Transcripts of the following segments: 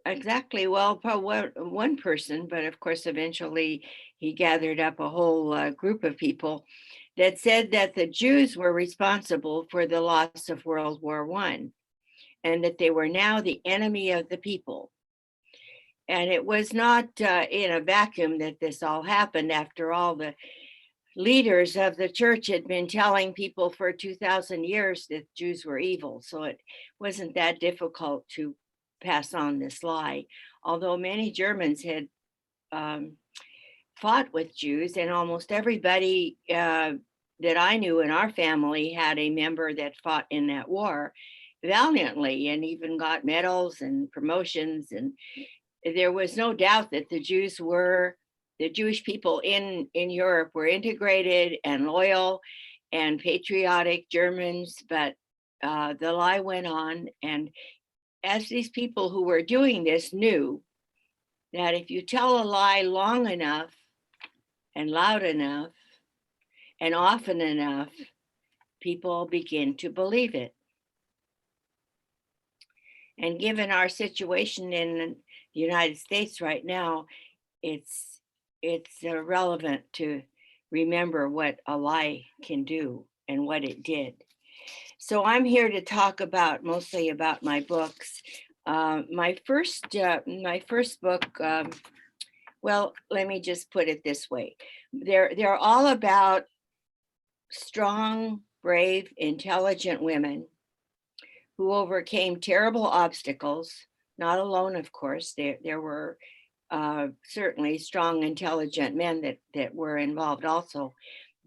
exactly. Well, probably one person, but of course, eventually he gathered up a whole group of people that said that the Jews were responsible for the loss of World War One, and that they were now the enemy of the people. And it was not in a vacuum that this all happened. After all, the leaders of the church had been telling people for 2,000 years that Jews were evil. So it wasn't that difficult to pass on this lie. Although many Germans had um, fought with Jews, and almost everybody that I knew in our family had a member that fought in that war valiantly and even got medals and promotions. And there was no doubt that the Jewish people in Europe were integrated and loyal and patriotic Germans, but the lie went on. And as these people who were doing this knew that if you tell a lie long enough and loud enough and often enough, people begin to believe it. And given our situation in the United States right now, it's relevant to remember what a lie can do and what it did. So I'm here to talk about mostly about my books. My first book. Well, let me just put it this way: they're all about strong, brave, intelligent women who overcame terrible obstacles. Not alone, of course. There were certainly strong, intelligent men that were involved also.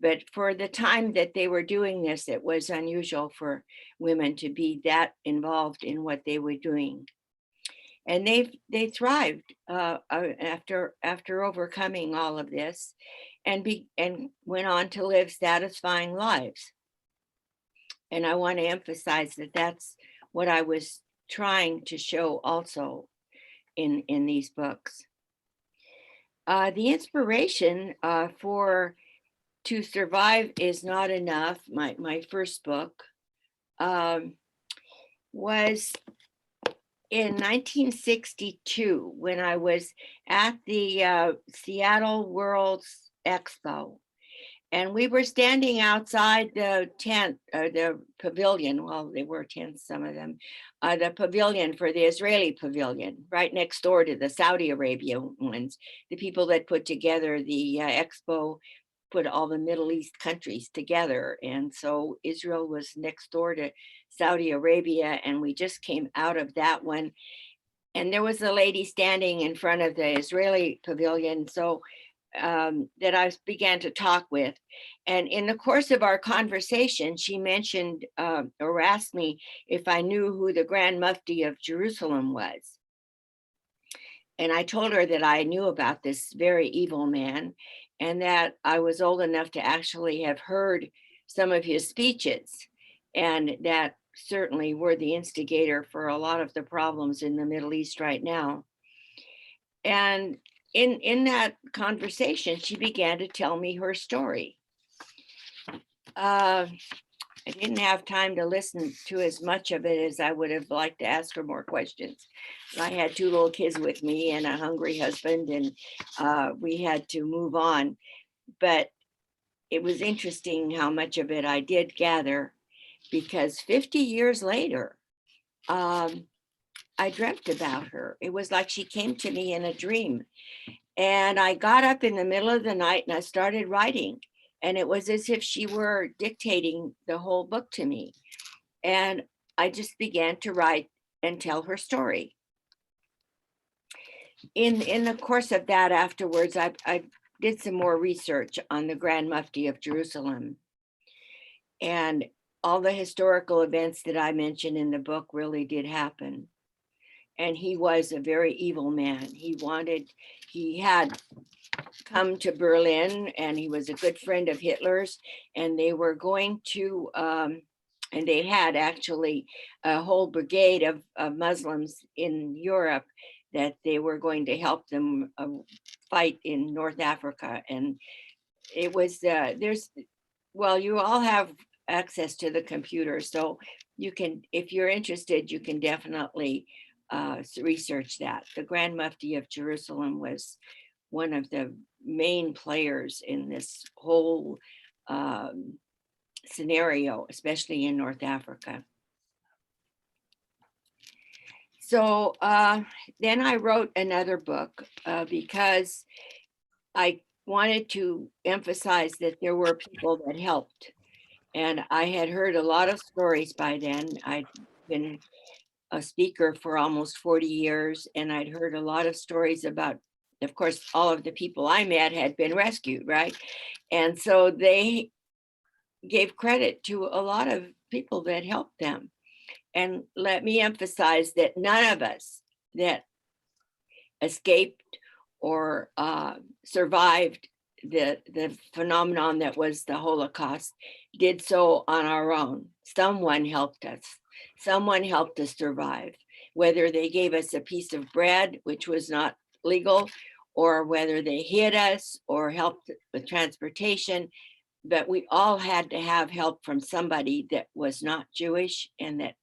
But for the time that they were doing this, it was unusual for women to be that involved in what they were doing. And they thrived after overcoming all of this, and went on to live satisfying lives. And I want to emphasize that that's what I was trying to show also in these books. The inspiration for To Survive Is Not Enough, my first book, was in 1962 when I was at the Seattle World Expo. And we were standing outside the tent, or the pavilion. Well, they were tents, some of them. The pavilion for the Israeli pavilion, right next door to the Saudi Arabia ones. The people that put together the expo put all the Middle East countries together. And so Israel was next door to Saudi Arabia, and we just came out of that one. And there was a lady standing in front of the Israeli pavilion. So that I began to talk with. And in the course of our conversation, she mentioned or asked me if I knew who the Grand Mufti of Jerusalem was. And I told her that I knew about this very evil man, and that I was old enough to actually have heard some of his speeches, and that certainly were the instigator for a lot of the problems in the Middle East right now. And in that conversation, she began to tell me her story. I didn't have time to listen to as much of it as I would have liked to ask her more questions. I had 2 little kids with me and a hungry husband, and we had to move on. But it was interesting how much of it I did gather, because 50 years later, I dreamt about her. It was like she came to me in a dream. And I got up in the middle of the night and I started writing. And it was as if she were dictating the whole book to me. And I just began to write and tell her story. In the course of that afterwards, I did some more research on the Grand Mufti of Jerusalem. And all the historical events that I mentioned in the book really did happen. And he was a very evil man. He had come to Berlin, and he was a good friend of Hitler's, and they were going to, and they had actually a whole brigade of Muslims in Europe that they were going to help them fight in North Africa. And it was, you all have access to the computer, so you can, if you're interested, you can definitely research that. The Grand Mufti of Jerusalem was one of the main players in this whole scenario, especially in North Africa. So then I wrote another book because I wanted to emphasize that there were people that helped. And I had heard a lot of stories by then. I'd been a speaker for almost 40 years, and I'd heard a lot of stories about, of course, all of the people I met had been rescued, right? And so they gave credit to a lot of people that helped them. And let me emphasize that none of us that escaped or survived the phenomenon that was the Holocaust did so on our own. Someone helped us. Someone helped us survive, whether they gave us a piece of bread, which was not legal, or whether they hid us or helped with transportation. But we all had to have help from somebody that was not Jewish and that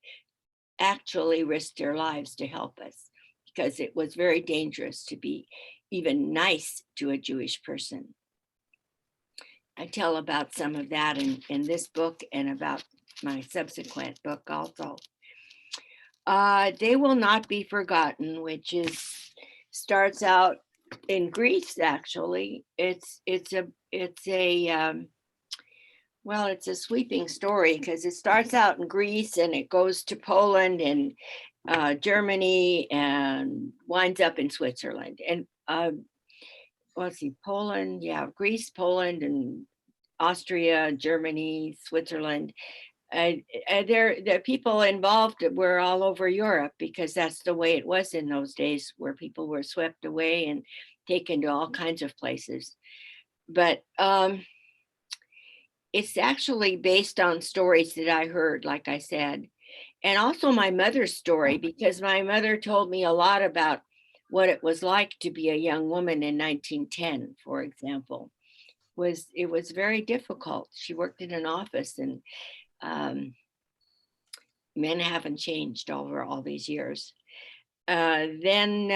actually risked their lives to help us, because it was very dangerous to be even nice to a Jewish person. I tell about some of that in this book and about my subsequent book also. They Will Not Be Forgotten, which starts out in Greece. Actually, it's a sweeping story because it starts out in Greece and it goes to Poland and Germany and winds up in Switzerland. And let's see, Poland, Greece, Poland, and Austria, Germany, Switzerland. The people involved were all over Europe because that's the way it was in those days, where people were swept away and taken to all kinds of places. But it's actually based on stories that I heard, like I said, and also my mother's story, because my mother told me a lot about what it was like to be a young woman in 1910, for example. It was very difficult. She worked in an office, and men haven't changed over all these years. Then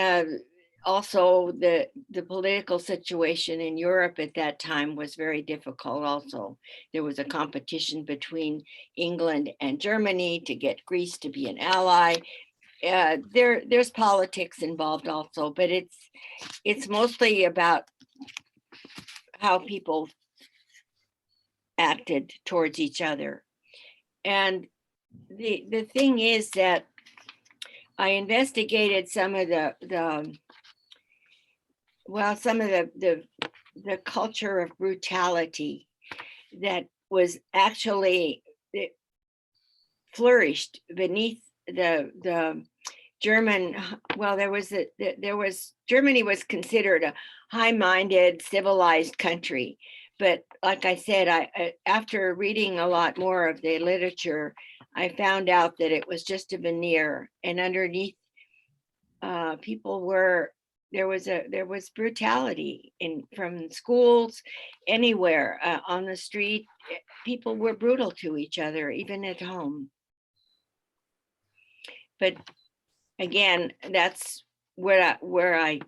also the political situation in Europe at that time was very difficult also. There was a competition between England and Germany to get Greece to be an ally. There's politics involved also, but it's mostly about how people acted towards each other. And the thing is that I investigated some of the culture of brutality that was actually, it flourished beneath the German. Well, Germany was considered a high-minded, civilized country. But like I said, after reading a lot more of the literature, I found out that it was just a veneer, and underneath there was brutality from schools, anywhere, on the street. People were brutal to each other, even at home. But again, that's where I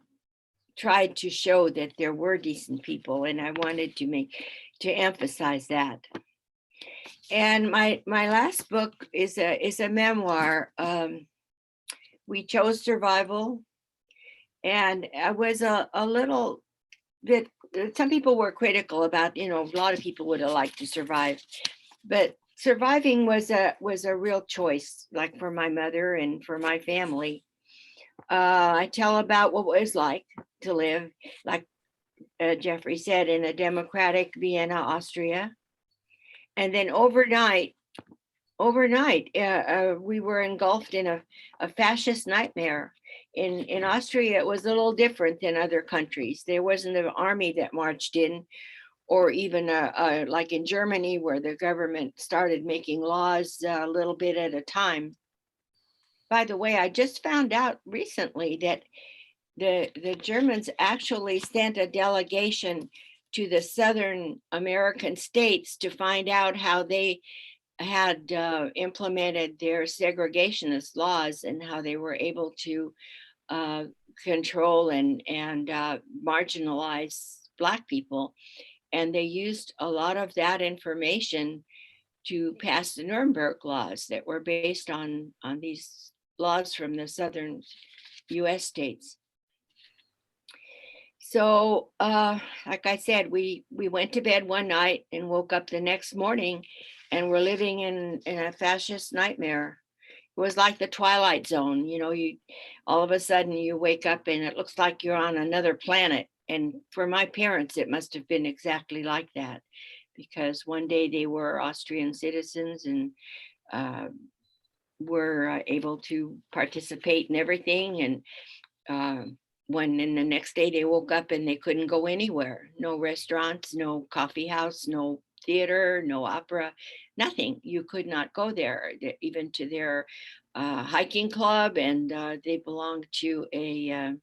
tried to show that there were decent people, and I wanted to emphasize that. And my last book is a memoir. We chose survival, and I was a little bit. Some people were critical about, a lot of people would have liked to survive, but surviving was a real choice, like for my mother and for my family. I tell about what it was like to live, like Jeffery said, in a democratic Vienna, Austria. And then overnight, we were engulfed in a fascist nightmare. In Austria, it was a little different than other countries. There wasn't an army that marched in, or even like in Germany, where the government started making laws a little bit at a time. By the way, I just found out recently that the Germans actually sent a delegation to the Southern American states to find out how they had implemented their segregationist laws and how they were able to control and marginalize Black people. And they used a lot of that information to pass the Nuremberg laws that were based on these laws from the southern US states. So like I said, we went to bed one night and woke up the next morning and we're living in a fascist nightmare. It was like the Twilight Zone. You know, you all of a sudden you wake up and it looks like you're on another planet. And for my parents, it must have been exactly like that, because one day they were Austrian citizens and were able to participate in everything. And when in the next day they woke up and they couldn't go anywhere. No restaurants, no coffee house, no theater, no opera, nothing. You could not go there, even to their hiking club, and they belonged to a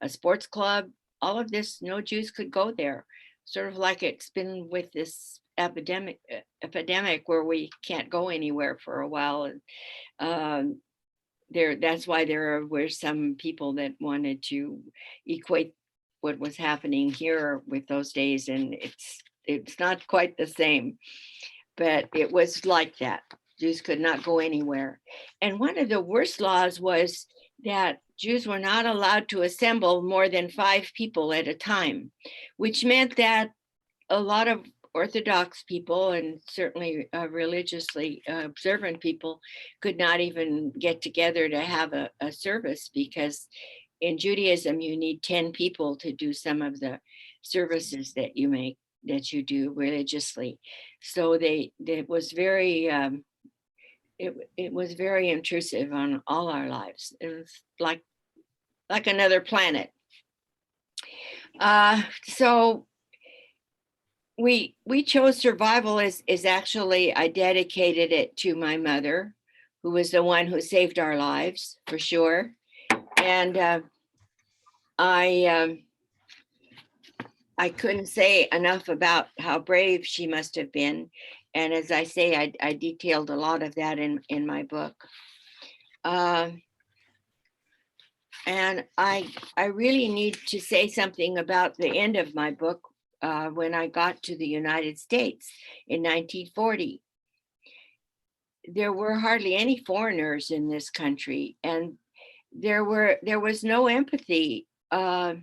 sports club. All of this, no Jews could go there. Sort of like it's been with this epidemic where we can't go anywhere for a while. And that's why there were some people that wanted to equate what was happening here with those days, and it's not quite the same, but it was like that. Jews could not go anywhere. And one of the worst laws was that Jews were not allowed to assemble more than 5 people at a time, which meant that a lot of Orthodox people and certainly religiously observant people could not even get together to have a service, because in Judaism you need 10 people to do some of the services that you do religiously. So it was very it was very intrusive on all our lives. It was like another planet. So we chose survival is actually, I dedicated it to my mother, who was the one who saved our lives for sure. And I couldn't say enough about how brave she must have been. And as I say, I detailed a lot of that in my book. And I really need to say something about the end of my book. When I got to the United States in 1940, there were hardly any foreigners in this country, and there was no empathy, or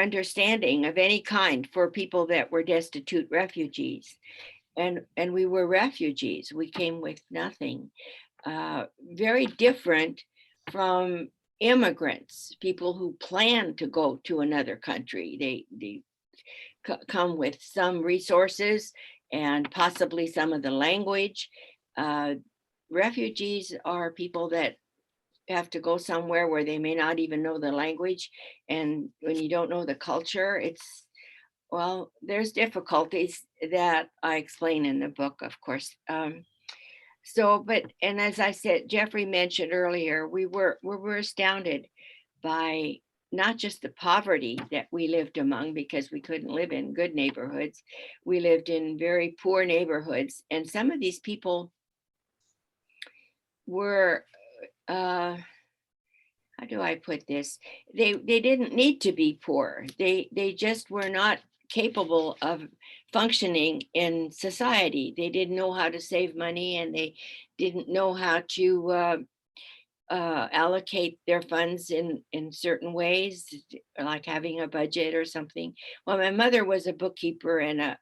understanding of any kind for people that were destitute refugees, and we were refugees. We came with nothing. Very different from immigrants, people who plan to go to another country. They come with some resources and possibly some of the language. Refugees are people that have to go somewhere where they may not even know the language. And when you don't know the culture, there's difficulties that I explain in the book, of course. And as I said, Jeffrey mentioned earlier, we were astounded by not just the poverty that we lived among, because we couldn't live in good neighborhoods. We lived in very poor neighborhoods. And some of these people were, how do I put this? They didn't need to be poor. They just were not capable of functioning in society. They didn't know how to save money, and they didn't know how to allocate their funds in certain ways, like having a budget or something. Well, my mother was a bookkeeper and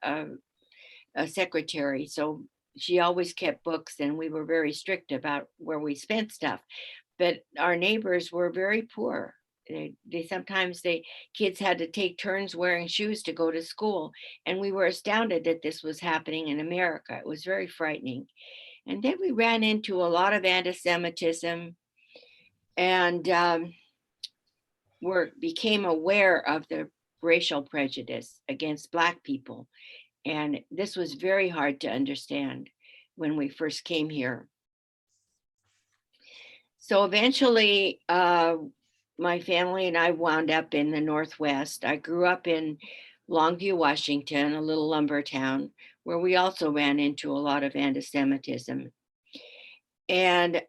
a secretary, so she always kept books, and we were very strict about where we spent stuff. But our neighbors were very poor. Sometimes kids had to take turns wearing shoes to go to school, and we were astounded that this was happening in America. It was very frightening. And then we ran into a lot of anti-Semitism, and became aware of the racial prejudice against Black people. And this was very hard to understand when we first came here. So eventually, my family and I wound up in the Northwest. I grew up in Longview, Washington, a little lumber town, where we also ran into a lot of anti-Semitism. And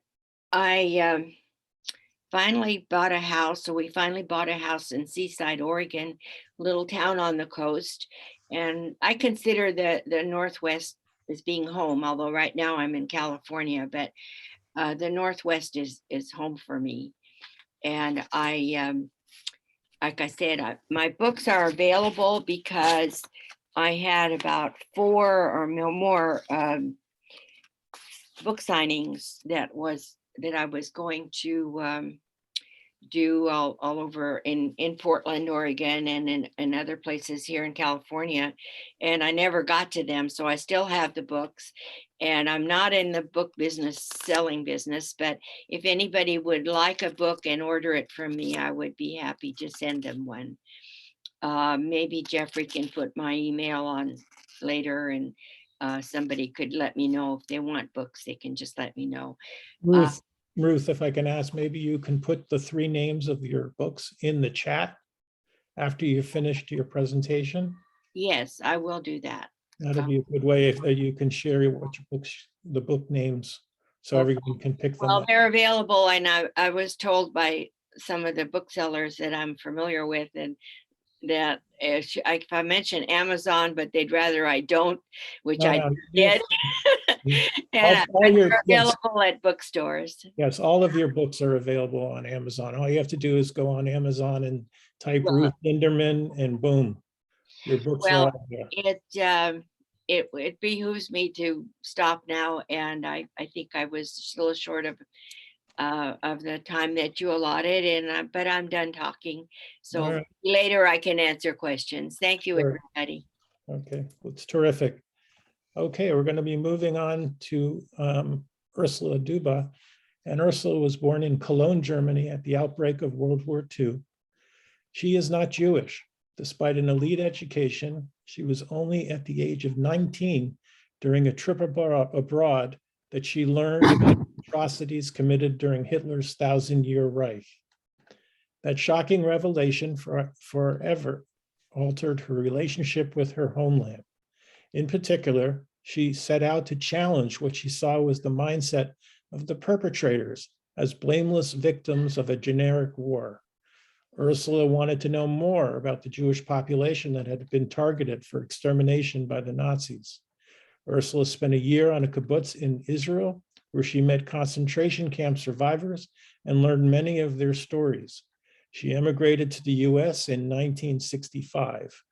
I finally bought a house. So we finally bought a house in Seaside, Oregon, little town on the coast. And I consider the Northwest as being home, although right now I'm in California, but the Northwest is home for me. And like I said, my books are available because I had about 4 or more book signings that I was going to do all over in Portland, Oregon, and in other places here in California. And I never got to them. So I still have the books, and I'm not in the book business, selling business, but if anybody would like a book and order it from me, I would be happy to send them one. Maybe Jeffrey can put my email on later, and somebody could let me know if they want books. They can just let me know. Ruth, if I can ask, maybe you can put the 3 names of your books in the chat after you've finished your presentation. Yes, I will do that. That'll be a good way if you can share what your books, the book names, so everyone can pick them well, up. they're available, and I was told by some of the booksellers that I'm familiar with, and that if I mention Amazon, but they'd rather I don't, which I did. And they're available at bookstores. Yes, all of your books are available on Amazon. All you have to do is go on Amazon and type Ruth Lindemann, and boom, your books are out there. It behooves me to stop now, and I think I was still short of the time that you allotted, and but I'm done talking. So later I can answer questions. Thank you, everybody. Okay, well, it's terrific. Okay, we're going to be moving on to Ursula DUBA. And Ursula was born in Cologne, Germany at the outbreak of World War II. She is not Jewish. Despite an elite education, she was only at the age of 19 during a trip abroad that she learned about atrocities committed during Hitler's 1,000-year Reich. That shocking revelation forever altered her relationship with her homeland. In particular, she set out to challenge what she saw was the mindset of the perpetrators as blameless victims of a generic war. Ursula wanted to know more about the Jewish population that had been targeted for extermination by the Nazis. Ursula spent a year on a kibbutz in Israel, where she met concentration camp survivors and learned many of their stories. She emigrated to the US in 1965.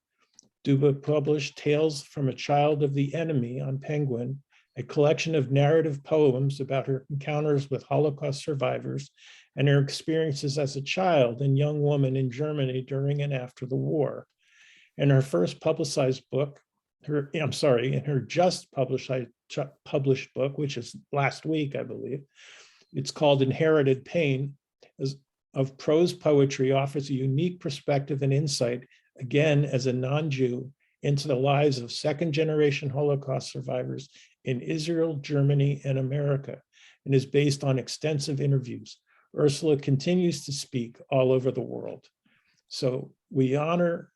DUBA published Tales from a Child of the Enemy on Penguin, a collection of narrative poems about her encounters with Holocaust survivors and her experiences as a child and young woman in Germany during and after the war. In her first publicized book, in her just published book, which is last week, I believe, it's called Inherited Pain, of prose poetry offers a unique perspective and insight, again, as a non-Jew, into the lives of second-generation Holocaust survivors in Israel, Germany, and America, and is based on extensive interviews. Ursula continues to speak all over the world. So we honor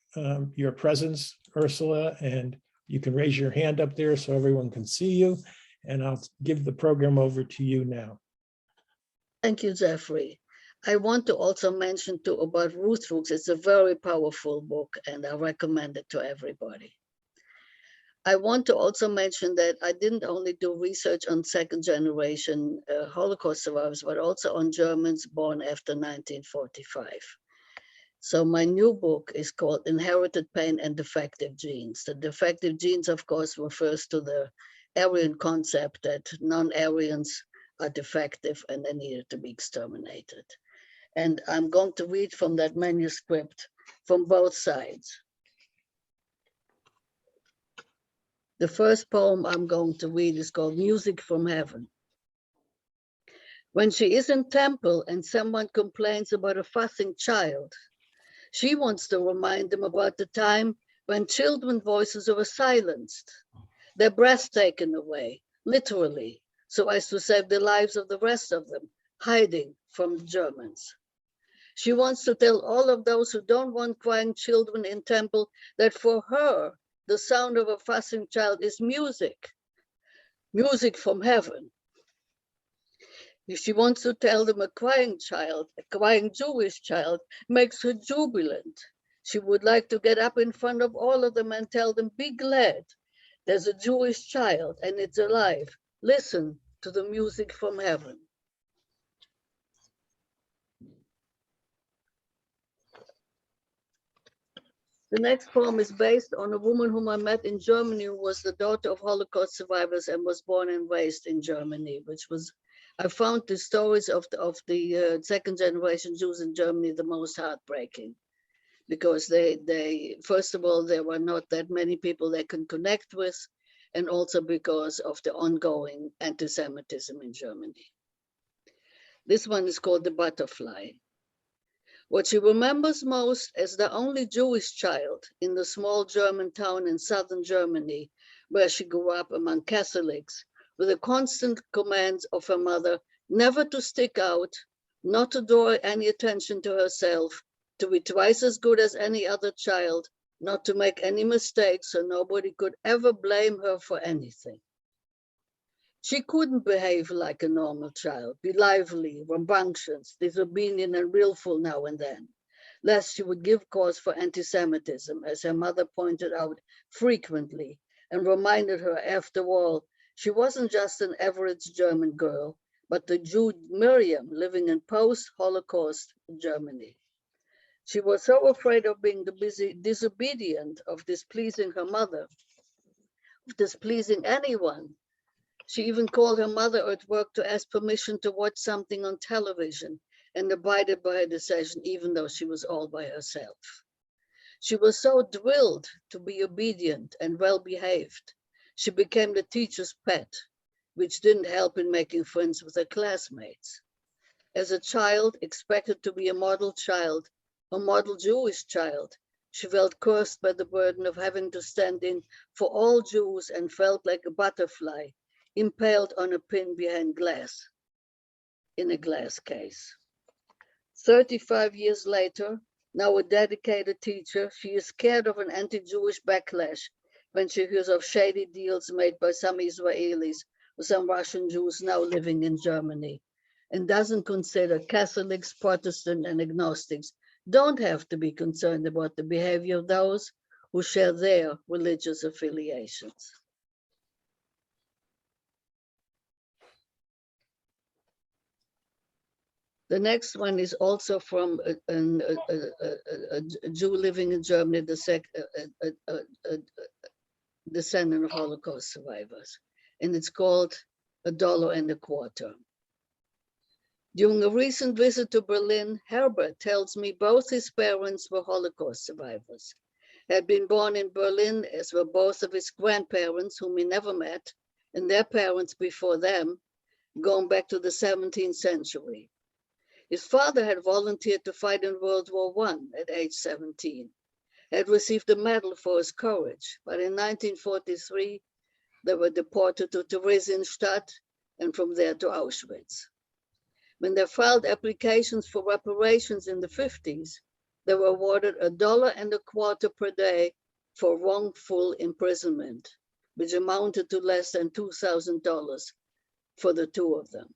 your presence, Ursula, and you can raise your hand up there so everyone can see you, and I'll give the program over to you now. Thank you, Jeffrey. I want to also mention too about Ruth. It's a very powerful book, and I recommend it to everybody. I want to also mention that I didn't only do research on second-generation Holocaust survivors, but also on Germans born after 1945. So my new book is called Inherited Pain and Defective Genes. The defective genes, of course, refers to the Aryan concept that non-Aryans are defective and they needed to be exterminated. And I'm going to read from that manuscript from both sides. The first poem I'm going to read is called Music from Heaven. When she is in temple and someone complains about a fussing child, she wants to remind them about the time when children's voices were silenced, their breath taken away, literally, so as to save the lives of the rest of them, hiding from the Germans. She wants to tell all of those who don't want crying children in temple that for her, the sound of a fussing child is music, music from heaven. If she wants to tell them a crying child, a crying Jewish child, makes her jubilant. She would like to get up in front of all of them and tell them, be glad. There's a Jewish child and it's alive. Listen to the music from heaven. The next poem is based on a woman whom I met in Germany who was the daughter of Holocaust survivors and was born and raised in Germany, which was, I found the stories of the second generation Jews in Germany the most heartbreaking, because they first of all, there were not that many people they can connect with, and also because of the ongoing anti-Semitism in Germany. This one is called The Butterfly. What she remembers most as the only Jewish child in the small German town in southern Germany, where she grew up among Catholics, with the constant commands of her mother never to stick out, not to draw any attention to herself, to be twice as good as any other child, not to make any mistakes so nobody could ever blame her for anything. She couldn't behave like a normal child, be lively, rambunctious, disobedient and willful now and then, lest she would give cause for anti-Semitism, as her mother pointed out frequently and reminded her, after all, she wasn't just an average German girl, but the Jew Miriam living in post-Holocaust Germany. She was so afraid of being disobedient, of displeasing her mother, of displeasing anyone. She even called her mother at work to ask permission to watch something on television and abided by her decision, even though she was all by herself. She was so drilled to be obedient and well-behaved. She became the teacher's pet, which didn't help in making friends with her classmates. As a child, expected to be a model child, a model Jewish child, she felt cursed by the burden of having to stand in for all Jews and felt like a butterfly impaled on a pin behind glass, in a glass case. 35 years later, now a dedicated teacher, she is scared of an anti-Jewish backlash when she hears of shady deals made by some Israelis or some Russian Jews now living in Germany, and doesn't consider Catholics, Protestant, and agnostics don't have to be concerned about the behavior of those who share their religious affiliations. The next one is also from a Jew living in Germany, descendant of Holocaust survivors, and it's called $1.25. During a recent visit to Berlin, Herbert tells me both his parents were Holocaust survivors, had been born in Berlin, as were both of his grandparents, whom he never met, and their parents before them, going back to the 17th century. His father had volunteered to fight in World War I at age 17, had received a medal for his courage, but in 1943, they were deported to Theresienstadt and from there to Auschwitz. When they filed applications for reparations in the 50s, they were awarded $1.25 per day for wrongful imprisonment, which amounted to less than $2,000 for the two of them.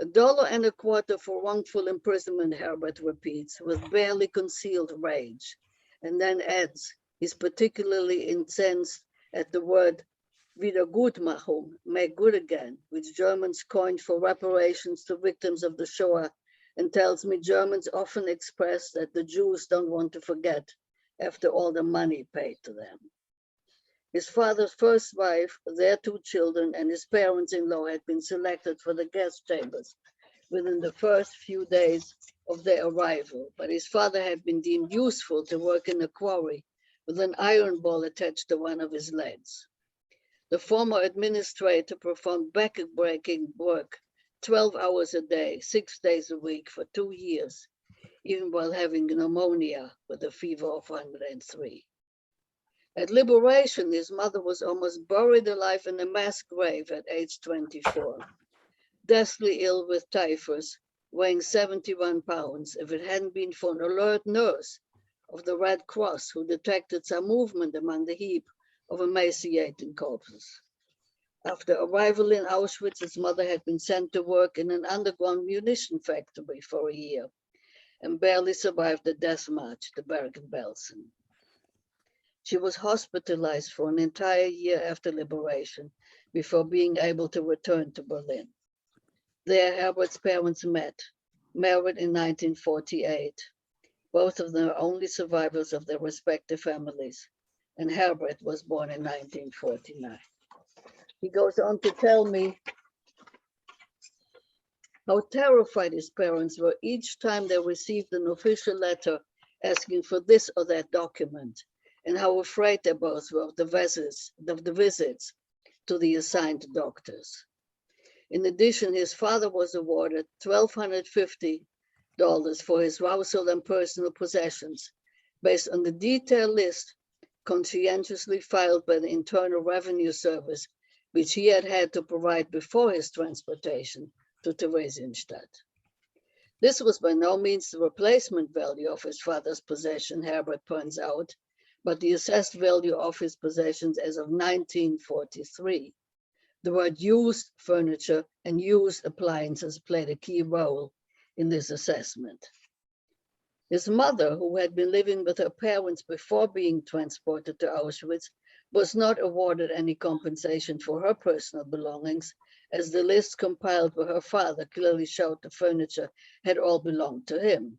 $1.25 for wrongful imprisonment, Herbert repeats, with barely concealed rage, and then adds, he's particularly incensed at the word Wiedergutmachung, make good again, which Germans coined for reparations to victims of the Shoah, and tells me Germans often express that the Jews don't want to forget after all the money paid to them. His father's first wife, their two children, and his parents-in-law had been selected for the gas chambers within the first few days of their arrival, but his father had been deemed useful to work in a quarry with an iron ball attached to one of his legs. The former administrator performed back-breaking work 12 hours a day, 6 days a week for 2 years, even while having pneumonia with a fever of 103. At liberation, his mother was almost buried alive in a mass grave at age 24. Deathly ill with typhus, weighing 71 pounds, if it hadn't been for an alert nurse of the Red Cross who detected some movement among the heap of emaciating corpses. After arrival in Auschwitz, his mother had been sent to work in an underground munition factory for a year and barely survived the death march to Bergen-Belsen. She was hospitalized for an entire year after liberation before being able to return to Berlin. There, Herbert's parents met, married in 1948. Both of them are only survivors of their respective families, and Herbert was born in 1949. He goes on to tell me how terrified his parents were each time they received an official letter asking for this or that document, and how afraid they both were of the visits to the assigned doctors. In addition, his father was awarded $1,250 for his household and personal possessions, based on the detailed list conscientiously filed by the Internal Revenue Service, which he had to provide before his transportation to Theresienstadt. This was by no means the replacement value of his father's possession, Herbert points out, but the assessed value of his possessions as of 1943. The word used furniture and used appliances played a key role in this assessment. His mother, who had been living with her parents before being transported to Auschwitz, was not awarded any compensation for her personal belongings, as the list compiled by her father clearly showed the furniture had all belonged to him.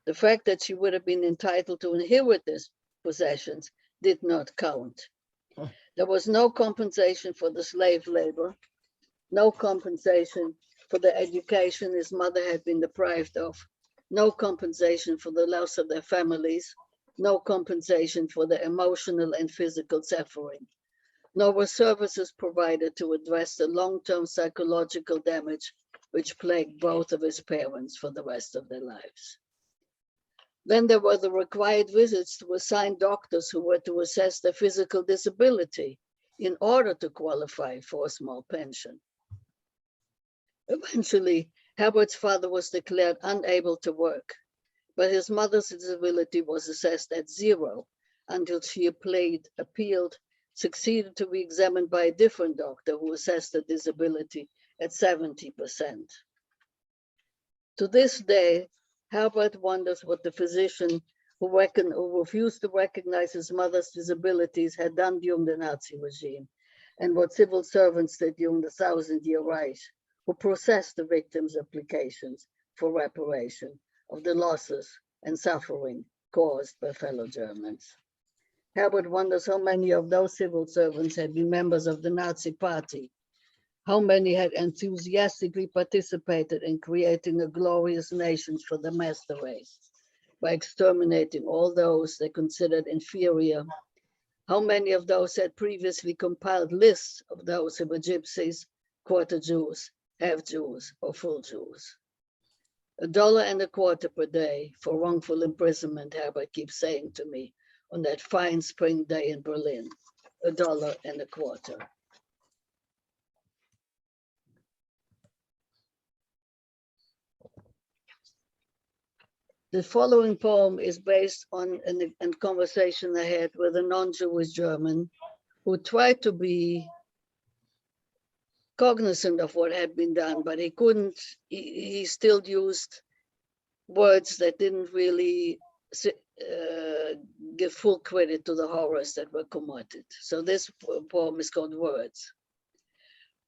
The fact that she would have been entitled to inherit these possessions did not count. There was no compensation for the slave labor, no compensation for the education his mother had been deprived of, no compensation for the loss of their families, no compensation for the emotional and physical suffering, nor were services provided to address the long-term psychological damage which plagued both of his parents for the rest of their lives. Then there were the required visits to assigned doctors who were to assess their physical disability in order to qualify for a small pension. Eventually, Herbert's father was declared unable to work, but his mother's disability was assessed at 0 until she appealed, succeeded to be examined by a different doctor who assessed the disability at 70%. To this day, Herbert wonders what the physician who refused to recognize his mother's disabilities had done during the Nazi regime, and what civil servants did during the 1,000-year Reich, who processed the victims' applications for reparation of the losses and suffering caused by fellow Germans. Herbert wonders how many of those civil servants had been members of the Nazi Party, how many had enthusiastically participated in creating a glorious nation for the master race by exterminating all those they considered inferior, how many of those had previously compiled lists of those who were gypsies, quarter Jews, half Jews, or full Jews. $1.25 per day for wrongful imprisonment, Herbert keeps saying to me on that fine spring day in Berlin, $1.25. The following poem is based on a conversation I had with a non-Jewish German who tried to be cognizant of what had been done, but he couldn't, he still used words that didn't really give full credit to the horrors that were committed. So this poem is called Words.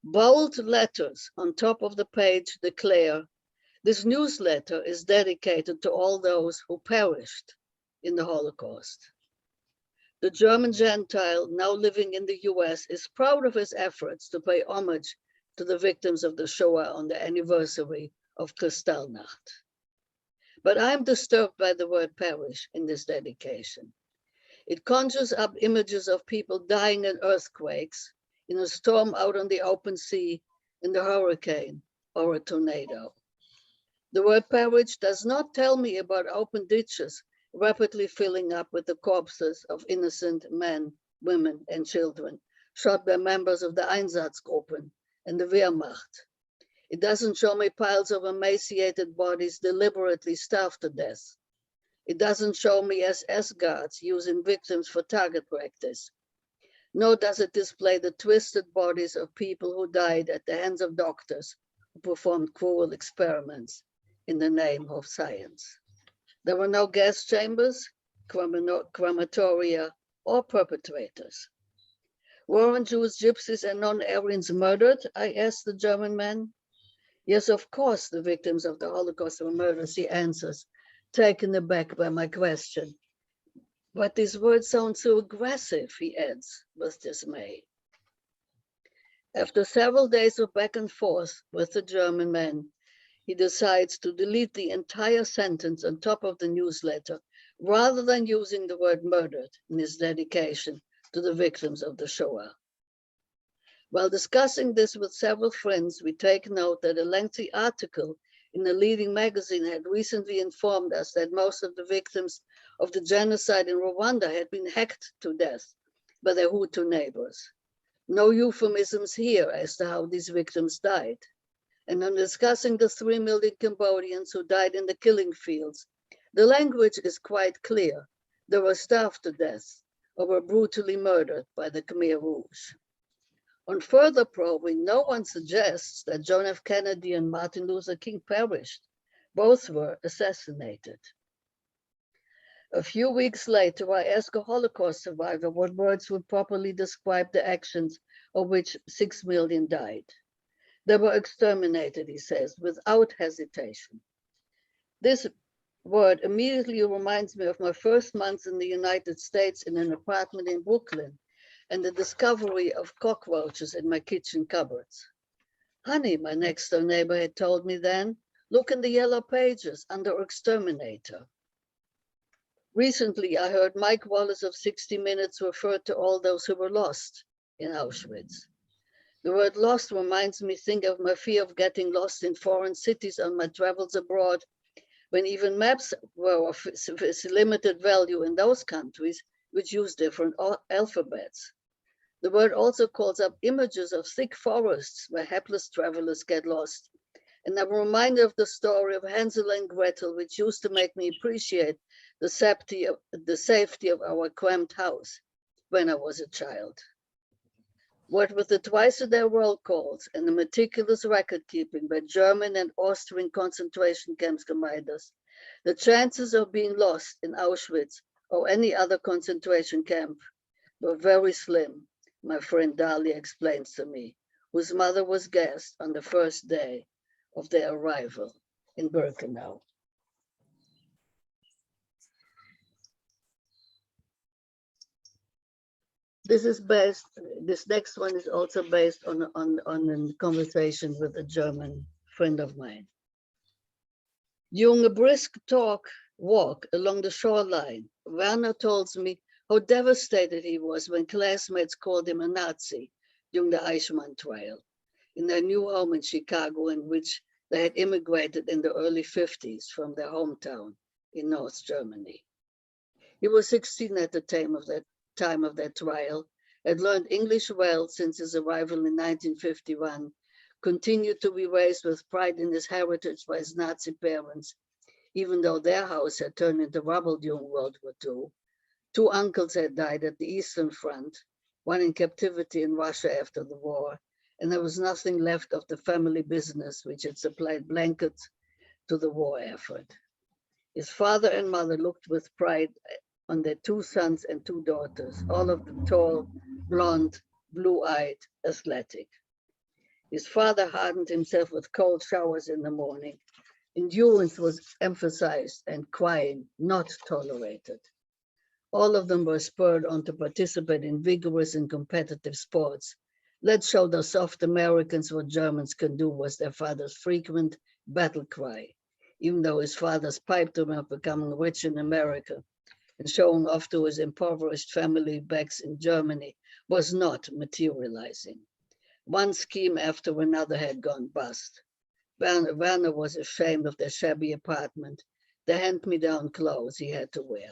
Bold letters on top of the page declare, this newsletter is dedicated to all those who perished in the Holocaust. The German Gentile now living in the US is proud of his efforts to pay homage to the victims of the Shoah on the anniversary of Kristallnacht. But I'm disturbed by the word perish in this dedication. It conjures up images of people dying in earthquakes, in a storm out on the open sea, in the hurricane, or a tornado. The word perish does not tell me about open ditches rapidly filling up with the corpses of innocent men, women, and children shot by members of the Einsatzgruppen and the Wehrmacht. It doesn't show me piles of emaciated bodies deliberately starved to death. It doesn't show me SS guards using victims for target practice. Nor does it display the twisted bodies of people who died at the hands of doctors who performed cruel experiments in the name of science. There were no gas chambers, crematoria, or perpetrators. Weren't Jews, Gypsies, and non-Aryans murdered? I asked the German man. Yes, of course, the victims of the Holocaust were murdered, he answers, taken aback by my question. But these words sound so aggressive, he adds with dismay. After several days of back and forth with the German man, he decides to delete the entire sentence on top of the newsletter, rather than using the word murdered in his dedication to the victims of the Shoah. While discussing this with several friends, we take note that a lengthy article in a leading magazine had recently informed us that most of the victims of the genocide in Rwanda had been hacked to death by their Hutu neighbors. No euphemisms here as to how these victims died. And on discussing the 3 million Cambodians who died in the killing fields, the language is quite clear. They were starved to death or were brutally murdered by the Khmer Rouge. On further probing, no one suggests that John F. Kennedy and Martin Luther King perished. Both were assassinated. A few weeks later, I asked a Holocaust survivor what words would properly describe the actions of which 6 million died. They were exterminated, he says, without hesitation. This word immediately reminds me of my first months in the United States in an apartment in Brooklyn and the discovery of cockroaches in my kitchen cupboards. Honey, my next door neighbor had told me then, look in the yellow pages under exterminator. Recently, I heard Mike Wallace of 60 Minutes refer to all those who were lost in Auschwitz. The word lost reminds me of my fear of getting lost in foreign cities on my travels abroad, when even maps were of limited value in those countries, which use different alphabets. The word also calls up images of thick forests where hapless travelers get lost. And I'm reminded of the story of Hansel and Gretel, which used to make me appreciate the safety of our cramped house when I was a child. What with the twice-a-day roll calls and the meticulous record-keeping by German and Austrian concentration camps commanders, the chances of being lost in Auschwitz or any other concentration camp were very slim, my friend Dalia explains to me, whose mother was gassed on the first day of their arrival in Birkenau. This next one is also based on a conversation with a German friend of mine. During a brisk walk along the shoreline, Werner tells me how devastated he was when classmates called him a Nazi during the Eichmann trial in their new home in Chicago, in which they had immigrated in the early 50s from their hometown in North Germany. He was 16 at the time of that trial, had learned English well since his arrival in 1951, continued to be raised with pride in his heritage by his Nazi parents, even though their house had turned into rubble during World War II. 2 uncles had died at the Eastern Front, one in captivity in Russia after the war, and there was nothing left of the family business which had supplied blankets to the war effort. His father and mother looked with pride on their 2 sons and 2 daughters, all of them tall, blonde, blue-eyed, athletic. His father hardened himself with cold showers in the morning. Endurance was emphasized and crying not tolerated. All of them were spurred on to participate in vigorous and competitive sports. Let's show the soft Americans what Germans can do was their father's frequent battle cry, even though his father's pipe dream of becoming rich in America and showing off to his impoverished family backs in Germany was not materializing. One scheme after another had gone bust. Werner was ashamed of their shabby apartment, the hand-me-down clothes he had to wear.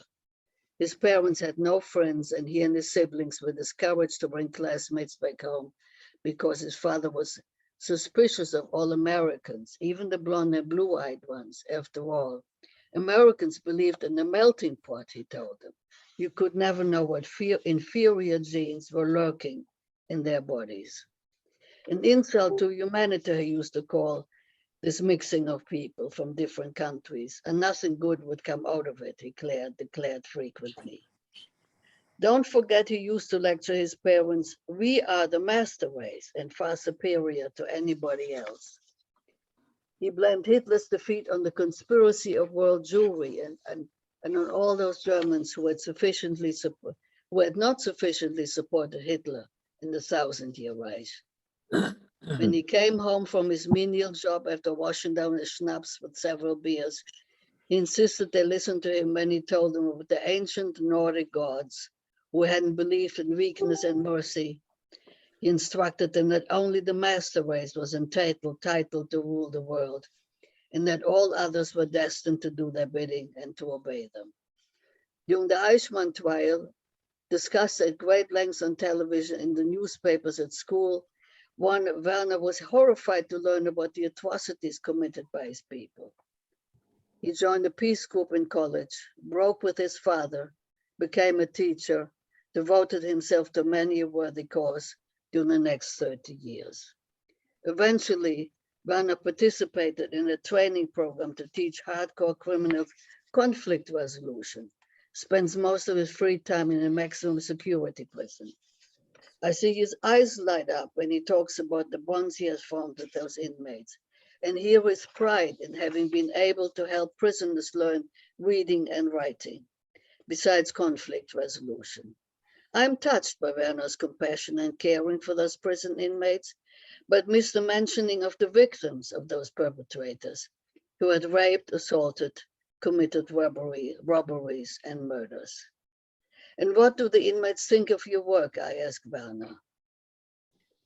His parents had no friends, and he and his siblings were discouraged to bring classmates back home because his father was suspicious of all Americans, even the blonde and blue-eyed ones. After all, Americans believed in the melting pot, he told them. You could never know what inferior genes were lurking in their bodies. An insult to humanity, he used to call this mixing of people from different countries, and nothing good would come out of it, he declared frequently. Don't forget he used to lecture his parents, we are the master race and far superior to anybody else. He blamed Hitler's defeat on the conspiracy of world Jewry and on all those Germans who had not sufficiently supported Hitler in the 1,000-year Reich. When he came home from his menial job after washing down his schnapps with several beers, he insisted they listen to him when he told them of the ancient Nordic gods who hadn't believed in weakness and mercy. He instructed them that only the master race was entitled to rule the world, and that all others were destined to do their bidding and to obey them. During the Eichmann trial, discussed at great length on television, in the newspapers at school, Werner was horrified to learn about the atrocities committed by his people. He joined a peace group in college, broke with his father, became a teacher, devoted himself to many a worthy cause during the next 30 years. Eventually, Werner participated in a training program to teach hardcore criminals conflict resolution, spends most of his free time in a maximum security prison. I see his eyes light up when he talks about the bonds he has formed with those inmates, and hear his pride in having been able to help prisoners learn reading and writing, besides conflict resolution. I'm touched by Werner's compassion and caring for those prison inmates, but miss the mentioning of the victims of those perpetrators who had raped, assaulted, committed robberies and murders. And what do the inmates think of your work? I asked Werner.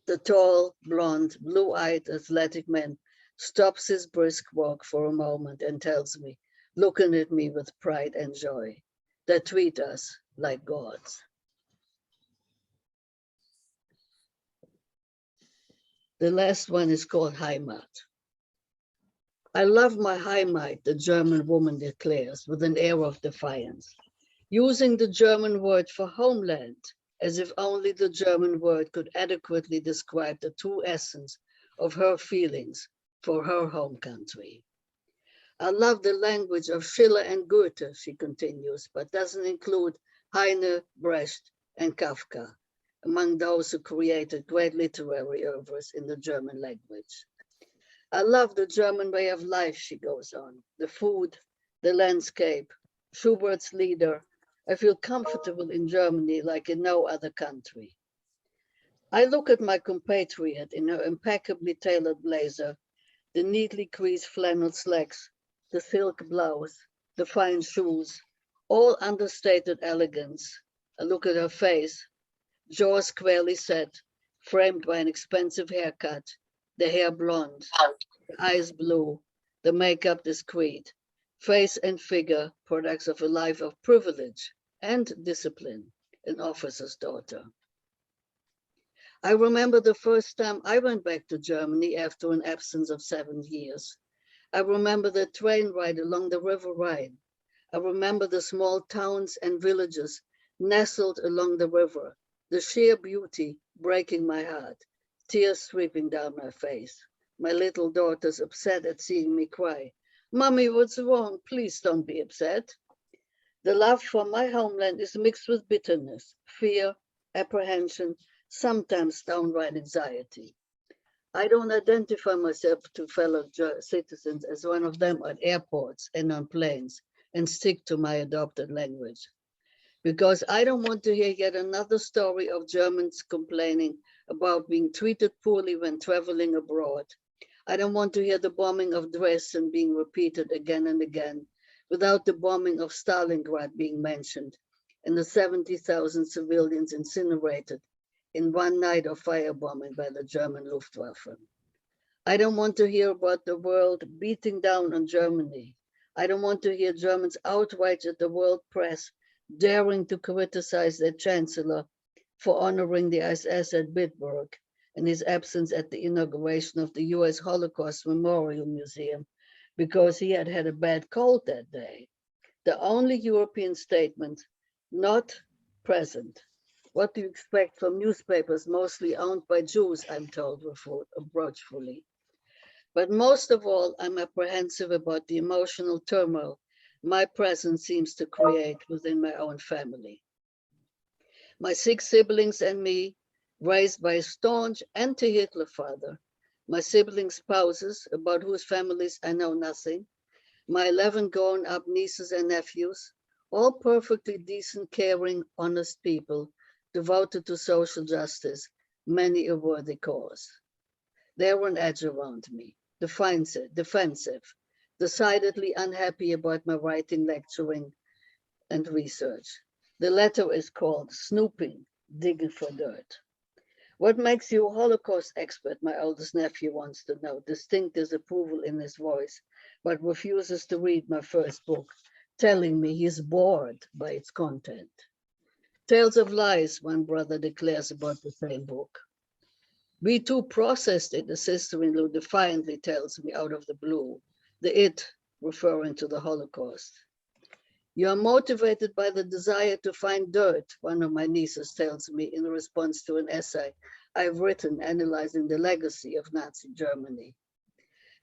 The tall, blonde, blue-eyed, athletic man stops his brisk walk for a moment and tells me, looking at me with pride and joy, they treat us like gods. The last one is called Heimat. I love my Heimat, the German woman declares with an air of defiance, using the German word for homeland, as if only the German word could adequately describe the true essence of her feelings for her home country. I love the language of Schiller and Goethe, she continues, but doesn't include Heine, Brecht, and Kafka among those who created great literary oeuvres in the German language. I love the German way of life, she goes on, the food, the landscape, Schubert's Lieder. I feel comfortable in Germany like in no other country. I look at my compatriot in her impeccably tailored blazer, the neatly creased flannel slacks, the silk blouse, the fine shoes, all understated elegance. I look at her face, jaw squarely set, framed by an expensive haircut, the hair blonde, the eyes blue, the makeup discreet, face and figure products of a life of privilege and discipline, an officer's daughter. I remember the first time I went back to Germany after an absence of 7 years. I remember the train ride along the River Rhine. I remember the small towns and villages nestled along the river, the sheer beauty breaking my heart, tears sweeping down my face. My little daughters upset at seeing me cry. Mommy, what's wrong? Please don't be upset. The love for my homeland is mixed with bitterness, fear, apprehension, sometimes downright anxiety. I don't identify myself to fellow citizens as one of them at airports and on planes and stick to my adopted language. Because I don't want to hear yet another story of Germans complaining about being treated poorly when traveling abroad. I don't want to hear the bombing of Dresden being repeated again and again without the bombing of Stalingrad being mentioned and the 70,000 civilians incinerated in one night of firebombing by the German Luftwaffe. I don't want to hear about the world beating down on Germany. I don't want to hear Germans outraged at the world press daring to criticize their chancellor for honoring the SS at Bitburg and his absence at the inauguration of the US Holocaust Memorial Museum because he had had a bad cold that day. The only European statement not present. What do you expect from newspapers mostly owned by Jews, I'm told reproachfully. But most of all, I'm apprehensive about the emotional turmoil my presence seems to create within my own family. My 6 siblings and me, raised by a staunch anti-Hitler father, my siblings' spouses, about whose families I know nothing, my 11 grown-up nieces and nephews, all perfectly decent, caring, honest people, devoted to social justice, many a worthy cause. They were an edge around me, defensive, decidedly unhappy about my writing, lecturing, and research. The latter is called snooping, digging for dirt. What makes you a Holocaust expert, my oldest nephew wants to know, distinct disapproval in his voice, but refuses to read my first book, telling me he's bored by its content. Tales of lies, one brother declares about the same book. We too processed it, the sister-in-law defiantly tells me out of the blue, the it referring to the Holocaust. You are motivated by the desire to find dirt, one of my nieces tells me in response to an essay I've written analyzing the legacy of Nazi Germany.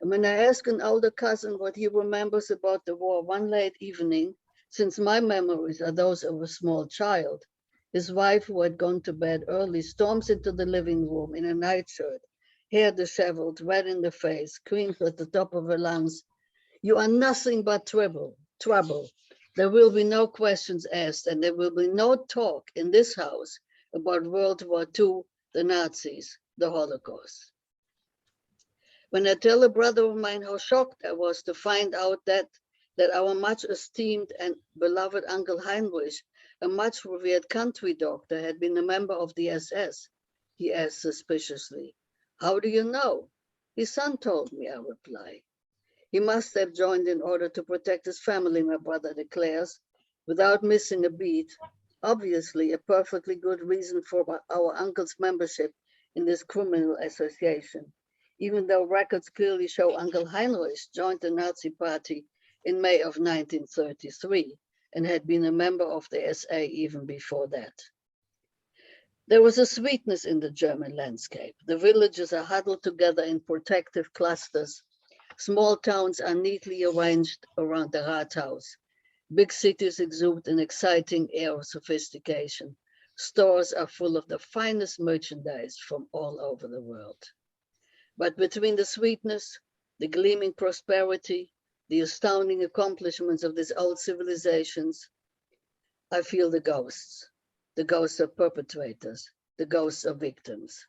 And when I ask an older cousin what he remembers about the war one late evening, since my memories are those of a small child, his wife, who had gone to bed early, storms into the living room in a nightshirt, hair disheveled, red in the face, screams at the top of her lungs, "You are nothing but trouble. There will be no questions asked, and there will be no talk in this house about World War II, the Nazis, the Holocaust." When I tell a brother of mine how shocked I was to find out that our much esteemed and beloved Uncle Heinrich, a much revered country doctor, had been a member of the SS, he asks suspiciously. "How do you know?" "His son told me," I reply. "He must have joined in order to protect his family," my brother declares, without missing a beat. Obviously, a perfectly good reason for our uncle's membership in this criminal association, even though records clearly show Uncle Heinrich joined the Nazi Party in May of 1933 and had been a member of the SA even before that. There was a sweetness in the German landscape. The villages are huddled together in protective clusters. Small towns are neatly arranged around the Rathaus. Big cities exude an exciting air of sophistication. Stores are full of the finest merchandise from all over the world. But between the sweetness, the gleaming prosperity, the astounding accomplishments of these old civilizations, I feel the ghosts of perpetrators, the ghosts of victims.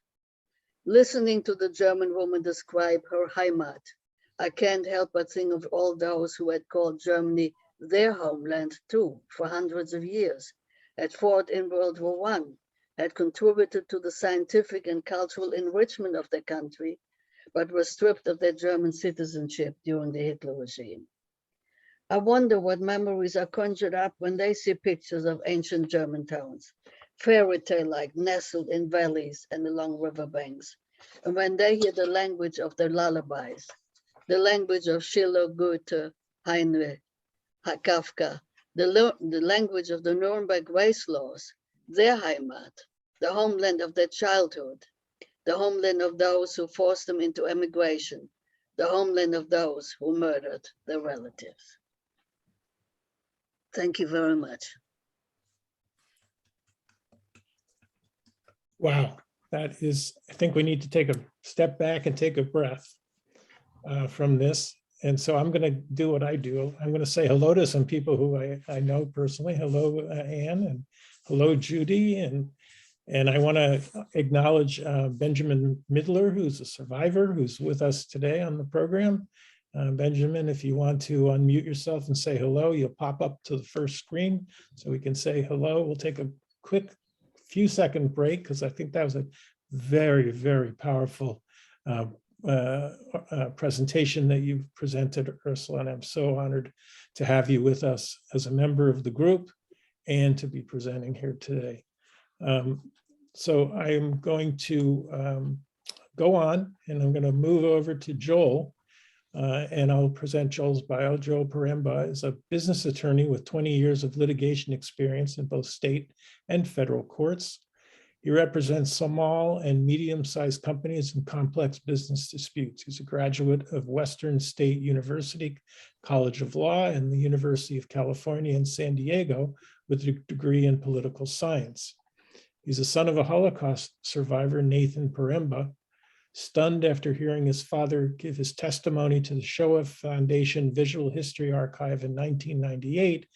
Listening to the German woman describe her Heimat, I can't help but think of all those who had called Germany their homeland too for hundreds of years, had fought in World War I, had contributed to the scientific and cultural enrichment of their country, but were stripped of their German citizenship during the Hitler regime. I wonder what memories are conjured up when they see pictures of ancient German towns, fairy tale-like, nestled in valleys and along riverbanks, and when they hear the language of their lullabies, the language of Schiller, Goethe, Heine, Kafka, the language of the Nuremberg race laws, their Heimat, the homeland of their childhood, the homeland of those who forced them into emigration, the homeland of those who murdered their relatives. Thank you very much. Wow, that is, I think we need to take a step back and take a breath from this. And so I'm going to do what I do. I'm going to say hello to some people who I know personally. Hello, Anne, and hello, Judy. And I want to acknowledge Benjamin Midler, who's a survivor, who's with us today on the program. Benjamin, if you want to unmute yourself and say hello, you'll pop up to the first screen so we can say hello. We'll take a quick few second break because I think that was a very, very powerful presentation that you've presented, Ursula, and I'm so honored to have you with us as a member of the group and to be presenting here today. So I'm going to go on, and I'm going to move over to Joel, and I'll present Joel's bio. Joel POREMBA is a business attorney with 20 years of litigation experience in both state and federal courts. He represents small and medium-sized companies in complex business disputes. He's a graduate of Western State University College of Law and the University of California in San Diego with a degree in political science. He's the son of a Holocaust survivor, Nathan POREMBA. Stunned after hearing his father give his testimony to the Shoah Foundation Visual History Archive in 1998,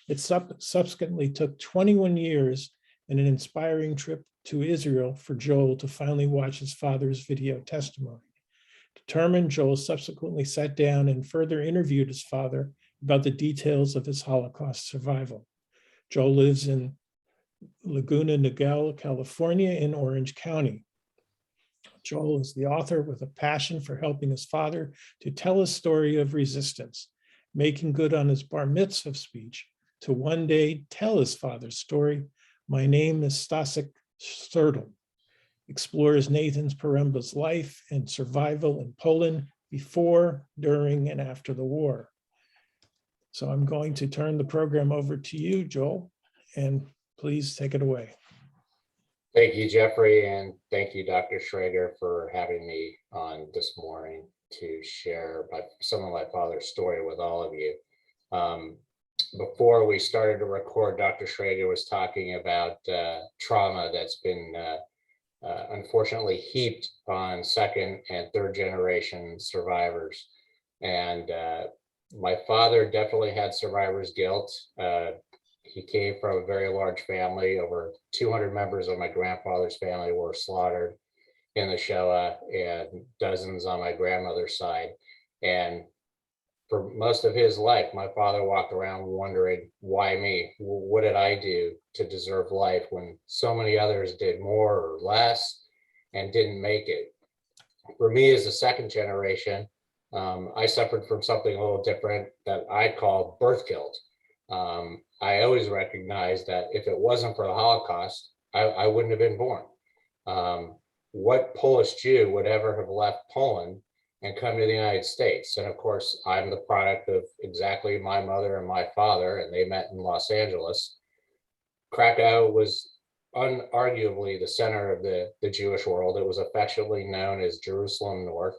it subsequently took 21 years and an inspiring trip to Israel for Joel to finally watch his father's video testimony. Determined, Joel subsequently sat down and further interviewed his father about the details of his Holocaust survival. Joel lives in Laguna Niguel, California, in Orange County. Joel is the author with a passion for helping his father to tell his story of resistance, making good on his bar mitzvah speech to one day tell his father's story. My name is Stasek Sertl. Explores Nathan POREMBA's life and survival in Poland before, during, and after the war. So I'm going to turn the program over to you, Joel, and please take it away. Thank you, Jeffrey, and thank you, Dr. Schrader, for having me on this morning to share some of my father's story with all of you. Before we started to record, Dr. Schrader was talking about trauma that's been unfortunately heaped on second and third generation survivors. And my father definitely had survivor's guilt. He came from a very large family. Over 200 members of my grandfather's family were slaughtered in the Shoah, and dozens on my grandmother's side. And for most of his life, my father walked around wondering, why me? What did I do to deserve life when so many others did more or less and didn't make it? For me, as a second generation, I suffered from something a little different that I call birth guilt. I always recognized that if it wasn't for the Holocaust, I wouldn't have been born. What Polish Jew would ever have left Poland and come to the United States? And of course, I'm the product of exactly my mother and my father, and they met in Los Angeles. Krakow was unarguably the center of the Jewish world. It was affectionately known as Jerusalem North.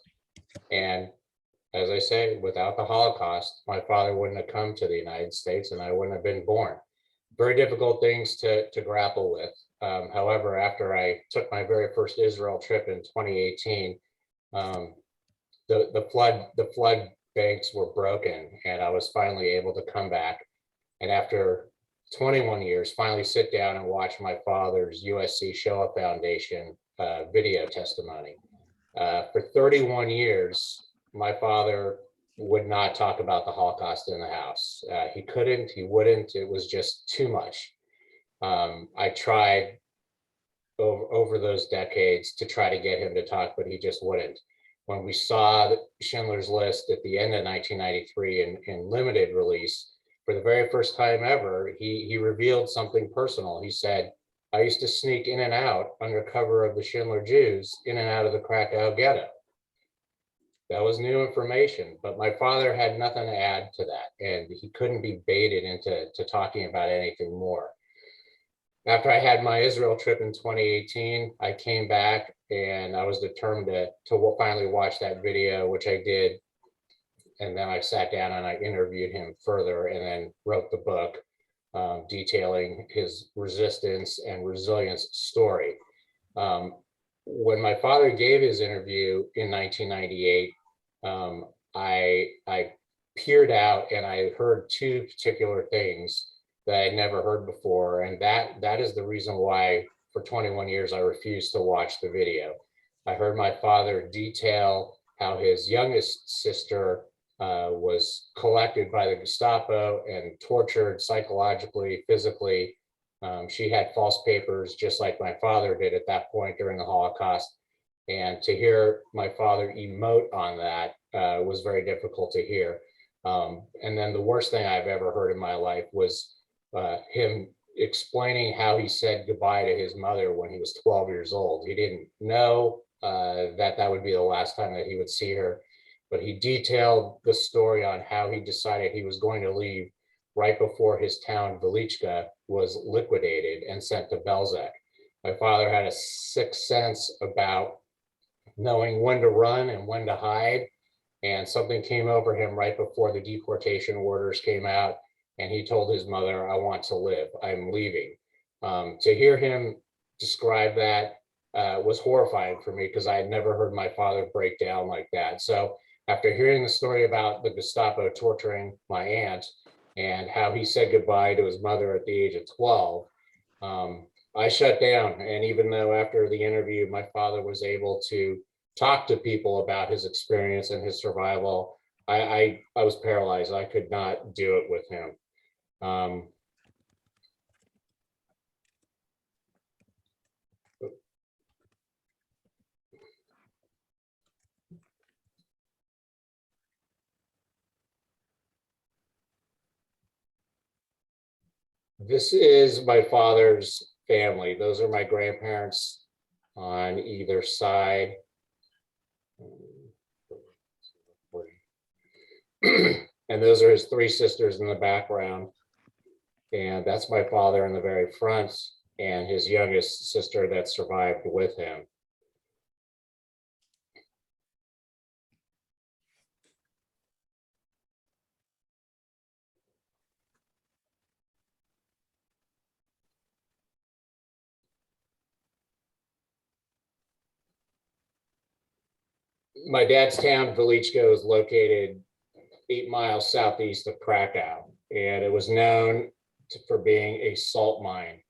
And as I say, without the Holocaust, my father wouldn't have come to the United States and I wouldn't have been born. Very difficult things to grapple with. However, after I took my very first Israel trip in 2018, the flood banks were broken and I was finally able to come back. And after 21 years, finally sit down and watch my father's USC Shoah Foundation video testimony. For 31 years, my father would not talk about the Holocaust in the house. He couldn't, he wouldn't, it was just too much. I tried over those decades to try to get him to talk, but he just wouldn't. When we saw Schindler's List at the end of 1993 in limited release, for the very first time ever, he revealed something personal. He said, I used to sneak in and out under cover of the Schindler Jews, in and out of the Krakow ghetto. That was new information, but my father had nothing to add to that, and he couldn't be baited into talking about anything more. After I had my Israel trip in 2018, I came back and I was determined to finally watch that video, which I did. And then I sat down and I interviewed him further and then wrote the book detailing his resistance and resilience story. When my father gave his interview in 1998, I peered out and I heard two particular things that I'd never heard before. And that is the reason why for 21 years I refused to watch the video. I heard my father detail how his youngest sister was collected by the Gestapo and tortured psychologically, physically. She had false papers just like my father did at that point during the Holocaust. And to hear my father emote on that was very difficult to hear. And then the worst thing I've ever heard in my life was him explaining how he said goodbye to his mother when he was 12 years old. He didn't know that would be the last time that he would see her. But he detailed the story on how he decided he was going to leave right before his town, Velichka, was liquidated and sent to Belzec. My father had a sixth sense about knowing when to run and when to hide. And something came over him right before the deportation orders came out. And he told his mother, "I want to live, I'm leaving." To hear him describe that was horrifying for me, because I had never heard my father break down like that. So after hearing the story about the Gestapo torturing my aunt and how he said goodbye to his mother at the age of 12, I shut down. And even though after the interview, my father was able to talk to people about his experience and his survival, I was paralyzed. I could not do it with him. This is my father's family. Those are my grandparents on either side. And those are his three sisters in the background. And that's my father in the very front, and his youngest sister that survived with him. My dad's town, Velichka, is located 8 miles southeast of Krakow, and it was known for being a salt mine.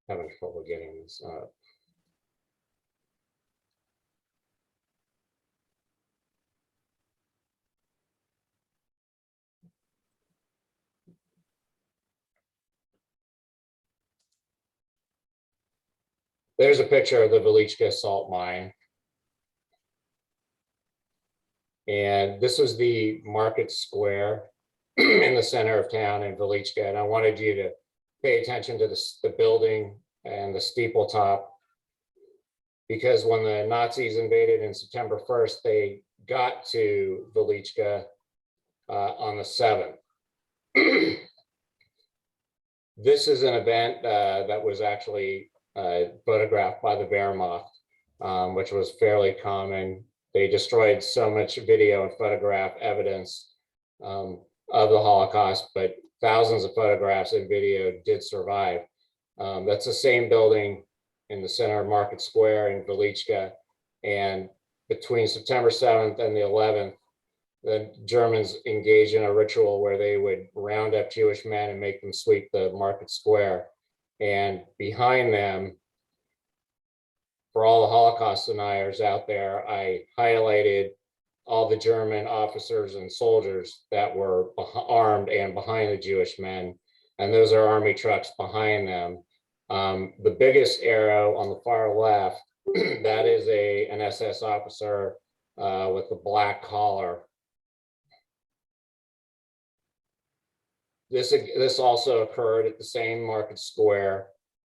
Having trouble getting this up. There's a picture of the Velichka salt mine. And this was the market square in the center of town in Velichka. And I wanted you to pay attention to the building and the steeple top, because when the Nazis invaded in September 1st, they got to Velichka on the 7th. This is an event that was actually photographed by the Wehrmacht, which was fairly common. They destroyed so much video and photograph evidence of the Holocaust, but thousands of photographs and video did survive. That's the same building in the center of Market Square in Velichka. And between September 7th and the 11th, the Germans engaged in a ritual where they would round up Jewish men and make them sweep the Market Square. And behind them, for all the Holocaust deniers out there, I highlighted all the German officers and soldiers that were armed and behind the Jewish men. And those are army trucks behind them. The biggest arrow on the far left, that is an SS officer with a black collar. This also occurred at the same Market Square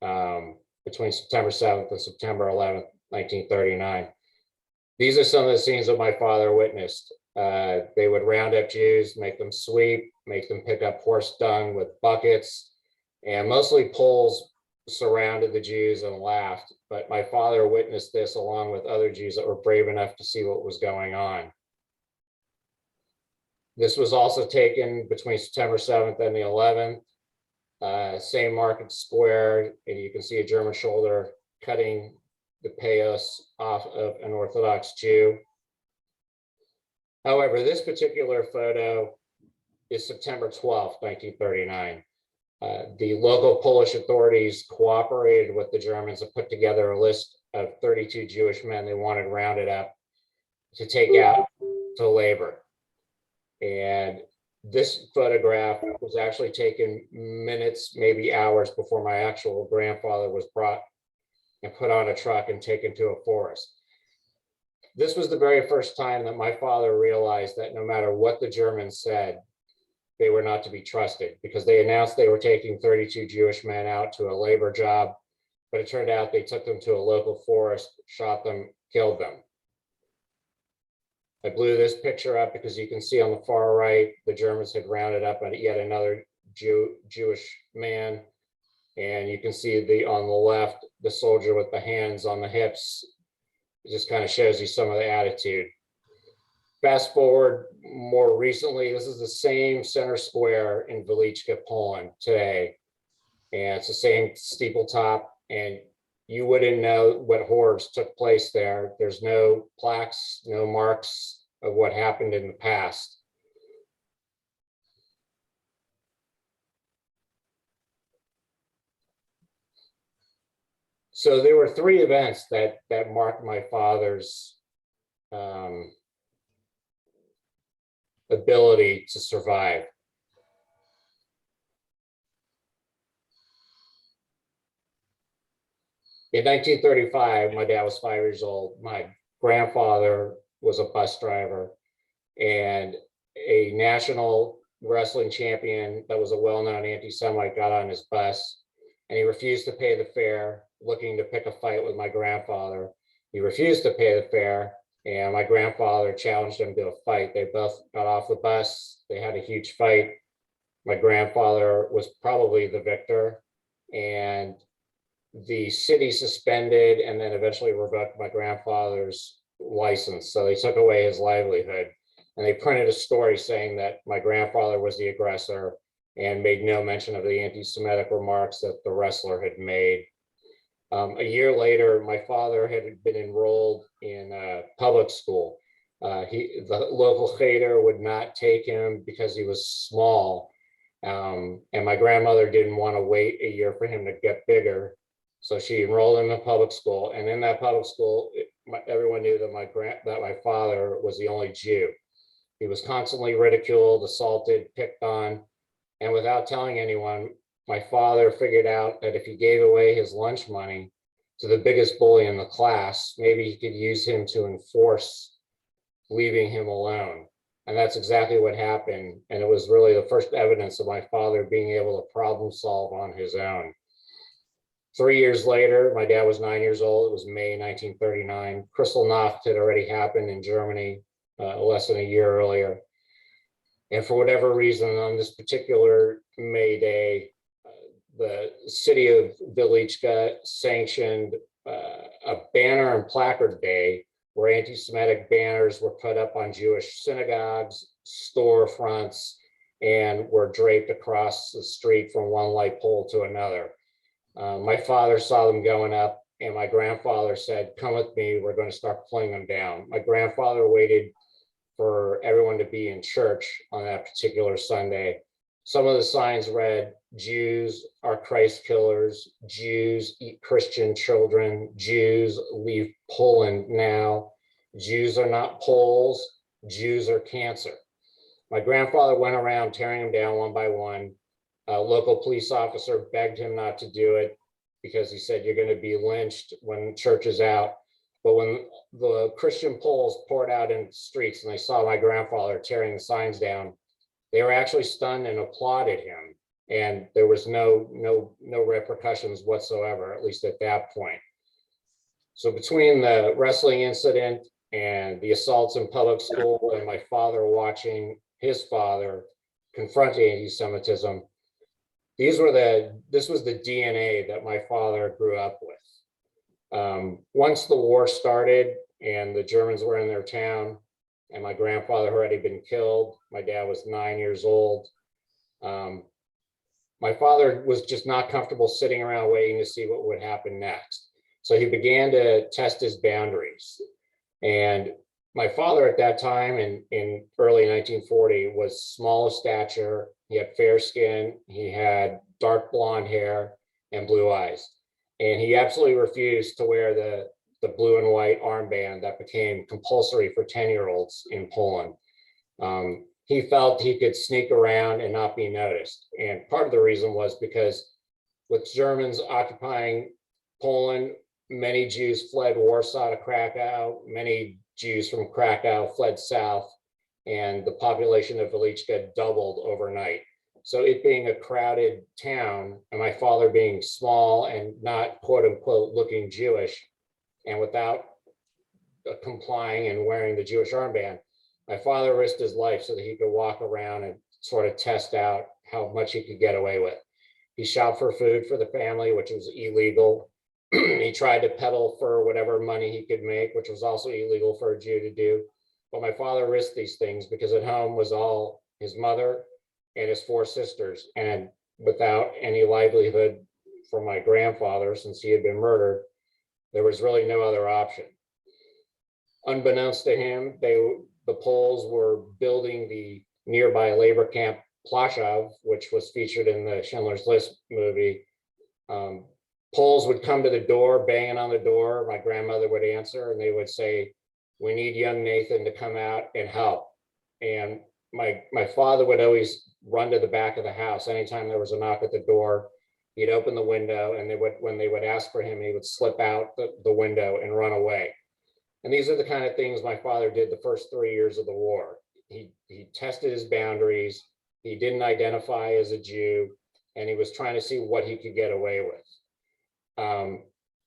between September 7th and September 11th, 1939. These are some of the scenes that my father witnessed. They would round up Jews, make them sweep, make them pick up horse dung with buckets, and mostly Poles surrounded the Jews and laughed. But my father witnessed this along with other Jews that were brave enough to see what was going on. This was also taken between September 7th and the 11th. Same Market Square, and you can see a German soldier cutting the payos off of an Orthodox Jew. However, this particular photo is September 12th, 1939. The local Polish authorities cooperated with the Germans and put together a list of 32 Jewish men they wanted rounded up to take out to labor. And this photograph was actually taken minutes, maybe hours before my actual grandfather was brought and put on a truck and taken to a forest. This was the very first time that my father realized that no matter what the Germans said, they were not to be trusted, because they announced they were taking 32 Jewish men out to a labor job, but it turned out they took them to a local forest, shot them, killed them. I blew this picture up because you can see on the far right, the Germans had rounded up yet another Jewish man. And you can see on the left, the soldier with the hands on the hips. It just kind of shows you some of the attitude. Fast forward more recently, this is the same center square in Wieliczka, Poland today. And it's the same steeple top, and you wouldn't know what horrors took place there. There's no plaques, no marks of what happened in the past. So there were three events that marked my father's ability to survive. In 1935, my dad was 5 years old. My grandfather was a bus driver, and a national wrestling champion that was a well-known anti-Semite got on his bus, and he refused to pay the fare, looking to pick a fight with my grandfather. He refused to pay the fare, and my grandfather challenged him to a fight. They both got off the bus. They had a huge fight. My grandfather was probably the victor, and the city suspended and then eventually revoked my grandfather's license. So they took away his livelihood, and they printed a story saying that my grandfather was the aggressor and made no mention of the anti-Semitic remarks that the wrestler had made. A year later, my father had been enrolled in public school. The local cheder would not take him because he was small. And my grandmother didn't want to wait a year for him to get bigger. So she enrolled him in public school. And in that public school, everyone knew that my father was the only Jew. He was constantly ridiculed, assaulted, picked on. And without telling anyone, my father figured out that if he gave away his lunch money to the biggest bully in the class, maybe he could use him to enforce leaving him alone. And that's exactly what happened. And it was really the first evidence of my father being able to problem solve on his own. 3 years later, my dad was 9 years old. It was May 1939. Kristallnacht had already happened in Germany less than a year earlier. And for whatever reason, on this particular May Day, the city of Wieliczka sanctioned a banner and placard day where anti-Semitic banners were put up on Jewish synagogues, storefronts, and were draped across the street from one light pole to another. My father saw them going up, and my grandfather said, "Come with me, we're going to start pulling them down." My grandfather waited for everyone to be in church on that particular Sunday. Some of the signs read, "Jews are Christ killers, Jews eat Christian children, Jews leave Poland now, Jews are not Poles, Jews are cancer." My grandfather went around tearing them down one by one. A local police officer begged him not to do it because he said, "You're going to be lynched when church is out." But when the Christian Poles poured out in the streets and they saw my grandfather tearing the signs down, they were actually stunned and applauded him. And there was no repercussions whatsoever, at least at that point. So between the wrestling incident and the assaults in public school and my father watching his father confront anti-Semitism, this was the DNA that my father grew up with. Once the war started and the Germans were in their town and my grandfather had already been killed, my dad was 9 years old. My father was just not comfortable sitting around waiting to see what would happen next. So he began to test his boundaries. And my father at that time in early 1940 was small of stature. He had fair skin, he had dark blonde hair and blue eyes. And he absolutely refused to wear the blue and white armband that became compulsory for 10-year-olds in Poland. He felt he could sneak around and not be noticed. And part of the reason was because with Germans occupying Poland, many Jews fled Warsaw to Krakow. Many Jews from Krakow fled south, and the population of Wieliczka doubled overnight. So it being a crowded town and my father being small and not quote unquote looking Jewish and without complying and wearing the Jewish armband, my father risked his life so that he could walk around and sort of test out how much he could get away with. He shopped for food for the family, which was illegal. He tried to peddle for whatever money he could make, which was also illegal for a Jew to do. But my father risked these things because at home was all his mother and his 4 sisters. And without any livelihood for my grandfather, since he had been murdered, there was really no other option. Unbeknownst to him, the Poles were building the nearby labor camp Plaszow, which was featured in the Schindler's List movie. Poles would come to the door, banging on the door. My grandmother would answer and they would say, "We need young Nathan to come out and help." And my father would always run to the back of the house. Anytime there was a knock at the door, he'd open the window, and when they would ask for him, he would slip out the window and run away. And these are the kind of things my father did the first 3 years of the war. He tested his boundaries. He didn't identify as a Jew, and he was trying to see what he could get away with.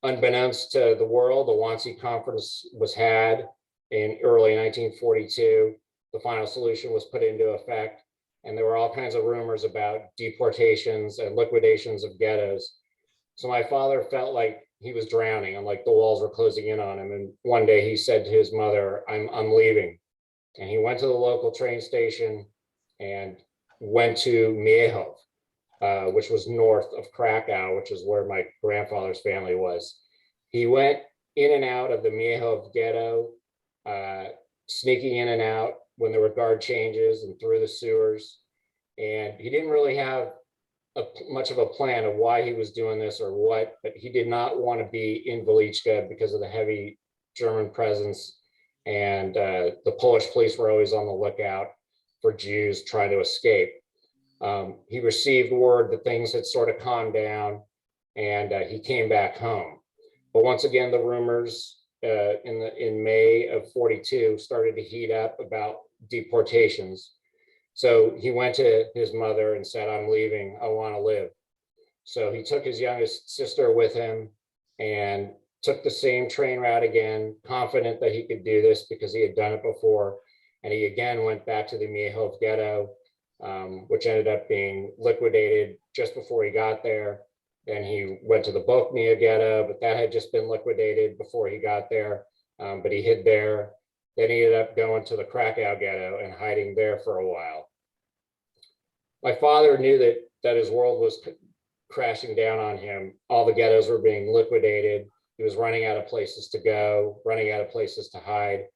Unbeknownst to the world, the Wannsee Conference was had in early 1942. The final solution was put into effect, and there were all kinds of rumors about deportations and liquidations of ghettos. So my father felt like he was drowning and like the walls were closing in on him. And one day he said to his mother, I'm leaving. And he went to the local train station and went to Miechów, which was north of Krakow, which is where my grandfather's family was. He went in and out of the Miechów ghetto, sneaking in and out when there were guard changes and through the sewers. And he didn't really have much of a plan of why he was doing this or what, but he did not want to be in Weliczka because of the heavy German presence. And the Polish police were always on the lookout for Jews trying to escape. He received word that things had sort of calmed down, and he came back home. But once again, the rumors in May of 42 started to heat up about deportations. So he went to his mother and said, "I'm leaving, I want to live." So he took his youngest sister with him and took the same train route again, confident that he could do this because he had done it before. And he again went back to the Miechów ghetto, which ended up being liquidated just before he got there. Then he went to the Bochnia ghetto, but that had just been liquidated before he got there, but he hid there. Then he ended up going to the Krakow ghetto and hiding there for a while. My father knew that his world was crashing down on him. All the ghettos were being liquidated. He was running out of places to go, running out of places to hide.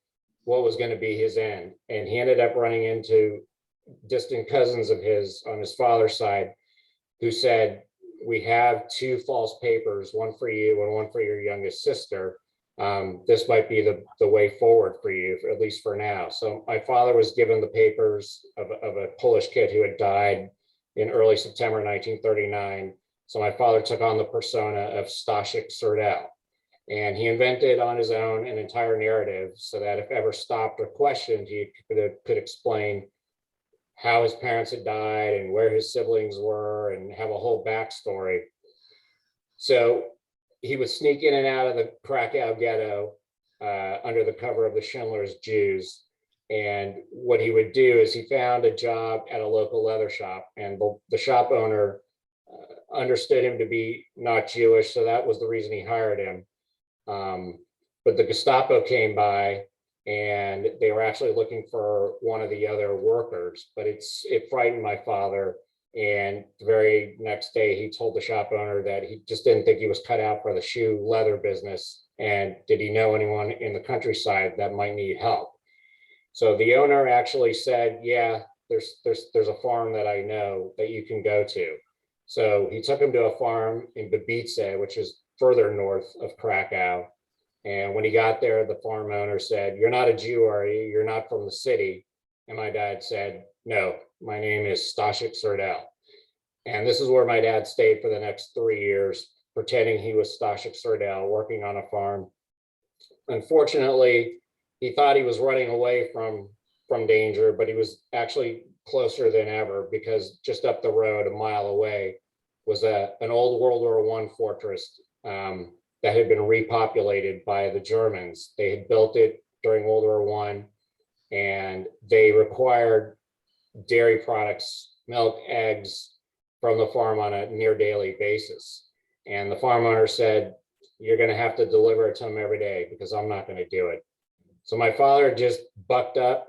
What was going to be his end? And he ended up running into distant cousins of his on his father's side who said, "We have 2 false papers, one for you and one for your youngest sister. This might be the way forward for you, at least for now." So my father was given the papers of a Polish kid who had died in early September 1939. So my father took on the persona of Staszek Serdel, and he invented on his own an entire narrative so that if ever stopped or questioned, he could explain how his parents had died and where his siblings were and have a whole backstory. So he would sneak in and out of the Krakow ghetto under the cover of the Schindler's Jews. And what he would do is he found a job at a local leather shop, and the shop owner understood him to be not Jewish, so that was the reason he hired him. But the Gestapo came by, and they were actually looking for one of the other workers, but it frightened my father. And the very next day, he told the shop owner that he just didn't think he was cut out for the shoe leather business. And did he know anyone in the countryside that might need help? So the owner actually said, "Yeah, there's a farm that I know that you can go to." So he took him to a farm in Babice, which is further north of Krakow. And when he got there, the farm owner said, "You're not a Jew, are you? You're not from the city?" And my dad said, "No, my name is Staszek Serdel." And this is where my dad stayed for the next 3 years, pretending he was Staszek Serdel, working on a farm. Unfortunately, he thought he was running away from danger, but he was actually closer than ever, because just up the road, a mile away, was an old World War I fortress that had been repopulated by the Germans. They had built it during World War I, and they required dairy products, milk, eggs from the farm on a near daily basis. And the farm owner said, "You're going to have to deliver it to them every day because I'm not going to do it." So my father just bucked up.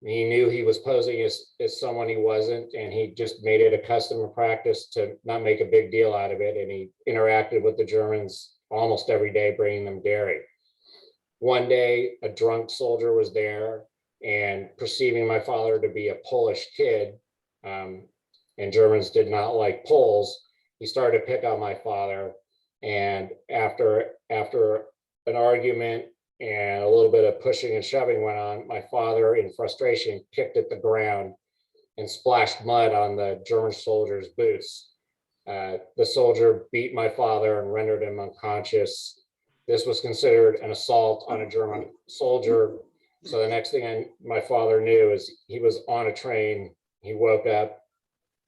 He knew he was posing as someone he wasn't, and he just made it a custom and practice to not make a big deal out of it. And he interacted with the Germans almost every day, bringing them dairy. One day, a drunk soldier was there, and perceiving my father to be a Polish kid, and Germans did not like Poles, he started to pick on my father. And after an argument and a little bit of pushing and shoving went on, my father, in frustration, kicked at the ground and splashed mud on the German soldier's boots. The soldier beat my father and rendered him unconscious. This was considered an assault on a German soldier. So the next thing my father knew is he was on a train. He woke up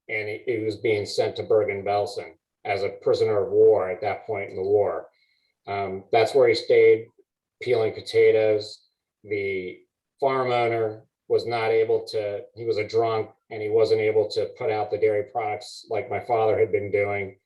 and he was being sent to Bergen-Belsen as a prisoner of war at that point in the war. That's where he stayed, peeling potatoes. The farm owner was not able to, he was a drunk and he wasn't able to put out the dairy products like my father had been doing.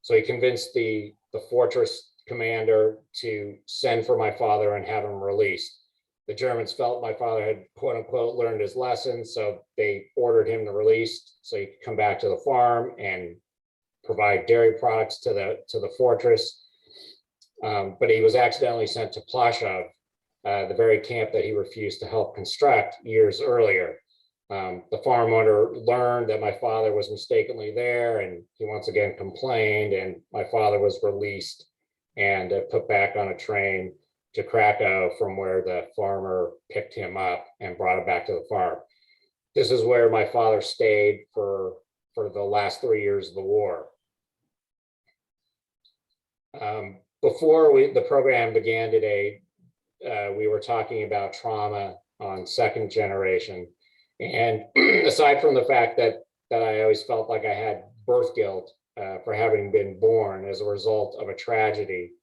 So he convinced the fortress commander to send for my father and have him released. The Germans felt my father had, quote unquote, learned his lesson. So they ordered him to release so he could come back to the farm and provide dairy products to the fortress. But he was accidentally sent to Plaszow, the very camp that he refused to help construct years earlier. The farm owner learned that my father was mistakenly there, and he once again complained, and my father was released and put back on a train to Krakow, from where the farmer picked him up and brought him back to the farm. This is where my father stayed for the last 3 years of the war. Before the program began today, we were talking about trauma on second generation. And aside from the fact that I always felt like I had birth guilt for having been born as a result of a tragedy,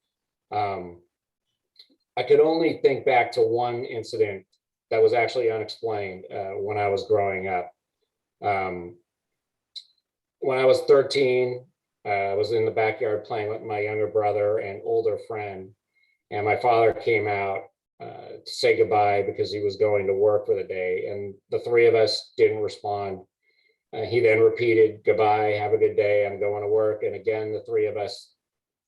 I could only think back to one incident that was actually unexplained when I was growing up. When I was 13, I was in the backyard playing with my younger brother and older friend, and my father came out to say goodbye because he was going to work for the day, and the three of us didn't respond. He then repeated, "Goodbye, have a good day, I'm going to work." And again, the three of us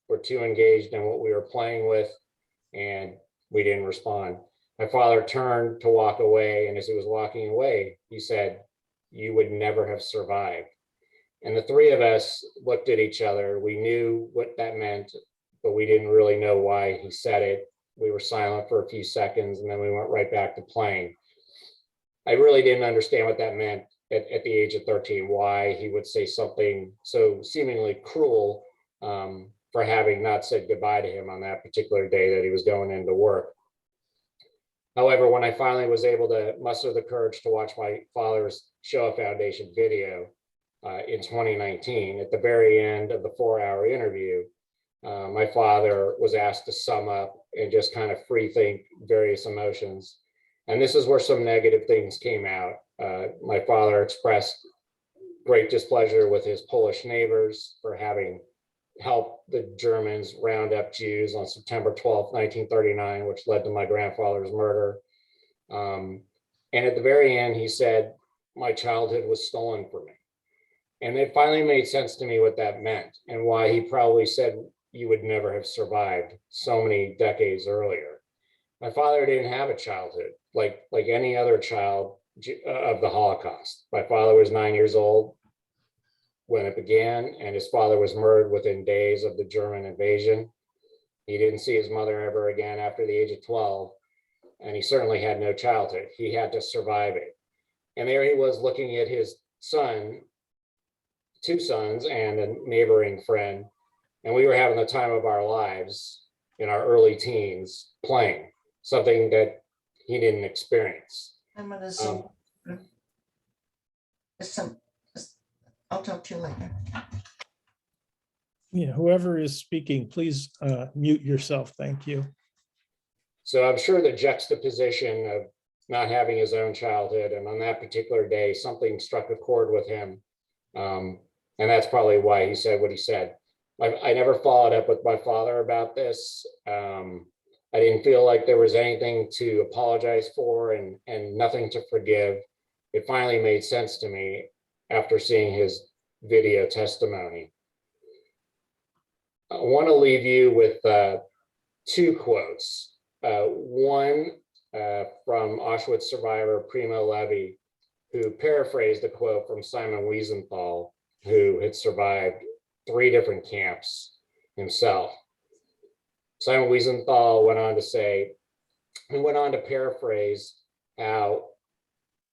were too engaged in what we were playing with, and we didn't respond. My father turned to walk away, and as he was walking away, he said, "You would never have survived." And the three of us looked at each other. We knew what that meant, but we didn't really know why he said it. We were silent for a few seconds, and then we went right back to playing. I really didn't understand what that meant at the age of 13, why he would say something so seemingly cruel for having not said goodbye to him on that particular day that he was going into work. However, when I finally was able to muster the courage to watch my father's Shoah Foundation video in 2019, at the very end of the 4-hour interview, my father was asked to sum up and just kind of free think various emotions. And this is where some negative things came out. My father expressed great displeasure with his Polish neighbors for having helped the Germans round up Jews on September 12th, 1939, which led to my grandfather's murder. And at the very end, he said, "My childhood was stolen from me." And it finally made sense to me what that meant and why he probably said, "You would never have survived," so many decades earlier. My father didn't have a childhood like any other child of the Holocaust. My father was 9 years old when it began, and his father was murdered within days of the German invasion. He didn't see his mother ever again after the age of 12, and he certainly had no childhood. He had to survive it. And there he was looking at his son, 2 sons, and a neighboring friend, and we were having the time of our lives in our early teens playing, something that he didn't experience. I'll talk to you later. Yeah, whoever is speaking, please mute yourself. Thank you. So I'm sure the juxtaposition of not having his own childhood, and on that particular day, something struck a chord with him. And that's probably why he said what he said. I never followed up with my father about this. I didn't feel like there was anything to apologize for and nothing to forgive. It finally made sense to me after seeing his video testimony. I want to leave you with two quotes. One from Auschwitz survivor Primo Levi, who paraphrased a quote from Simon Wiesenthal, who had survived 3 different camps himself. Simon Wiesenthal went on to say, he went on to paraphrase how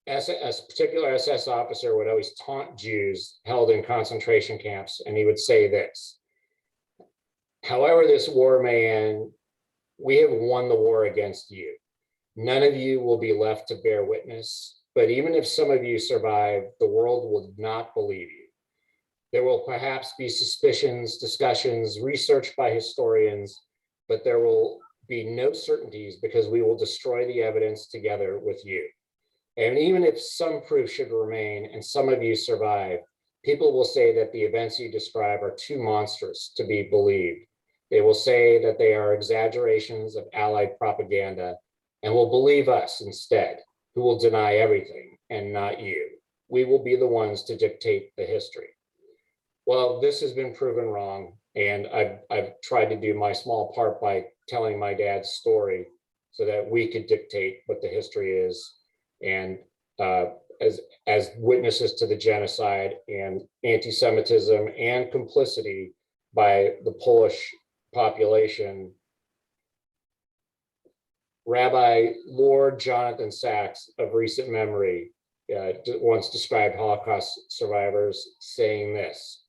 a particular SS officer would always taunt Jews held in concentration camps, and he would say this: "However this war may end, we have won the war against you. None of you will be left to bear witness, but even if some of you survive, the world will not believe you. There will perhaps be suspicions, discussions, research by historians, but there will be no certainties because we will destroy the evidence together with you. And even if some proof should remain and some of you survive, people will say that the events you describe are too monstrous to be believed. They will say that they are exaggerations of Allied propaganda and will believe us instead, who will deny everything and not you. We will be the ones to dictate the history." Well, this has been proven wrong, and I've tried to do my small part by telling my dad's story so that we could dictate what the history is, and as witnesses to the genocide and anti-Semitism and complicity by the Polish population. Rabbi Lord Jonathan Sachs of recent memory once described Holocaust survivors saying this: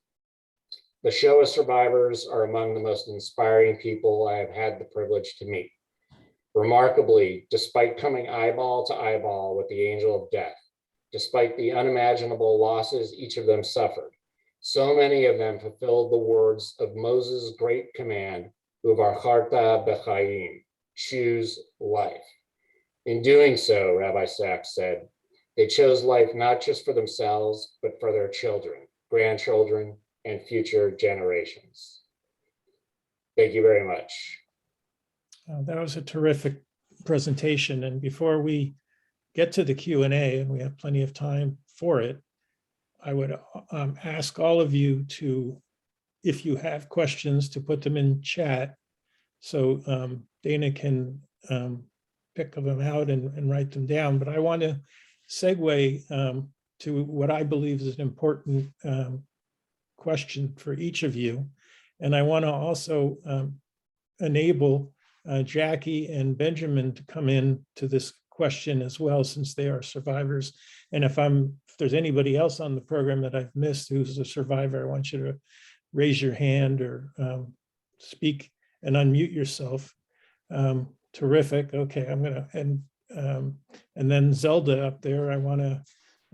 "The Shoah survivors are among the most inspiring people I have had the privilege to meet. Remarkably, despite coming eyeball to eyeball with the angel of death, despite the unimaginable losses each of them suffered, so many of them fulfilled the words of Moses' great command, Uvarcharta b'chaim, choose life. In doing so," Rabbi Sachs said, "they chose life not just for themselves, but for their children, grandchildren, and future generations." Thank you very much. That was a terrific presentation. And before we get to the Q&A, and we have plenty of time for it, I would ask all of you to, if you have questions, to put them in chat so Dana can pick them out and write them down. But I want to segue to what I believe is an important question for each of you. And I want to also enable Jackie and Benjamin to come in to this question as well, since they are survivors. And if there's anybody else on the program that I've missed who's a survivor, I want you to raise your hand or speak and unmute yourself. Terrific. Okay, I'm gonna, and then Zelda up there, I want to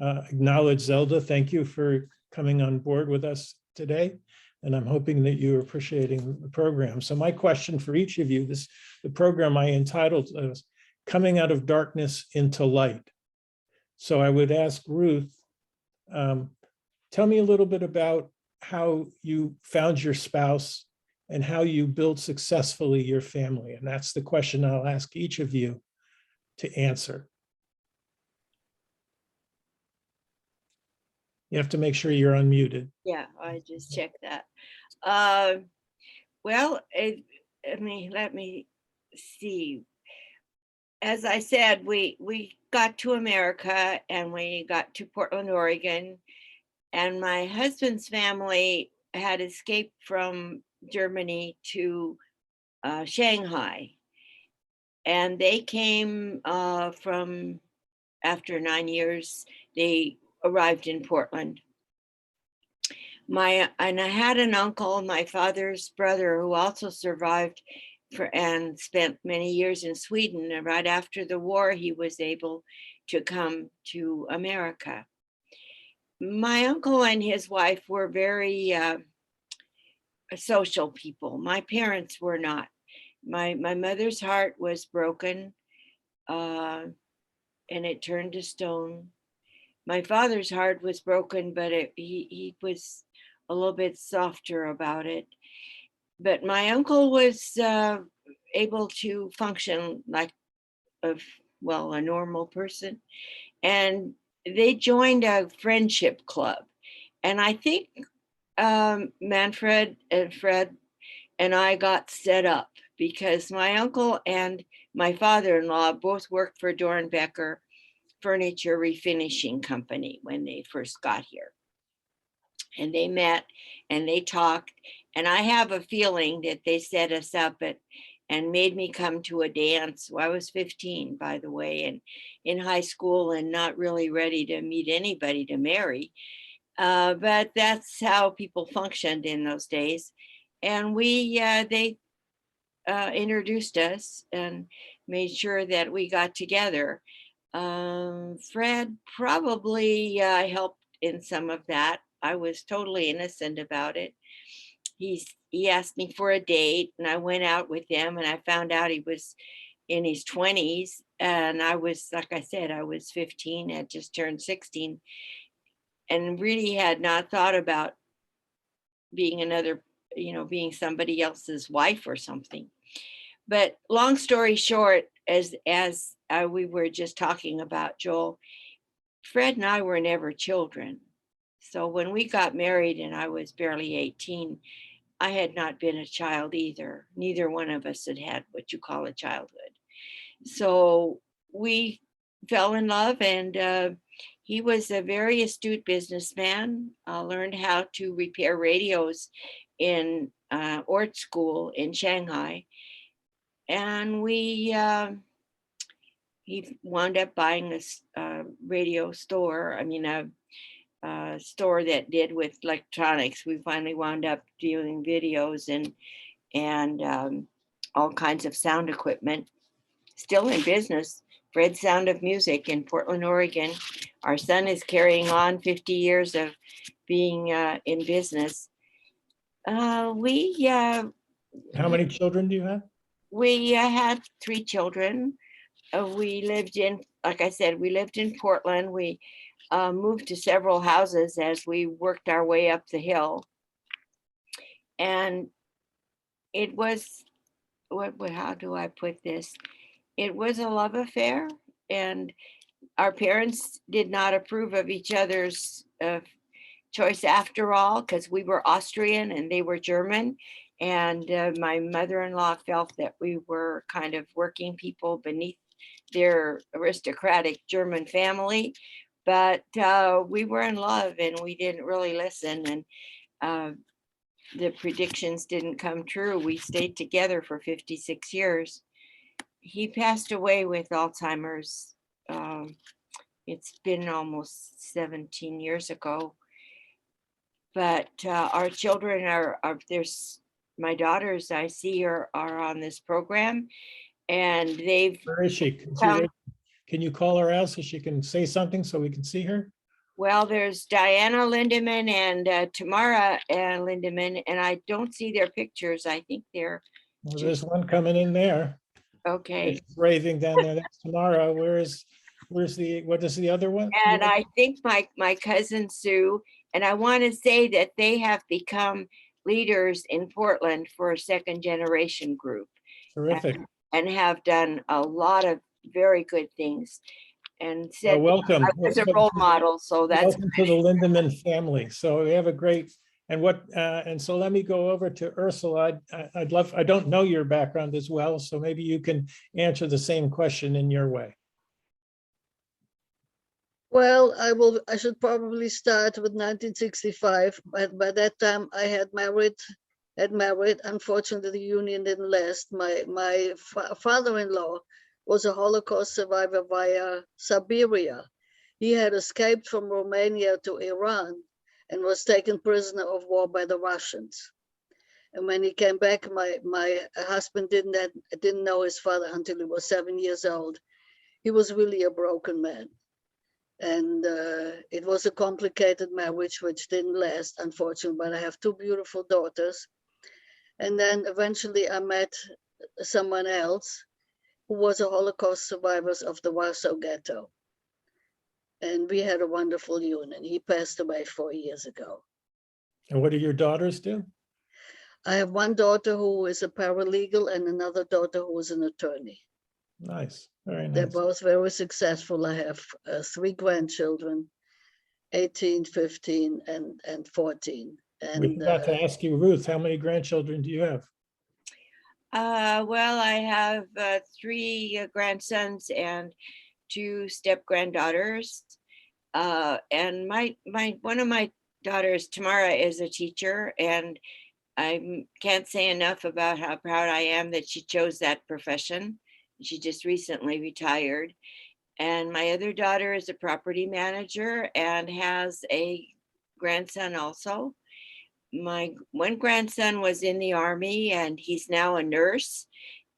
acknowledge Zelda. Thank you for coming on board with us today. And I'm hoping that you're appreciating the program. So my question for each of you, the program I entitled is Coming Out of Darkness into Light. So I would ask Ruth, tell me a little bit about how you found your spouse and how you build successfully your family. And that's the question I'll ask each of you to answer. You have to make sure you're unmuted. Yeah, I just checked that. Well, let me see. As I said, we got to America and we got to Portland, Oregon, and my husband's family had escaped from Germany to Shanghai, and they came from, after 9 years, they arrived in Portland. And I had an uncle, my father's brother, who also survived and spent many years in Sweden. And right after the war, he was able to come to America. My uncle and his wife were very social people. My parents were not. My mother's heart was broken, and it turned to stone. My father's heart was broken, but he was a little bit softer about it. But my uncle was able to function like a normal person, and they joined a friendship club. And I think Manfred and Fred and I got set up because my uncle and my father-in-law both worked for Dornbecker Furniture Refinishing Company when they first got here. And they met and they talked. And I have a feeling that they set us up and made me come to a dance. Well, I was 15, by the way, and in high school and not really ready to meet anybody to marry. But that's how people functioned in those days. And they introduced us and made sure that we got together. Fred probably helped in some of that. I was totally innocent about it. He asked me for a date and I went out with him and I found out he was in his 20s. And I was, like I said, I was 15, had just turned 16 and really had not thought about being being somebody else's wife or something. But long story short, as we were just talking about, Joel, Fred and I were never children. So when we got married and I was barely 18, I had not been a child either. Neither one of us had what you call a childhood. So we fell in love, and he was a very astute businessman, learned how to repair radios in Ort School in Shanghai. And he wound up buying a radio store. I mean, a store that did with electronics. We finally wound up doing videos and all kinds of sound equipment. Still in business, Fred Sound of Music in Portland, Oregon. Our son is carrying on 50 years of being in business. How many children do you have? We had 3 children. We lived in, like I said, we lived in Portland. We moved to several houses as we worked our way up the hill. And it was, how do I put this? It was a love affair, and our parents did not approve of each other's choice after all, because we were Austrian and they were German. And my mother-in-law felt that we were kind of working people beneath their aristocratic German family. But we were in love and we didn't really listen. And the predictions didn't come true. We stayed together for 56 years. He passed away with Alzheimer's. It's been almost 17 years ago. But our children there's my daughters I see are on this program, and they've. Where is she? Can you call her out so she can say something so we can see her? Well, there's Diana Lindemann and Tamara and Lindemann, and I don't see their pictures. I think they're. Well, there's one coming in there. Okay. It's raving down there. That's Tamara. What is the other one? And I think my cousin Sue, and I want to say that they have become leaders in Portland for a second generation group. Terrific. And have done a lot of very good things. And said, well, welcome. I was a role model, so that's welcome to the Lindemann family. So we have a great, and so let me go over to Ursula. I don't know your background as well, so maybe you can answer the same question in your way. Well, I should probably start with 1965, but by that time I had married. Unfortunately, the union didn't last. My father-in-law was a Holocaust survivor via Siberia. He had escaped from Romania to Iran and was taken prisoner of war by the Russians. And when he came back, my husband didn't know his father until he was 7 years old. He was really a broken man. And it was a complicated marriage, which didn't last, unfortunately, but I have two beautiful daughters. And then eventually I met someone else who was a Holocaust survivor of the Warsaw Ghetto. And we had a wonderful union. He passed away 4 years ago. And what do your daughters do? I have one daughter who is a paralegal and another daughter who is an attorney. Nice, very They're nice. both very successful. I have 3 grandchildren, 18, 15, and 14. We And forgot to ask you, Ruth, how many grandchildren do you have? Well, I have 3 grandsons and 2 step granddaughters. And one of my daughters, Tamara, is a teacher, and I can't say enough about how proud I am that she chose that profession. She just recently retired. And my other daughter is a property manager and has a grandson also. My one grandson was in the Army and he's now a nurse.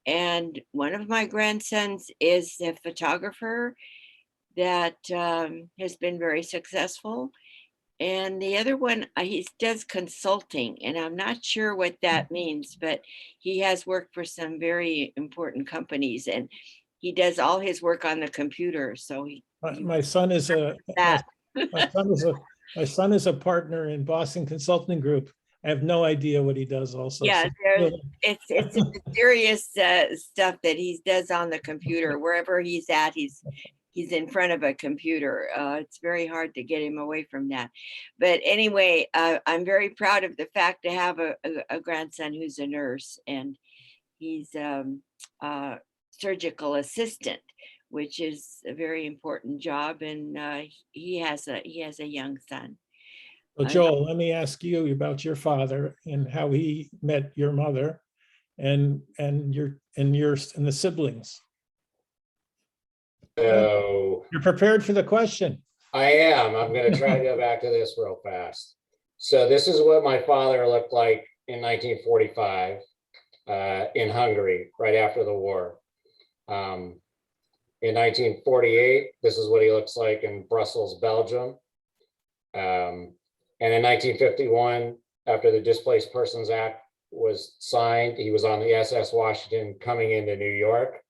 And one of my grandsons is a photographer that has been very successful. And the other one, he does consulting, and I'm not sure what that means, but he has worked for some very important companies, and he does all his work on the computer. So My son is a that. my son is a partner in Boston Consulting Group. I have no idea what he does also. Yeah, So- it's mysterious stuff that he does on the computer. Wherever he's at, he's in front of a computer. It's very hard to get him away from that. But anyway, I'm very proud of the fact to have a grandson who's a nurse, and he's a surgical assistant, which is a very important job. And he has a young son. Well, Joel, let me ask you about your father and how he met your mother and the siblings. So You're prepared for the question. I am. I'm going to try to go back to this real fast. So this is what my father looked like in 1945 in Hungary, right after the war. In 1948, this is what he looks like in Brussels, Belgium. And in 1951, after the Displaced Persons Act was signed, he was on the SS Washington coming into New York.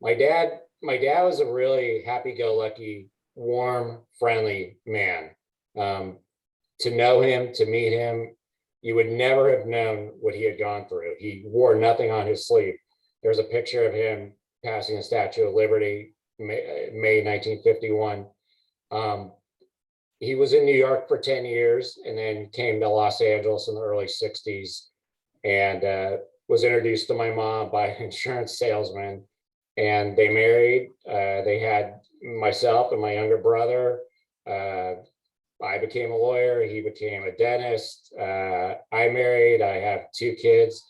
My dad was a really happy-go-lucky, warm, friendly man. To know him, to meet him, you would never have known what he had gone through. He wore nothing on his sleeve. There's a picture of him passing the Statue of Liberty, May 1951. He was in New York for 10 years and then came to Los Angeles in the early 60s and was introduced to my mom by an insurance salesman. And they married. They had myself and my younger brother. I became a lawyer. He became a dentist. I married. I have 2 kids.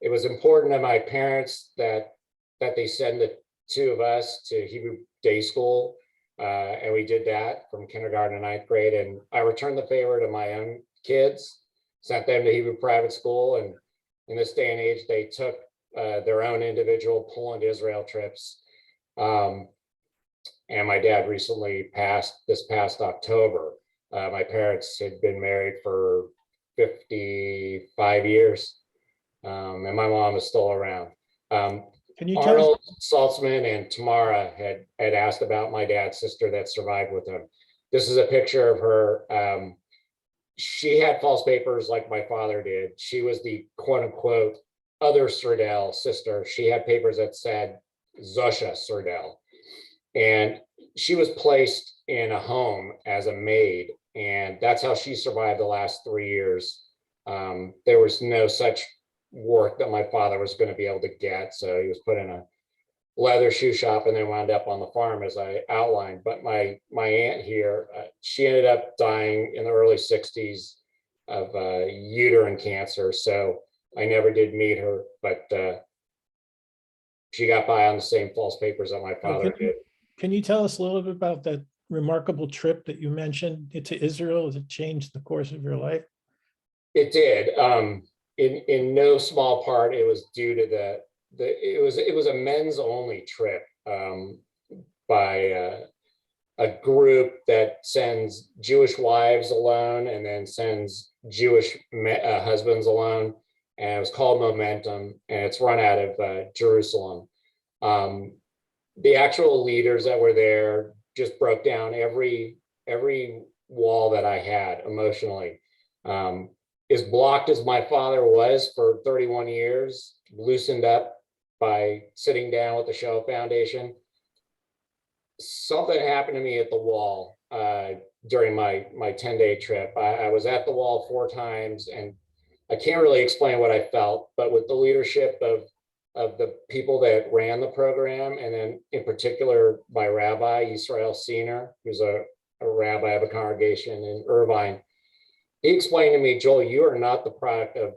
It was important to my parents that they send the 2 of us to Hebrew day school. And we did that from kindergarten to 9th grade. And I returned the favor to my own kids, sent them to Hebrew private school. And in this day and age, they took their own individual Poland, Israel trips. And my dad recently passed this past October. My parents had been married for 55 years. And my mom is still around. Can you tell us? Arnold Saltzman and Tamara had asked about my dad's sister that survived with him. This is a picture of her. She had false papers like my father did. She was the quote unquote other Serdell sister. She had papers that said Zosha Serdell. And she was placed in a home as a maid. And that's how she survived the last 3 years. There was no such work that my father was going to be able to get. So he was put in a leather shoe shop and then wound up on the farm as I outlined. But my aunt here, she ended up dying in the early 60s of uterine cancer. So I never did meet her, but she got by on the same false papers that my father did. Can you tell us a little bit about that remarkable trip that you mentioned to Israel? Has it changed the course of your life? It did. In no small part, it was due to it was a men's only trip by a group that sends Jewish wives alone and then sends Jewish husbands alone. And it was called Momentum, and it's run out of Jerusalem. The actual leaders that were there just broke down every wall that I had emotionally. As blocked as my father was for 31 years, loosened up by sitting down with the Shoah Foundation, something happened to me at the wall during my 10-day trip. I was at the wall 4 times, and I can't really explain what I felt, but with the leadership of the people that ran the program, and then in particular my rabbi, Giesener, who's a rabbi of a congregation in Irvine, he explained to me, Joel, you are not the product of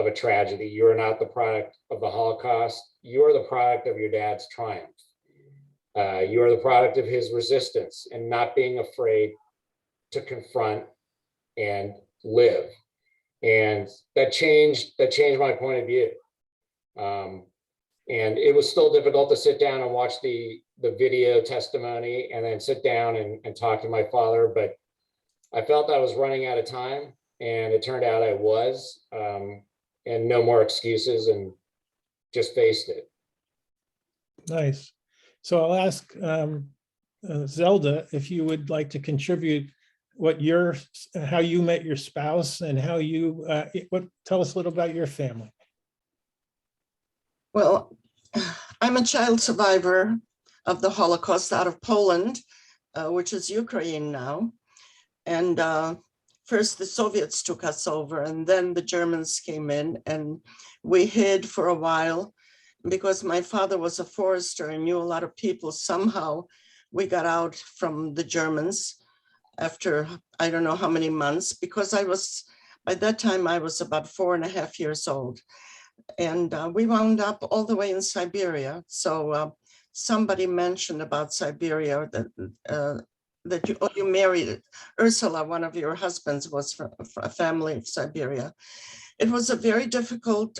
a tragedy. You are not the product of the Holocaust. You are the product of your dad's triumph. You are the product of his resistance and not being afraid to confront and live. And that changed my point of view. And it was still difficult to sit down and watch the video testimony and then sit down and talk to my father, but I felt I was running out of time, and it turned out I was, and no more excuses, and just faced it. Nice. So I'll ask Zelda if you would like to contribute how you met your spouse and how you, tell us a little about your family. Well, I'm a child survivor of the Holocaust out of Poland, which is Ukraine now. And first the Soviets took us over, and then the Germans came in, and we hid for a while because my father was a forester and knew a lot of people. Somehow we got out from the Germans after I don't know how many months, because by that time I was about 4.5 years old. And we wound up all the way in Siberia. So somebody mentioned about Siberia that you married Ursula, one of your husbands was from a family of Siberia. It was a very difficult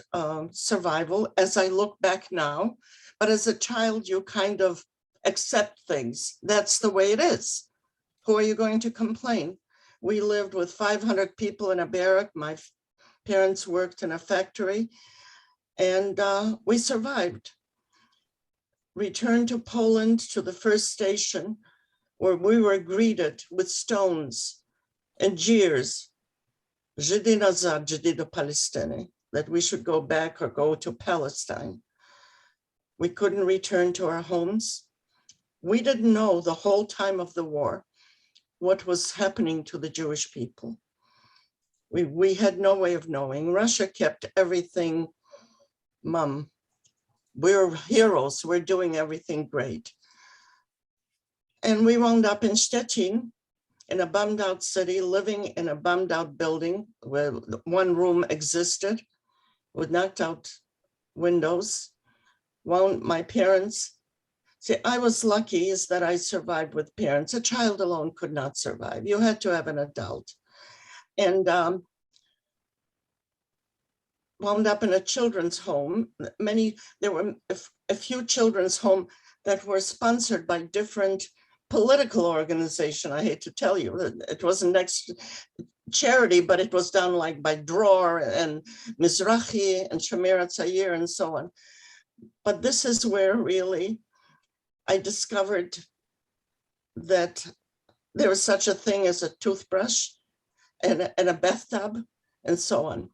survival as I look back now, but as a child, you kind of accept things. That's the way it is. Who are you going to complain? We lived with 500 people in a barrack. My parents worked in a factory, and we survived. Returned to Poland to the first station, where we were greeted with stones and jeers, Żydy nazad, Żydy do Palestiny, that we should go back or go to Palestine. We couldn't return to our homes. We didn't know the whole time of the war what was happening to the Jewish people. We had no way of knowing. Russia kept everything mum. We're heroes, we're doing everything great. And we wound up in Stettin, in a bummed out city, living in a bummed out building where one room existed with knocked out windows. My parents, see, I was lucky is that I survived with parents. A child alone could not survive. You had to have an adult. And wound up in a children's home. There were a few children's homes that were sponsored by different political organization. I hate to tell you that it wasn't next charity, but it was done like by Dror and Mizrahi and Shamir Tzayir and so on. But this is where really I discovered that there was such a thing as a toothbrush and a bathtub and so on.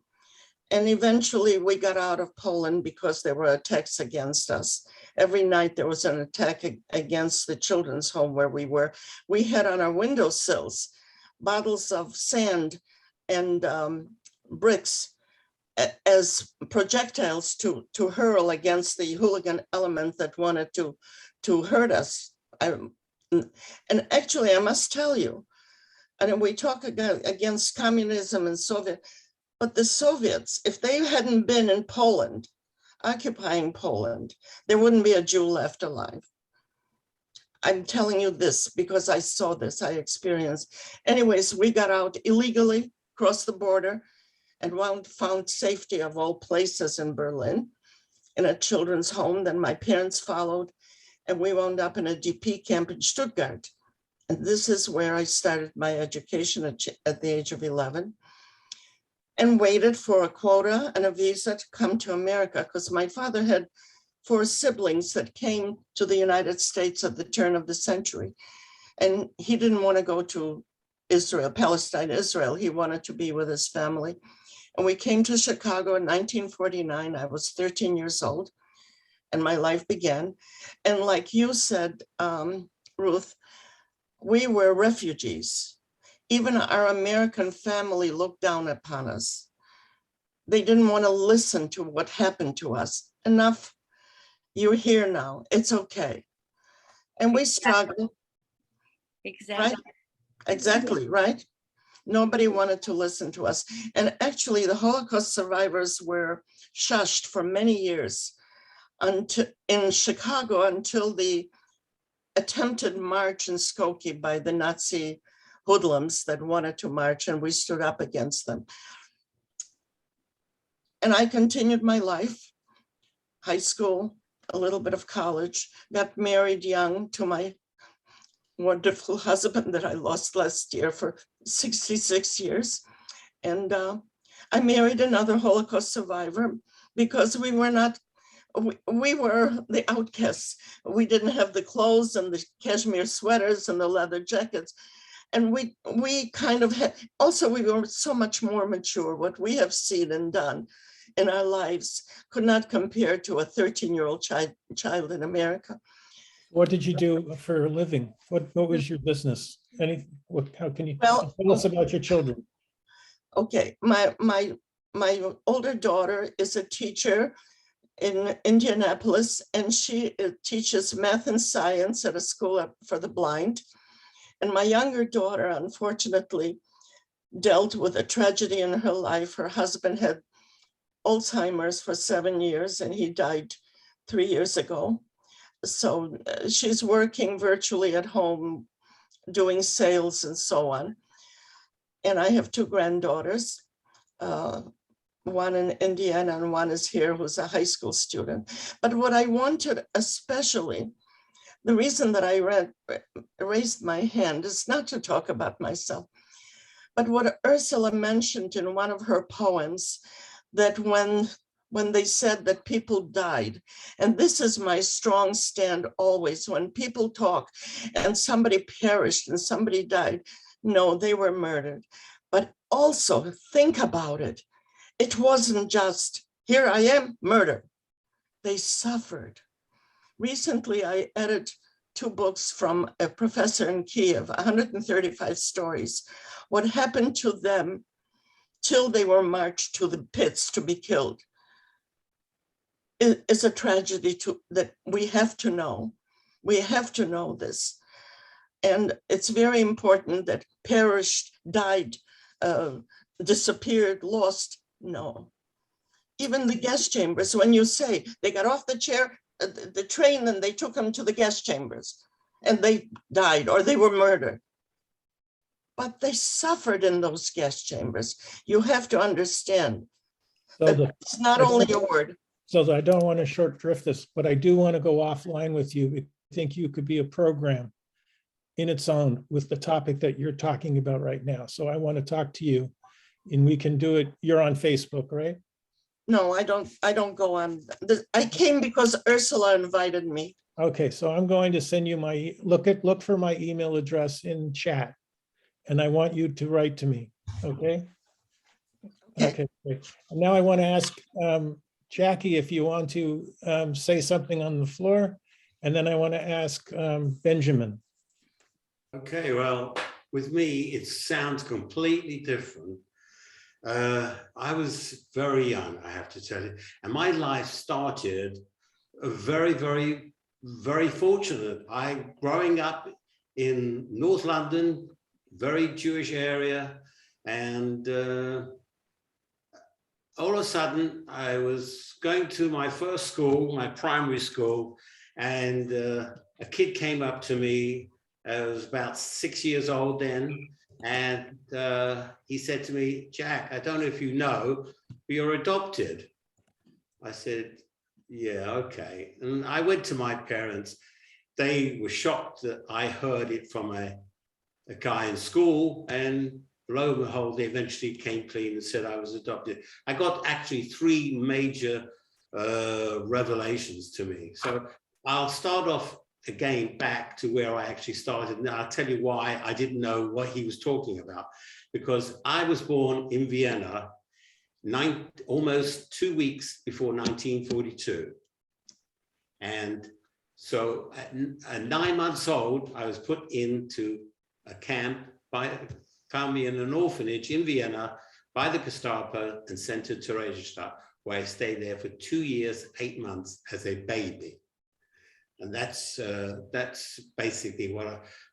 And eventually we got out of Poland because there were attacks against us. Every night there was an attack against the children's home where we were. We had on our windowsills bottles of sand and bricks as projectiles to hurl against the hooligan element that wanted to hurt us. And actually, I must tell you, and we talk against communism and Soviet, but the Soviets, if they hadn't been in Poland, occupying Poland, there wouldn't be a Jew left alive. I'm telling you this because I saw this, I experienced. Anyways, we got out illegally, crossed the border, and found safety of all places in Berlin, in a children's home. Then my parents followed, and we wound up in a DP camp in Stuttgart. And this is where I started my education at the age of 11 and waited for a quota and a visa to come to America because my father had 4 siblings that came to the United States at the turn of the century. And he didn't want to go to Israel, Palestine, Israel. He wanted to be with his family. And we came to Chicago in 1949. I was 13 years old and my life began. And like you said, Ruth, we were refugees. Even our American family looked down upon us. They didn't want to listen to what happened to us. Enough, you're here now, it's okay. And we struggled. Exactly. Right? Exactly, right? Nobody wanted to listen to us. And actually the Holocaust survivors were shushed for many years in Chicago until the attempted march in Skokie by the Nazi hoodlums that wanted to march, and we stood up against them. And I continued my life, high school, a little bit of college, got married young to my wonderful husband that I lost last year for 66 years. And I married another Holocaust survivor because we were not, we were the outcasts. We didn't have the clothes and the cashmere sweaters and the leather jackets. And we kind of had, also we were so much more mature. What we have seen and done in our lives could not compare to a 13-year-old child in America. What did you do for a living? What was your business? How can you Well, tell us about your children? Okay, my older daughter is a teacher in Indianapolis, and she teaches math and science at a school for the blind. And my younger daughter, unfortunately, dealt with a tragedy in her life. Her husband had Alzheimer's for 7 years, and he died 3 years ago. So she's working virtually at home, doing sales and so on. And I have 2 granddaughters, one in Indiana and one is here, who's a high school student. But what I wanted especially, the reason that I raised my hand is not to talk about myself, but what Ursula mentioned in one of her poems, that when they said that people died, and this is my strong stand always, when people talk and somebody perished and somebody died, no, they were murdered. But also think about it. It wasn't just, here I am, murder. They suffered. Recently, I edited 2 books from a professor in Kiev, 135 stories. What happened to them till they were marched to the pits to be killed. It's a tragedy that we have to know. We have to know this. And it's very important that perished, died, disappeared, lost. No. Even the gas chambers, when you say they got off the train and they took them to the gas chambers and they died or they were murdered. But they suffered in those gas chambers. You have to understand that it's not only a word. So I don't want to short drift this, but I do want to go offline with you. I think you could be a program in its own with the topic that you're talking about right now. So I want to talk to you and we can do it. You're on Facebook, right? No, I don't go on. I came because Ursula invited me. Okay, so I'm going to send you my, look for my email address in chat. And I want you to write to me, okay? Okay, great. And now I want to ask Jackie if you want to say something on the floor. And then I want to ask Benjamin. Okay, well, with me, it sounds completely different. I was very young, I have to tell you, and my life started very, very, very fortunate. Growing up in North London, very Jewish area, and all of a sudden I was going to my first school, my primary school, and a kid came up to me. I was about 6 years old then, and he said to me, "Jack, I don't know if you know, but you're adopted." I said, "Yeah, okay." And I went to my parents. They were shocked that I heard it from a a guy in school, and lo and behold, they eventually came clean and said I was adopted. I got actually 3 major revelations to me. So I'll start off again back to where I actually started. Now I'll tell you why I didn't know what he was talking about, because I was born in Vienna almost 2 weeks before 1942. And so at 9 months old, I was put into a camp found me in an orphanage in Vienna by the Gestapo and sent to Theresienstadt, where I stayed there for 2 years, 8 months as a baby. And that's basically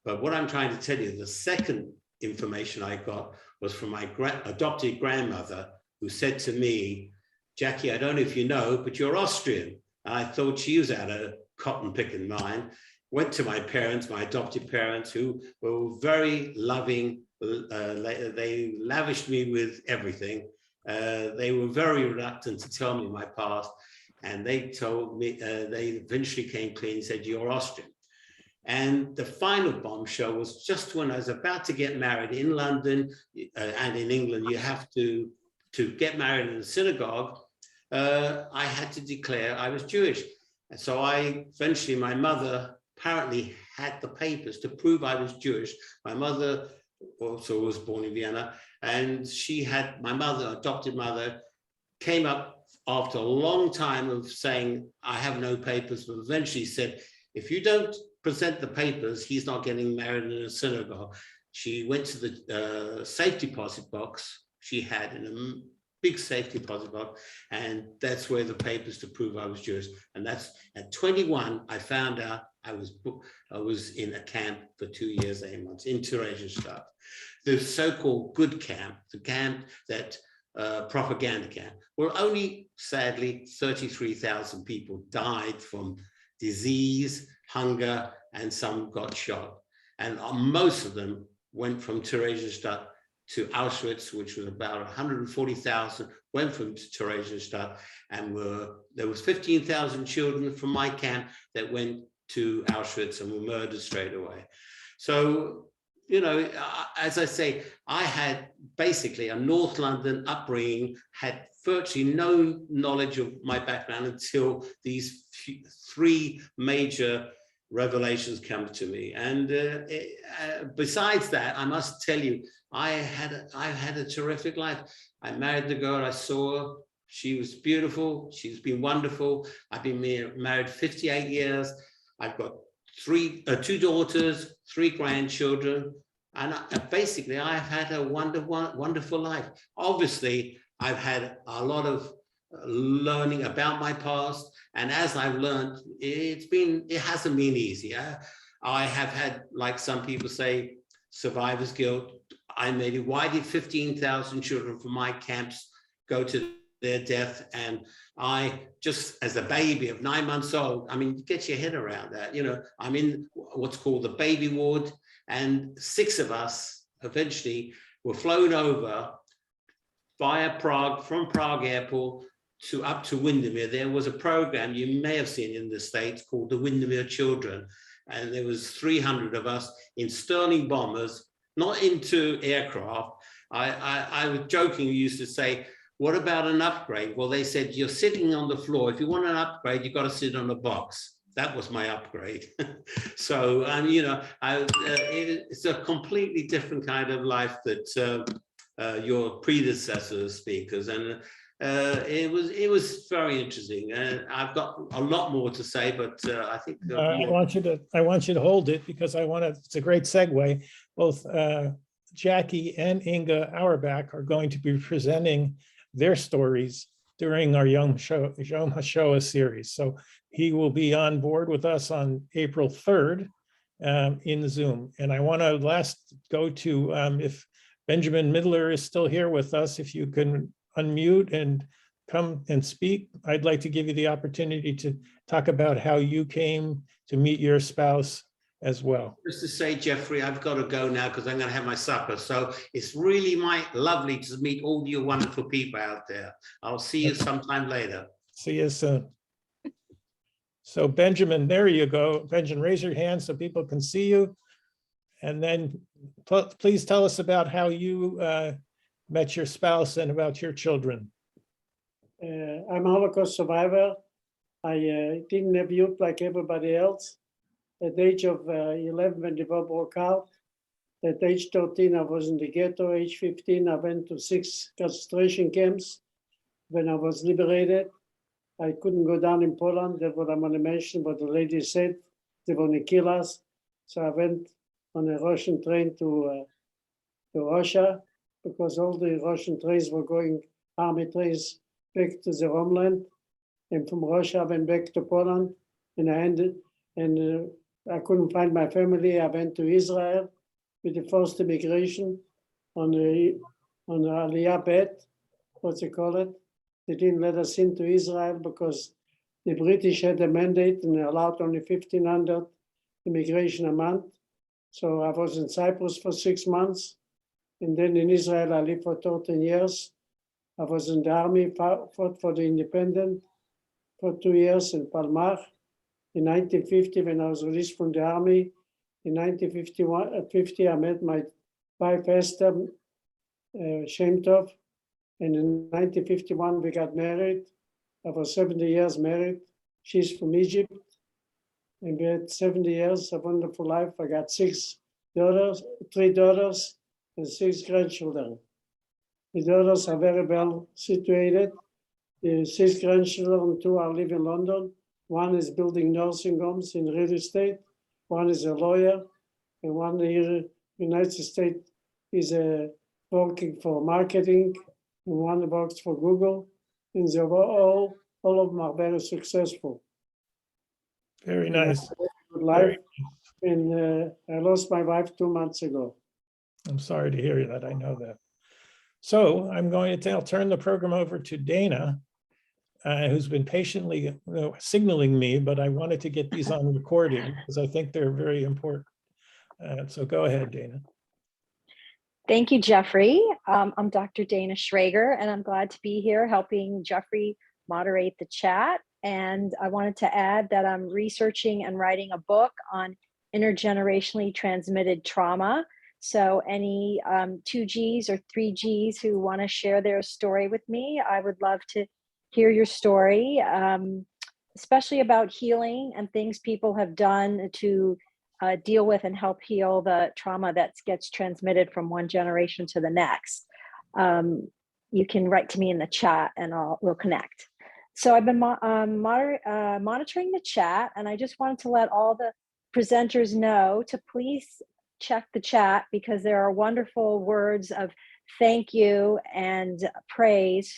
but what I'm trying to tell you, the second information I got was from my adopted grandmother, who said to me, Jackie, I don't know if you know, but you're Austrian. And I thought she was out of cotton picking mind. Went to my parents, my adopted parents, who were very loving. They lavished me with everything. They were very reluctant to tell me my past. And they told me, they eventually came clean and said, you're Austrian. And the final bombshell was just when I was about to get married in London and in England. You have to get married in a synagogue. I had to declare I was Jewish. And so eventually my mother apparently had the papers to prove I was Jewish. My mother also was born in Vienna, and my mother, adopted mother, came up after a long time of saying, I have no papers, but eventually said, if you don't present the papers, he's not getting married in a synagogue. She went to the safe deposit box she had in a big safety deposit box, and that's where the papers to prove I was Jewish. And that's at 21, I found out I was in a camp for 2 years, 8 months in Theresienstadt. The so-called good camp, the camp that propaganda camp, well, only sadly 33,000 people died from disease, hunger, and some got shot. And most of them went from Theresienstadt to Auschwitz, which was about 140,000, went from Theresienstadt, and there was 15,000 children from my camp that went to Auschwitz and were murdered straight away. So, you know, as I say, I had basically a North London upbringing, had virtually no knowledge of my background until these 3 major revelations come to me. And besides that, I must tell you, I've had a terrific life. I married the girl I saw. She was beautiful. She's been wonderful. I've been married 58 years. I've got 2 daughters, 3 grandchildren. And basically, I've had a wonderful life. Obviously, I've had a lot of learning about my past. And as I've learned, it hasn't been easy. I have had, like some people say, survivor's guilt. Why did 15,000 children from my camps go to their death? And I, just as a baby of 9 months old, I mean, get your head around that. You know, I'm in what's called the baby ward, and 6 of us eventually were flown over via Prague, from Prague airport up to Windermere. There was a program you may have seen in the States called the Windermere Children. And there was 300 of us in Sterling bombers, not into aircraft. I was joking, we used to say, what about an upgrade? Well, they said, you're sitting on the floor. If you want an upgrade, you've got to sit on a box. That was my upgrade. So, you know, it's a completely different kind of life that your predecessors, speakers, and it was very interesting. I've got a lot more to say, but I think I want you to hold it, because it's a great segue. Both Jackie and Inga Auerbach are going to be presenting their stories during our Yom HaShoah series. So he will be on board with us on April 3rd in Zoom. And I want to go to if Benjamin Midler is still here with us, if you can unmute and come and speak. I'd like to give you the opportunity to talk about how you came to meet your spouse as well. Just to say, Jeffrey, I've got to go now because I'm going to have my supper. So it's really lovely to meet all you wonderful people out there. I'll see you sometime later. See you soon. So Benjamin, there you go. Benjamin, raise your hand so people can see you. And then please tell us about how you met your spouse and about your children. I'm a Holocaust survivor. I didn't have youth like everybody else. At the age of 11, when the war broke out, at age 13, I was in the ghetto. Age 15, I went to 6 concentration camps. When I was liberated, I couldn't go down in Poland. That's what I'm going to mention, what the lady said. They want to kill us. So I went on a Russian train to Russia, because all the Russian trains were going, army trains, back to the homeland. And from Russia, I went back to Poland, and I couldn't find my family. I went to Israel with the first immigration on the Aliyah bet, what they call it. They didn't let us into Israel because the British had a mandate and allowed only 1,500 immigration a month. So I was in Cyprus for 6 months. And then in Israel, I lived for 13 years. I was in the army, fought for the independent for 2 years in Palmar. In 1950, when I was released from the army, in 1950, I met my wife, Esther Shemtov. And in 1951, we got married. I was 70 years married. She's from Egypt. And we had 70 years, a wonderful life. I got 3 daughters, and 6 grandchildren. The daughters are very well situated. The 6 grandchildren, 2 are living in London. 1 is building nursing homes in real estate. 1 is a lawyer. And 1 here in the United States is working for marketing. And 1 works for Google. And they were all of them are very successful. Very nice. Good life. And I lost my wife 2 months ago. I'm sorry to hear that. I know that. So I'm going to turn the program over to Dana, who's been patiently signaling me, but I wanted to get these on recording because I think they're very important. So go ahead, Dana. Thank you, Jeffrey. I'm Dr. Dana Schrager, and I'm glad to be here helping Jeffrey moderate the chat. And I wanted to add that I'm researching and writing a book on intergenerationally transmitted trauma. So any 2Gs or 3Gs who want to share their story with me, I would love to hear your story, especially about healing and things people have done to deal with and help heal the trauma that gets transmitted from one generation to the next. You can write to me in the chat and we'll connect. So I've been monitoring the chat, and I just wanted to let all the presenters know to please check the chat, because there are wonderful words of thank you and praise.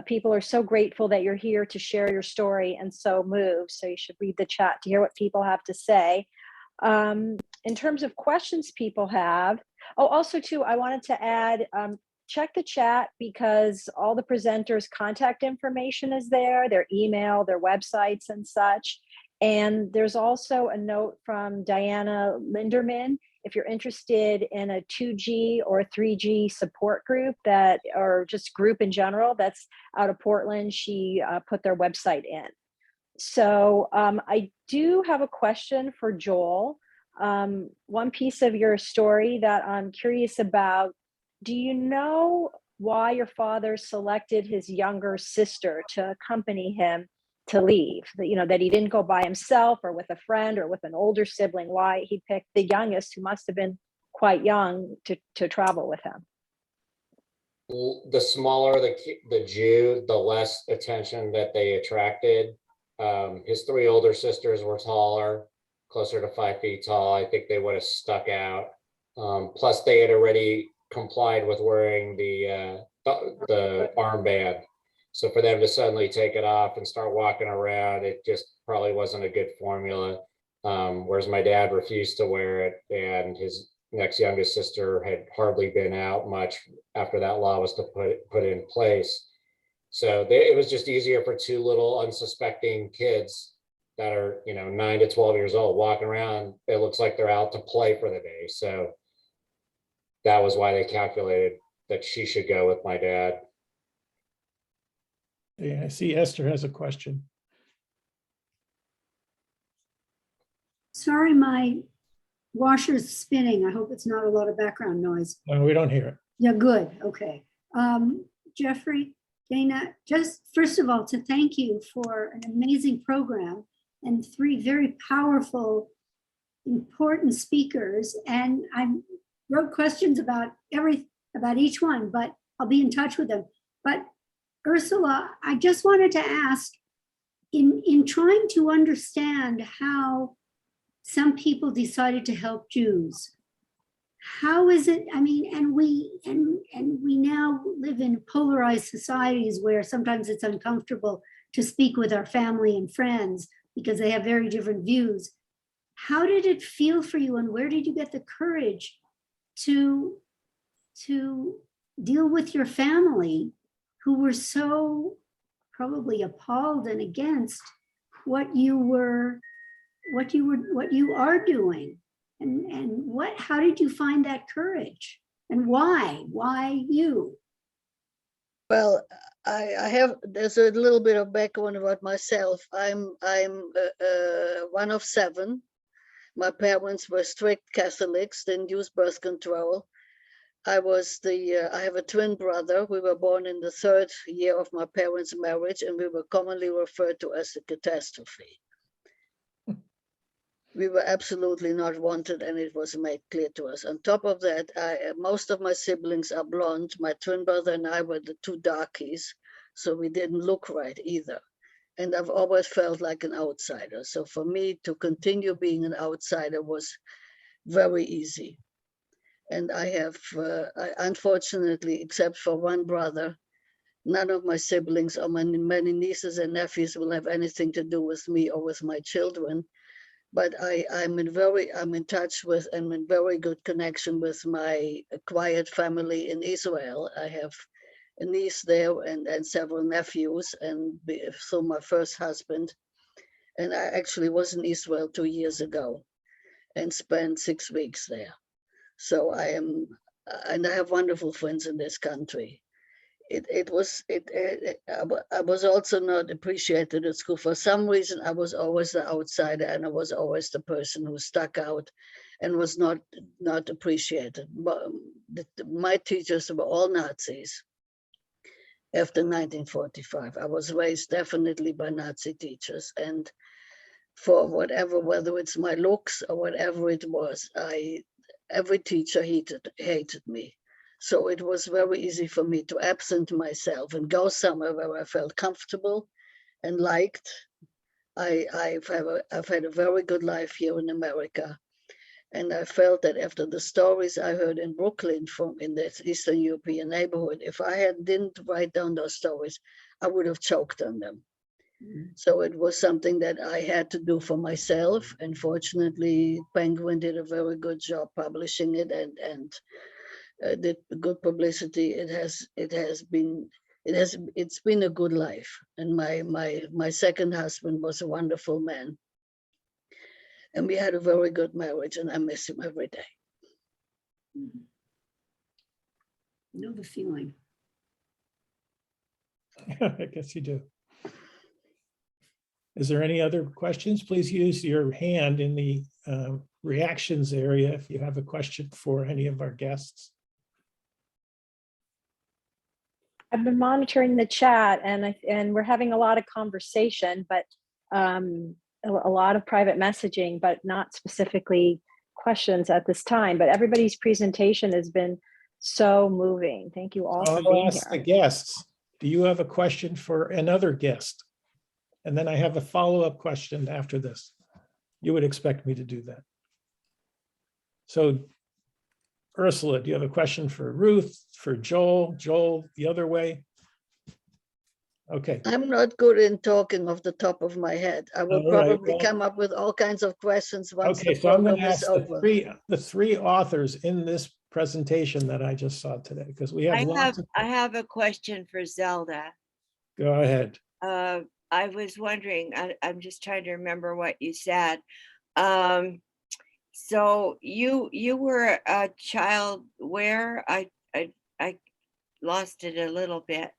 People are so grateful that you're here to share your story and so moved. So you should read the chat to hear what people have to say. In terms of questions people have, also too, I wanted to add, check the chat because all the presenters' contact information is there, their email, their websites and such. And there's also a note from Diana Linderman. If you're interested in a 2G or 3G support group or just group in general that's out of Portland, she put their website in. So I do have a question for Joel. One piece of your story that I'm curious about, do you know why your father selected his younger sister to accompany him to leave? That he didn't go by himself or with a friend or with an older sibling, why he picked the youngest, who must have been quite young, to travel with him? The smaller the Jew, the less attention that they attracted. His 3 older sisters were taller, closer to 5 feet tall. I think they would have stuck out. Plus, they had already complied with wearing the armband. So for them to suddenly take it off and start walking around, it just probably wasn't a good formula. Whereas my dad refused to wear it, and his next youngest sister had hardly been out much after that law was to put in place. So it was just easier for 2 little unsuspecting kids that are 9 to 12 years old walking around. It looks like they're out to play for the day. So that was why they calculated that she should go with my dad. Yeah, I see Esther has a question. Sorry, my washer's spinning. I hope it's not a lot of background noise. No, we don't hear it. Yeah, good. Okay. Jeffrey, Dana, just first of all, to thank you for an amazing program and 3 very powerful, important speakers. And I wrote questions about each one, but I'll be in touch with them. But Ursula, I just wanted to ask, in trying to understand how some people decided to help Jews, how is it, I mean, and we now live in polarized societies where sometimes it's uncomfortable to speak with our family and friends because they have very different views. How did it feel for you, and where did you get the courage to deal with your family who were so probably appalled and against what you are doing? And how did you find that courage, and why you? Well, there's a little bit of background about myself. I'm one of 7. My parents were strict Catholics, didn't use birth control. I have a twin brother. We were born in the 3rd year of my parents' marriage, and we were commonly referred to as a catastrophe. We were absolutely not wanted, and it was made clear to us. On top of that, most of my siblings are blonde. My twin brother and I were the 2 darkies, so we didn't look right either. And I've always felt like an outsider. So for me to continue being an outsider was very easy. And I unfortunately, except for one brother, none of my siblings or my many nieces and nephews will have anything to do with me or with my children. But I'm in touch with and in very good connection with my quiet family in Israel. I have a niece there and several nephews, and through my first husband. And I actually was in Israel 2 years ago and spent 6 weeks there. So I have wonderful friends in this country. I was also not appreciated at school. For some reason, I was always the outsider, and I was always the person who stuck out and was not appreciated. But my teachers were all Nazis after 1945. I was raised definitely by Nazi teachers, and for whether it's my looks or whatever it was, every teacher hated me. So it was very easy for me to absent myself and go somewhere where I felt comfortable and liked. I've had a very good life here in America. And I felt that after the stories I heard in Brooklyn in this Eastern European neighborhood, if I didn't write down those stories, I would have choked on them. So it was something that I had to do for myself. And fortunately, Penguin did a very good job publishing it and did good publicity. It's been a good life. And my second husband was a wonderful man. And we had a very good marriage, and I miss him every day. I know the feeling. I guess you do. Is there any other questions? Please use your hand in the reactions area if you have a question for any of our guests. I've been monitoring the chat, and we're having a lot of conversation, but a lot of private messaging, but not specifically questions at this time. But everybody's presentation has been so moving. Thank you all for being ask the here. guests, do you have a question for another guest? And then I have a follow-up question after this. You would expect me to do that. So Ursula, do you have a question for Ruth, for Joel? Joel, the other way? Okay. I'm not good in talking off the top of my head. I will probably come up with all kinds of questions once the so I'm going program to is ask over. the three authors in this presentation that I just saw today, because we have I have a question for Zelda. Go ahead. I was wondering, I'm just trying to remember what you said. So you were a child where? I lost it a little bit.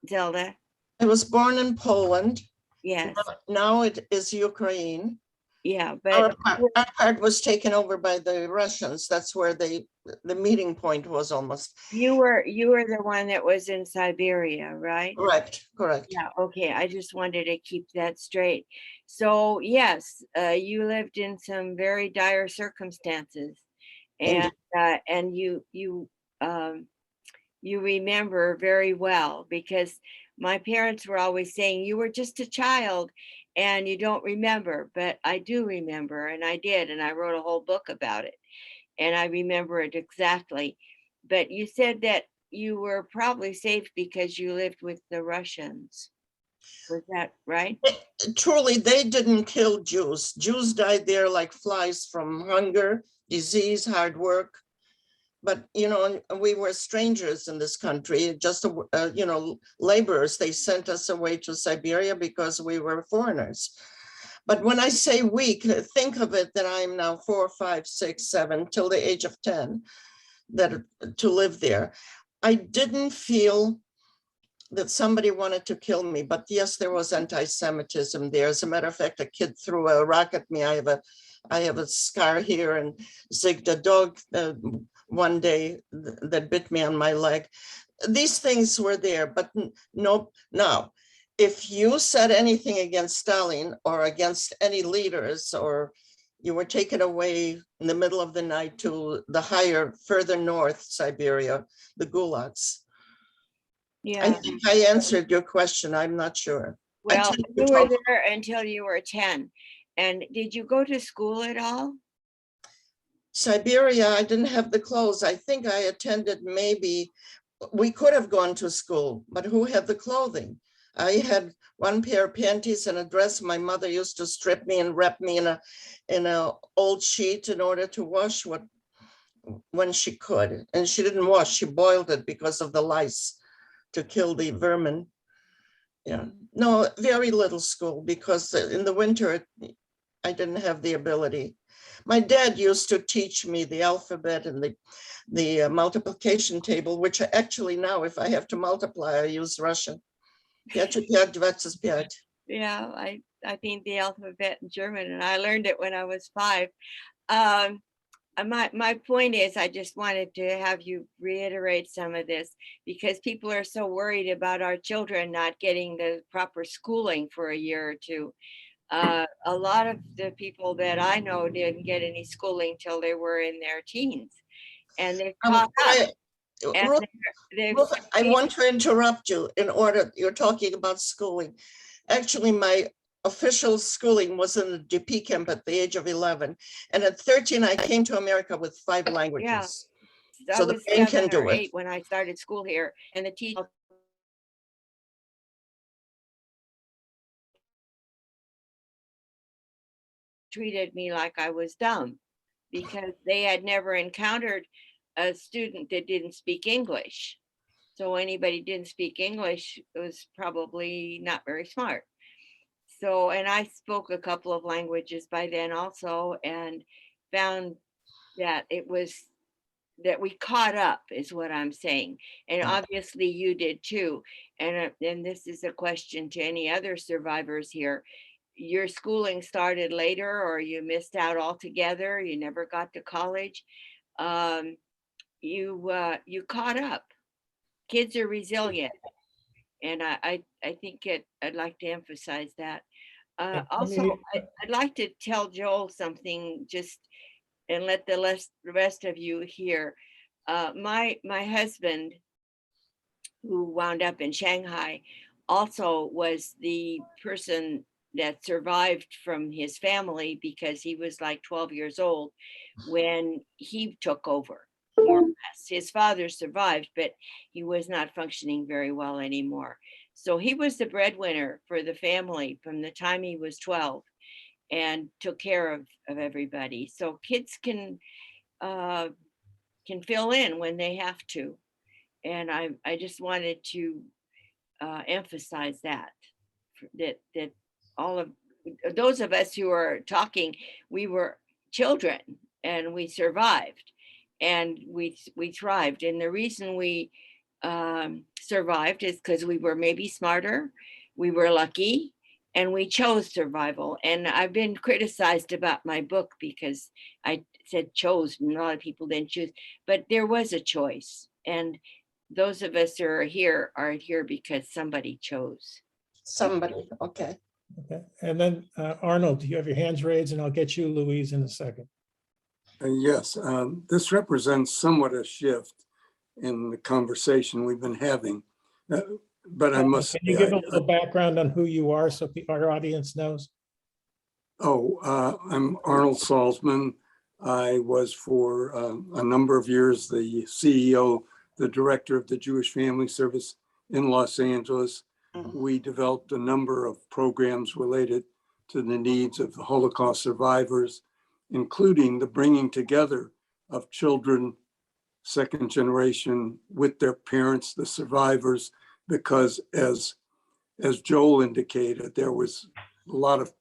Zelda? I was born in Poland. Yes. Now it is Ukraine. Yeah, but Our part was taken over by the Russians. That's where the meeting point was almost. you were the one that was in Siberia, right? Correct, correct. Yeah, okay, I just wanted to keep that straight. So yes, you lived in some very dire circumstances, and you remember very well, because my parents were always saying you were just a child and you don't remember, but I do remember, and I did, and I wrote a whole book about it, and I remember it exactly. But you said that you were probably safe because you lived with the Russians. Was that right? Truly, they didn't kill Jews. Jews died there like flies from hunger, disease, hard work. But, you know, we were strangers in this country, just, you know, laborers. They sent us away to Siberia because we were foreigners. But when I say we, think of it that I'm now 4, 5, 6, 7, till the age of 10, that to live there. I didn't feel that somebody wanted to kill me, but yes, there was anti-Semitism there. As a matter of fact, a kid threw a rock at me. I have a scar here, and zigged a dog one day that bit me on my leg. These things were there, but no, now, if you said anything against Stalin or against any leaders, or you were taken away in the middle of the night to the higher, further north Siberia, the gulags. Yeah. I think I answered your question. I'm not sure. Well, you were there until you were 10. And did you go to school at all? Siberia, I didn't have the clothes. I think I attended, maybe, we could have gone to school, but who had the clothing? I had one pair of panties and a dress. My mother used to strip me and wrap me in a old sheet in order to wash when she could. And she didn't wash, she boiled it because of the lice, to kill the vermin. Yeah, no, very little school, because in the winter, I didn't have the ability. My dad used to teach me the alphabet and the multiplication table, which actually now, if I have to multiply, I use Russian. Yeah, I think the alphabet in German, and I learned it when I was 5. My point is, I just wanted to have you reiterate some of this, because people are so worried about our children not getting the proper schooling for a year or 2. A lot of the people that I know didn't get any schooling till they were in their teens, and they've caught up. And Ruth, I want to interrupt you you're talking about schooling. Actually, my official schooling was in the DP camp at the age of 11. And at 13, I came to America with 5 languages. Yeah. So the brain can do it. 8 when I started school here, and the teacher treated me like I was dumb, because they had never encountered a student that didn't speak English. So anybody didn't speak English was probably not very smart. So, and I spoke a couple of languages by then also, and found that that we caught up, is what I'm saying. And obviously you did too. And this is a question to any other survivors here. Your schooling started later, or you missed out altogether, you never got to college. You caught up. Kids are resilient. And I think I'd like to emphasize that. Also, I'd like to tell Joel something, just, and let the rest of you hear. My husband, who wound up in Shanghai, also was the person that survived from his family, because he was like 12 years old when he took over, more or less. His father survived, but he was not functioning very well anymore. So he was the breadwinner for the family from the time he was 12, and took care of everybody. So kids can fill in when they have to. And I just wanted to emphasize that all of those of us who are talking, we were children and we survived, and we thrived. And the reason we survived is because we were maybe smarter, we were lucky, and we chose survival. And I've been criticized about my book because I said chose, and a lot of people didn't choose, but there was a choice. And those of us who are here because somebody chose. Somebody, okay. Okay, and then Arnold, you have your hands raised, and I'll get you, Louise, in a second. Yes, this represents somewhat a shift in the conversation we've been having. But I must Can you say, give a little background on who you are so our audience knows? I'm Arnold Salzman. I was for a number of years the CEO, the director of the Jewish Family Service in Los Angeles. We developed a number of programs related to the needs of the Holocaust survivors, including the bringing together of children, second generation, with their parents, the survivors, because as Joel indicated, there was a lot of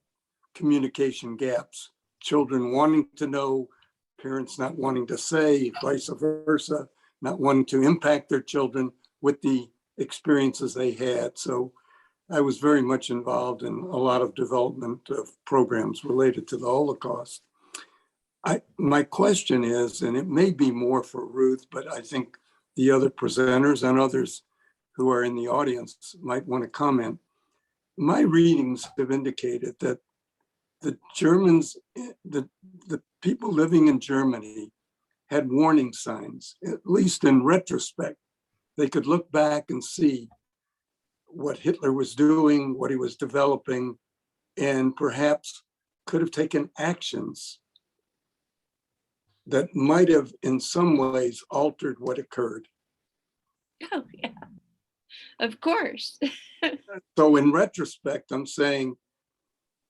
communication gaps, children wanting to know, parents not wanting to say, vice versa, not wanting to impact their children with the experiences they had. So I was very much involved in a lot of development of programs related to the Holocaust. My question is, and it may be more for Ruth, but I think the other presenters and others who are in the audience might want to comment. My readings have indicated that the Germans, the people living in Germany had warning signs, at least in retrospect. They could look back and see what Hitler was doing, what he was developing, and perhaps could have taken actions that might have in some ways altered what occurred. Oh, yeah, of course. So in retrospect, I'm saying,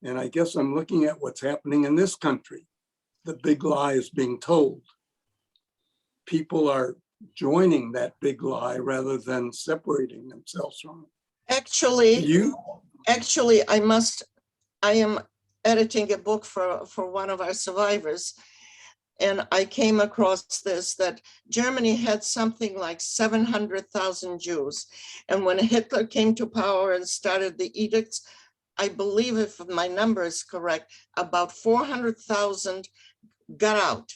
and I guess I'm looking at what's happening in this country. The big lie is being told. People are joining that big lie rather than separating themselves from it. Actually, I am editing a book for one of our survivors. And I came across this, that Germany had something like 700,000 Jews. And when Hitler came to power and started the edicts, I believe, if my number is correct, about 400,000 got out.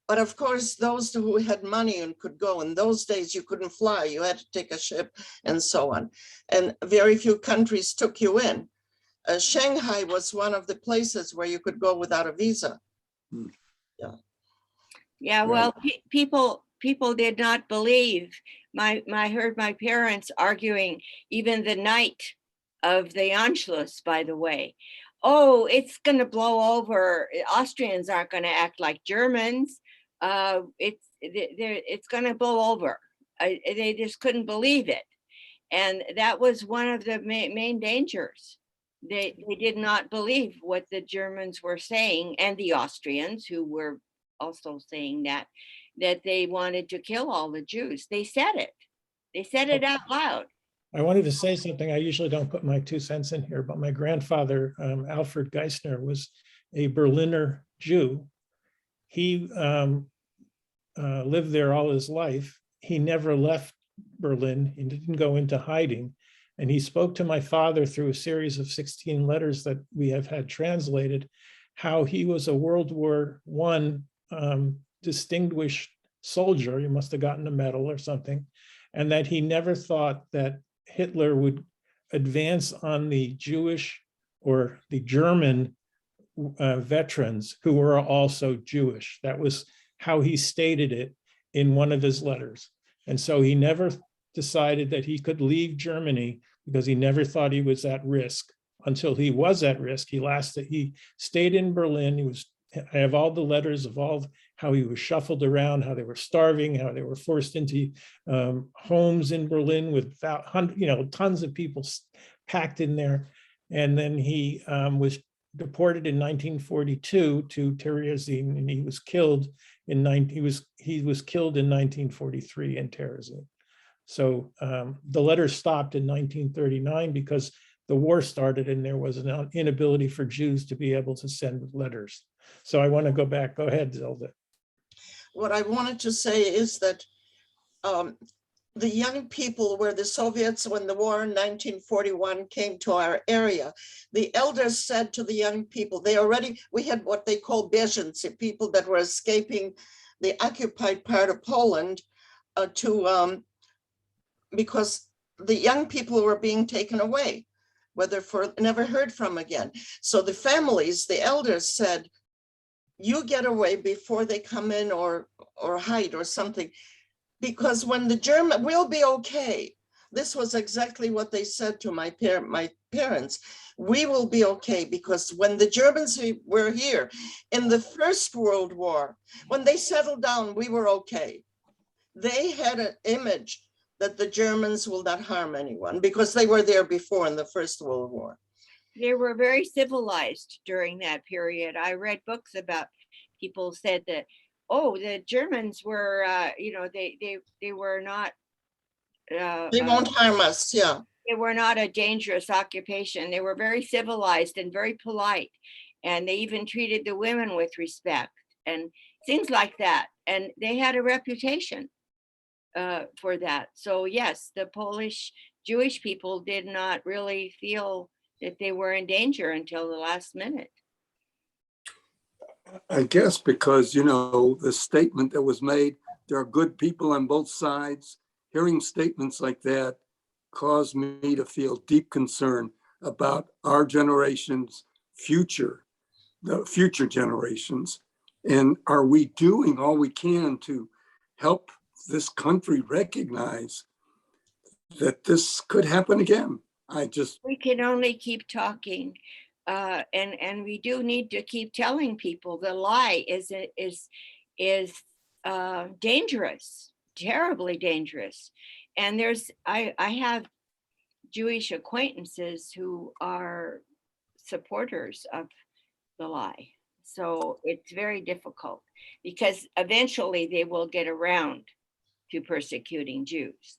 But of course, those who had money and could go, in those days you couldn't fly, you had to take a ship and so on. And very few countries took you in. Shanghai was one of the places where you could go without a visa. Yeah. Yeah, well, people did not believe. I heard my parents arguing even the night of the Anschluss, by the way. Oh, it's going to blow over. Austrians aren't going to act like Germans. It's going to blow over. They just couldn't believe it. And that was one of the main dangers. They did not believe what the Germans were saying, and the Austrians, who were also saying that they wanted to kill all the Jews. They said it. They said it out loud. I wanted to say something. I usually don't put my 2 cents in here, but my grandfather, Alfred Giesener, was a Berliner Jew. He lived there all his life. He never left Berlin. He didn't go into hiding. And he spoke to my father through a series of 16 letters that we have had translated, how he was a World War I distinguished soldier. He must have gotten a medal or something. And that he never thought that Hitler would advance on the Jewish or the German veterans who were also Jewish. That was how he stated it in one of his letters. And so he never decided that he could leave Germany because he never thought he was at risk until he was at risk. He stayed in Berlin. I have all the letters of how he was shuffled around, how they were starving, how they were forced into homes in Berlin with tons of people packed in there. And then he was deported in 1942 to Terezin, and he was killed in 1943 in Terezin. So the letters stopped in 1939 because the war started and there was an inability for Jews to be able to send letters. So I want to go back. Go ahead, Zelda. What I wanted to say is that the young people were the Soviets when the war in 1941 came to our area. The elders said to the young people, we had what they call bieżący, people that were escaping the occupied part of Poland because the young people were being taken away, never heard from again. So the families, the elders said, you get away before they come in or hide or something. Because when we'll be okay. This was exactly what they said to my parents. We will be okay, because when the Germans were here in the First World War, when they settled down, we were okay. They had an image that the Germans will not harm anyone because they were there before in the First World War. They were very civilized during that period. I read books about people said that, oh, the Germans were, they were not. They won't harm us, yeah. They were not a dangerous occupation. They were very civilized and very polite. And they even treated the women with respect and things like that. And they had a reputation for that. So yes, the Polish Jewish people did not really feel that they were in danger until the last minute. I guess because, the statement that was made, there are good people on both sides. Hearing statements like that caused me to feel deep concern about our generation's future, the future generations. And are we doing all we can to help this country recognize that this could happen again? We can only keep talking. And we do need to keep telling people the lie is dangerous, terribly dangerous. And I have Jewish acquaintances who are supporters of the lie. So it's very difficult because eventually they will get around to persecuting Jews,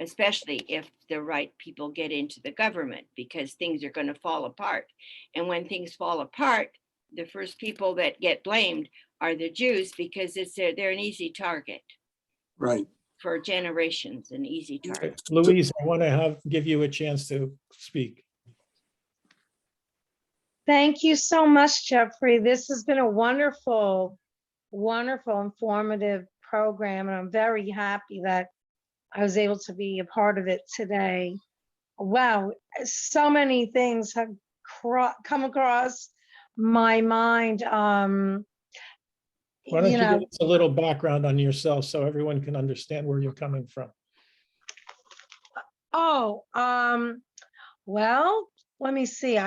especially if the right people get into the government, because things are going to fall apart. And when things fall apart, the first people that get blamed are the Jews, because they're an easy target. Right. For generations, an easy target. Louise, I want to give you a chance to speak. Thank you so much, Jeffrey. This has been a wonderful, wonderful, informative program, and I'm very happy that I was able to be a part of it today. Wow, so many things have come across my mind. Why don't you give us a little background on yourself so everyone can understand where you're coming from? Oh, well, let me see.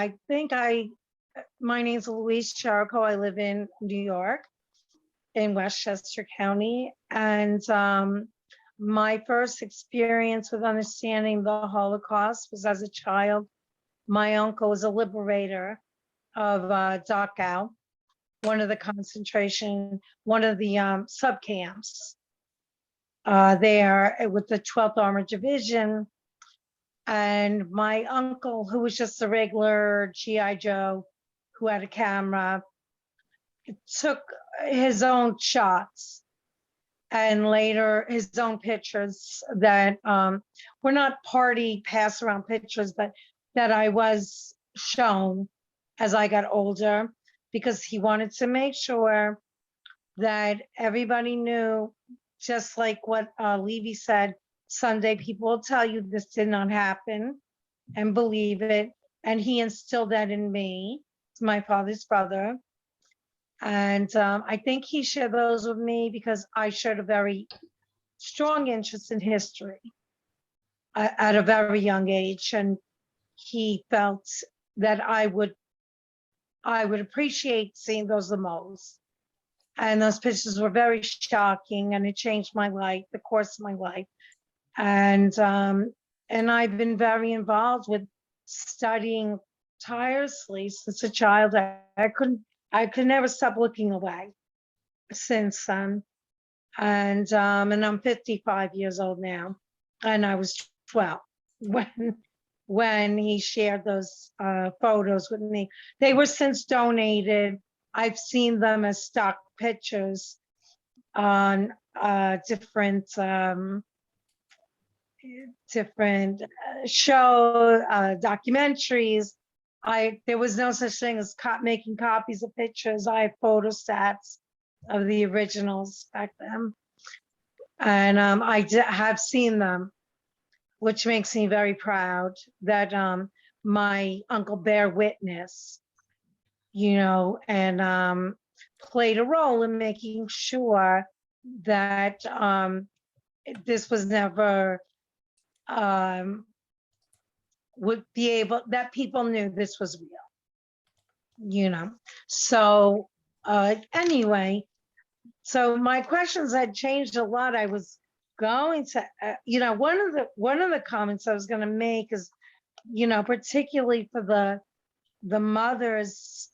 My name's Louise Charico. I live in New York, in Westchester County. And my first experience with understanding the Holocaust was as a child. My uncle was a liberator of Dachau, one of the sub camps there with the 12th Armored Division. And my uncle, who was just a regular GI Joe, who had a camera, took his own shots and later his own pictures that were not party pass around pictures, but that I was shown as I got older, because he wanted to make sure that everybody knew, just like what Levy said, Sunday people will tell you this did not happen, and believe it. And he instilled that in me. It's my father's brother. And I think he shared those with me because I shared a very strong interest in history at a very young age. And he felt that I would appreciate seeing those the most. And those pictures were very shocking, and it changed my life, the course of my life. And I've been very involved with studying tirelessly since a child. I could never stop looking away since then. And I'm 55 years old now, and I was 12 when he shared those photos with me. They were since donated. I've seen them as stock pictures on different different show, documentaries. There was no such thing as making copies of pictures. I have photostats of the originals back then. And have seen them, which makes me very proud that my uncle bear witness, and played a role in making sure that this was never that people knew this was real, So anyway, so my questions had changed a lot. I was going to, one of the comments I was going to make is, particularly for the mothers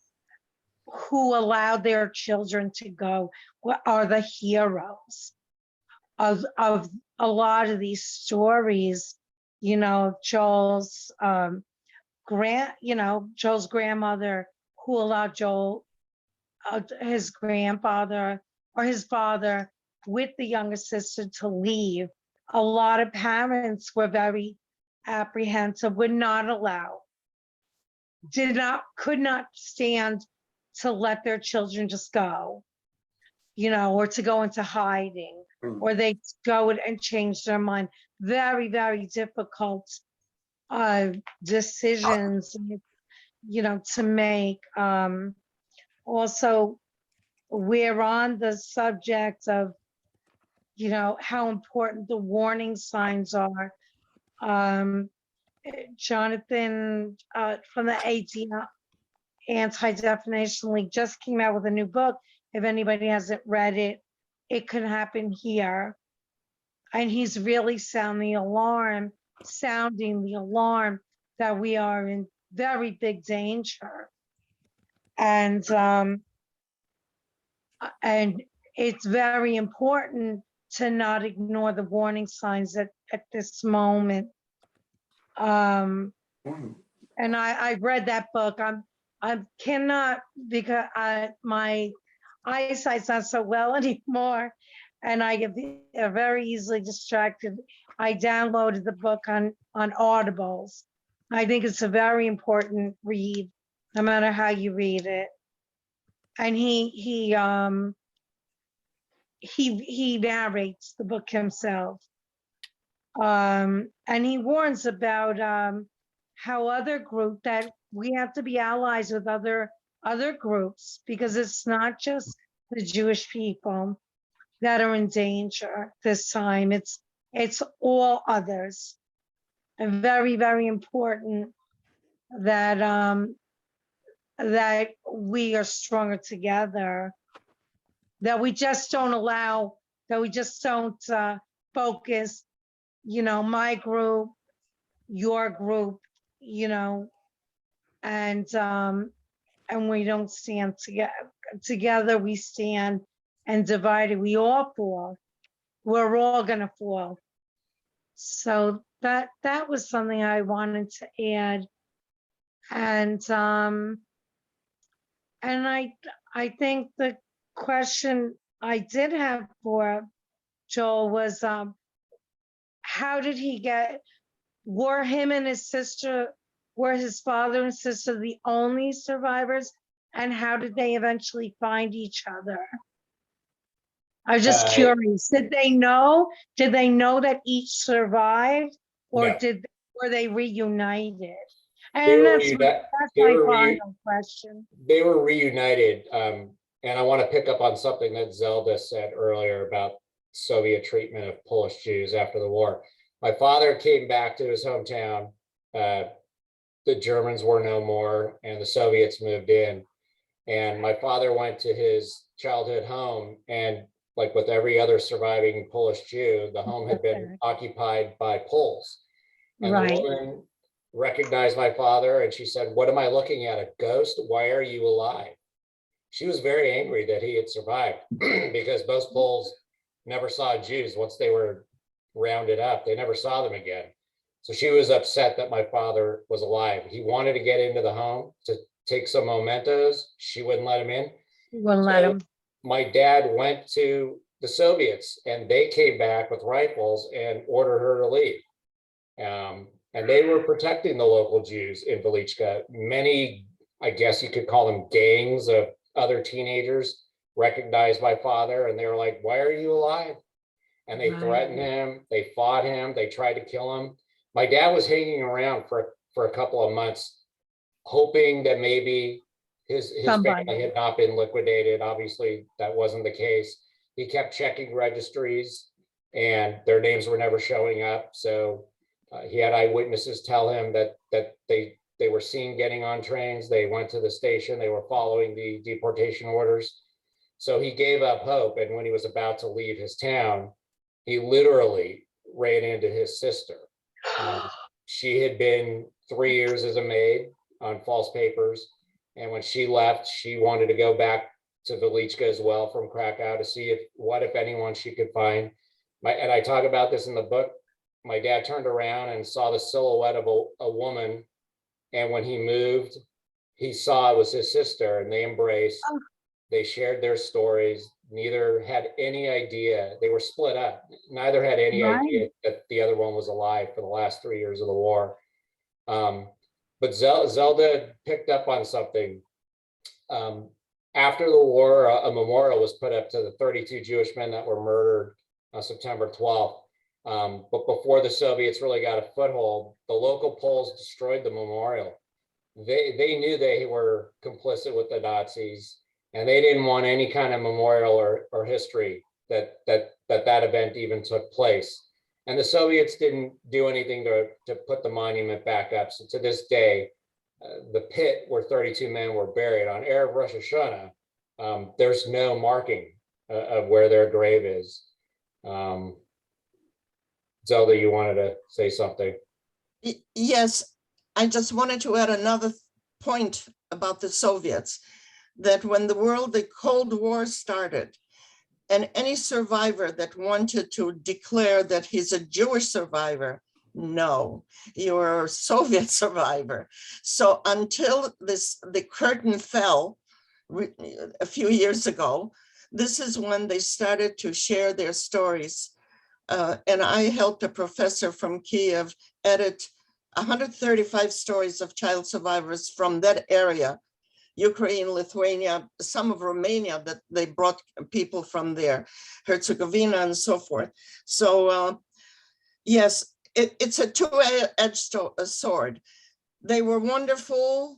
who allowed their children to go, what are the heroes of a lot of these stories, Joel's Joel's grandmother who allowed Joel, his grandfather or his father with the younger sister to leave. A lot of parents were very apprehensive, would not allow, could not stand to let their children just go, or to go into hiding, or they go and change their mind. Very, very difficult decisions, to make. Also, we're on the subject of, how important the warning signs are. Jonathan from the Anti-Defamation League just came out with a new book. If anybody hasn't read it, It Could Happen Here. And he's really sounding the alarm that we are in very big danger. And it's very important to not ignore the warning signs at this moment. And I read that book. I cannot, because my eyesight's not so well anymore, and I get very easily distracted. I downloaded the book on Audibles. I think it's a very important read, no matter how you read it. And he narrates the book himself, and he warns about how that we have to be allies with other groups, because it's not just the Jewish people that are in danger this time. It's all others, and very, very important that that we are stronger together, that we just don't focus, my group, your group, and we don't stand together. We stand, and divided we all fall. We're all gonna fall. So that was something I wanted to add. And I think the question I did have for Joel was, how did he were his father and sister the only survivors? And how did they eventually find each other? I was just curious. Did they know that each survived, or No. were they reunited? And that's my final question. They were reunited. And I want to pick up on something that Zelda said earlier about Soviet treatment of Polish Jews after the war. My father came back to his hometown. The Germans were no more, and the Soviets moved in. And my father went to his childhood home, and like with every other surviving Polish Jew, the home had been occupied by Poles. And the woman recognized my father, and she said, "What am I looking at? A ghost? Why are you alive?" She was very angry that he had survived because most Poles never saw Jews once they were rounded up. They never saw them again. So she was upset that my father was alive. He wanted to get into the home to take some mementos. She wouldn't let him in. Wouldn't let him. My dad went to the Soviets, and they came back with rifles and ordered her to leave. And they were protecting the local Jews in Velichka. Many, I guess you could call them gangs of other teenagers recognized my father, and they were like, "Why are you alive?" And they threatened him, they fought him, they tried to kill him. My dad was hanging around for a couple of months, hoping that maybe his family had not been liquidated. Obviously, that wasn't the case. He kept checking registries, and their names were never showing up. So he had eyewitnesses tell him that they were seen getting on trains. They went to the station. They were following the deportation orders. So he gave up hope. And when he was about to leave his town, he literally ran into his sister. She had been 3 years as a maid on false papers. And when she left, she wanted to go back to Velichka as well from Krakow to see if anyone she could find. And I talk about this in the book. My dad turned around and saw the silhouette of a woman. And when he moved, he saw it was his sister, and they embraced. They shared their stories. Neither had any idea. They were split up. Neither had any idea that the other one was alive for the last 3 years of the war. But Zelda picked up on something. After the war, a memorial was put up to the 32 Jewish men that were murdered on September 12th. But before the Soviets really got a foothold, the local Poles destroyed the memorial. They knew they were complicit with the Nazis, and they didn't want any kind of memorial or history that event even took place. And the Soviets didn't do anything to put the monument back up. So to this day, the pit where 32 men were buried on Erev Rosh Hashanah, there's no marking of where their grave is. Zelda, you wanted to say something? Yes, I just wanted to add another point about the Soviets, that when the Cold War started, and any survivor that wanted to declare that he's a Jewish survivor, no, you're a Soviet survivor. So until the curtain fell a few years ago, this is when they started to share their stories. And I helped a professor from Kiev edit 135 stories of child survivors from that area, Ukraine, Lithuania, some of Romania, that they brought people from there, Herzegovina and so forth. So yes, it's a two-edged sword. They were wonderful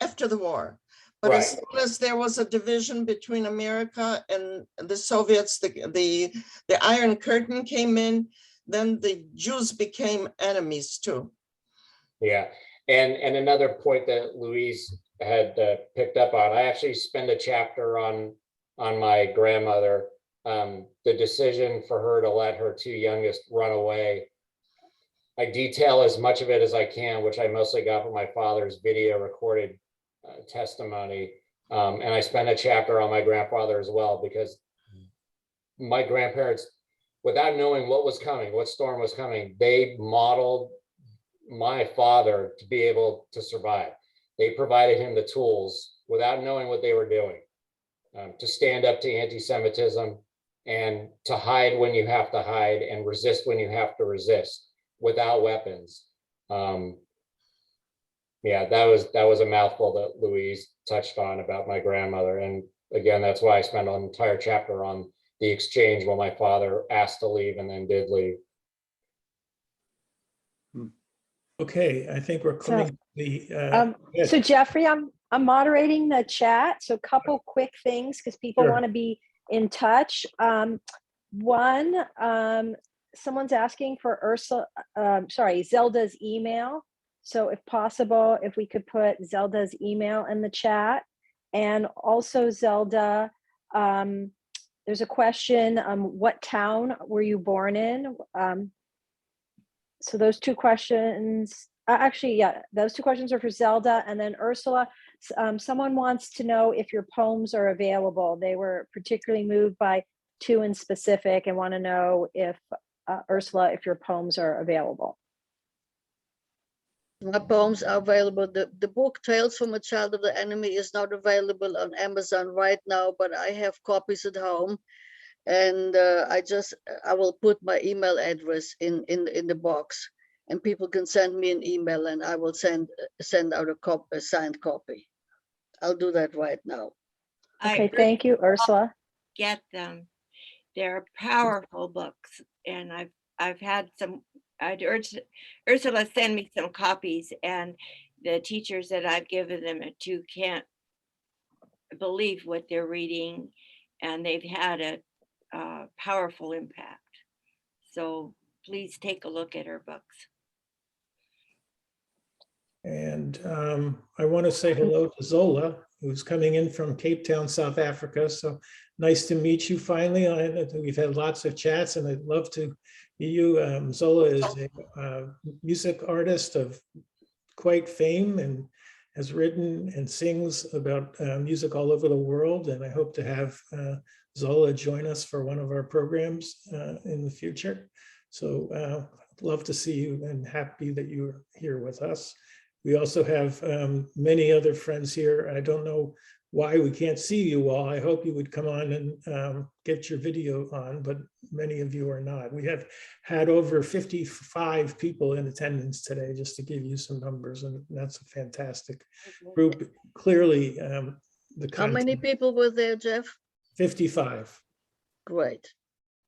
after the war. But as soon as there was a division between America and the Soviets, the Iron Curtain came in, then the Jews became enemies too. Yeah, and another point that Louise had picked up on, I actually spent a chapter on my grandmother, the decision for her to let her two youngest run away. I detail as much of it as I can, which I mostly got from my father's video recorded testimony. And I spent a chapter on my grandfather as well, because my grandparents, without knowing what was coming, what storm was coming, they modeled my father to be able to survive. They provided him the tools without knowing what they were doing, to stand up to anti-Semitism and to hide when you have to hide and resist when you have to resist without weapons. Yeah, that was a mouthful that Louise touched on about my grandmother. And again, that's why I spent an entire chapter on the exchange when my father asked to leave and then did leave. Okay, I think we're coming to the. So Jeffrey, I'm moderating the chat. So a couple quick things, because people Sure. want to be in touch. One, someone's asking for Zelda's email. So if possible, if we could put Zelda's email in the chat. And also Zelda, there's a question, what town were you born in? So those two questions, those two questions are for Zelda. And then Ursula, someone wants to know if your poems are available. They were particularly moved by two in specific and want to know if, Ursula, if your poems are available. My poems are available. The book Tales from a Child of the Enemy is not available on Amazon right now, but I have copies at home. And I will put my email address in the box. and people can send me an email and I will send out a signed copy. I'll do that right now. Okay, thank you, Ursula. Get them. They're powerful books, and I've had some. I'd urge Ursula send me some copies, and the teachers that I've given them to can't believe what they're reading, and they've had a powerful impact. So please take a look at her books. And I want to say hello to Zola, who's coming in from Cape Town, South Africa. So nice to meet you finally. We've had lots of chats, and I'd love to meet you. Zola is a music artist of quite fame and has written and sings about music all over the world. And I hope to have Zola join us for one of our programs in the future. So love to see you and happy that you're here with us. We also have many other friends here. I don't know why we can't see you all. I hope you would come on and get your video on, but many of you are not. We have had over 55 people in attendance today, just to give you some numbers, and that's a fantastic group. Clearly, the How many content- people were there, Jeff? 55. Great.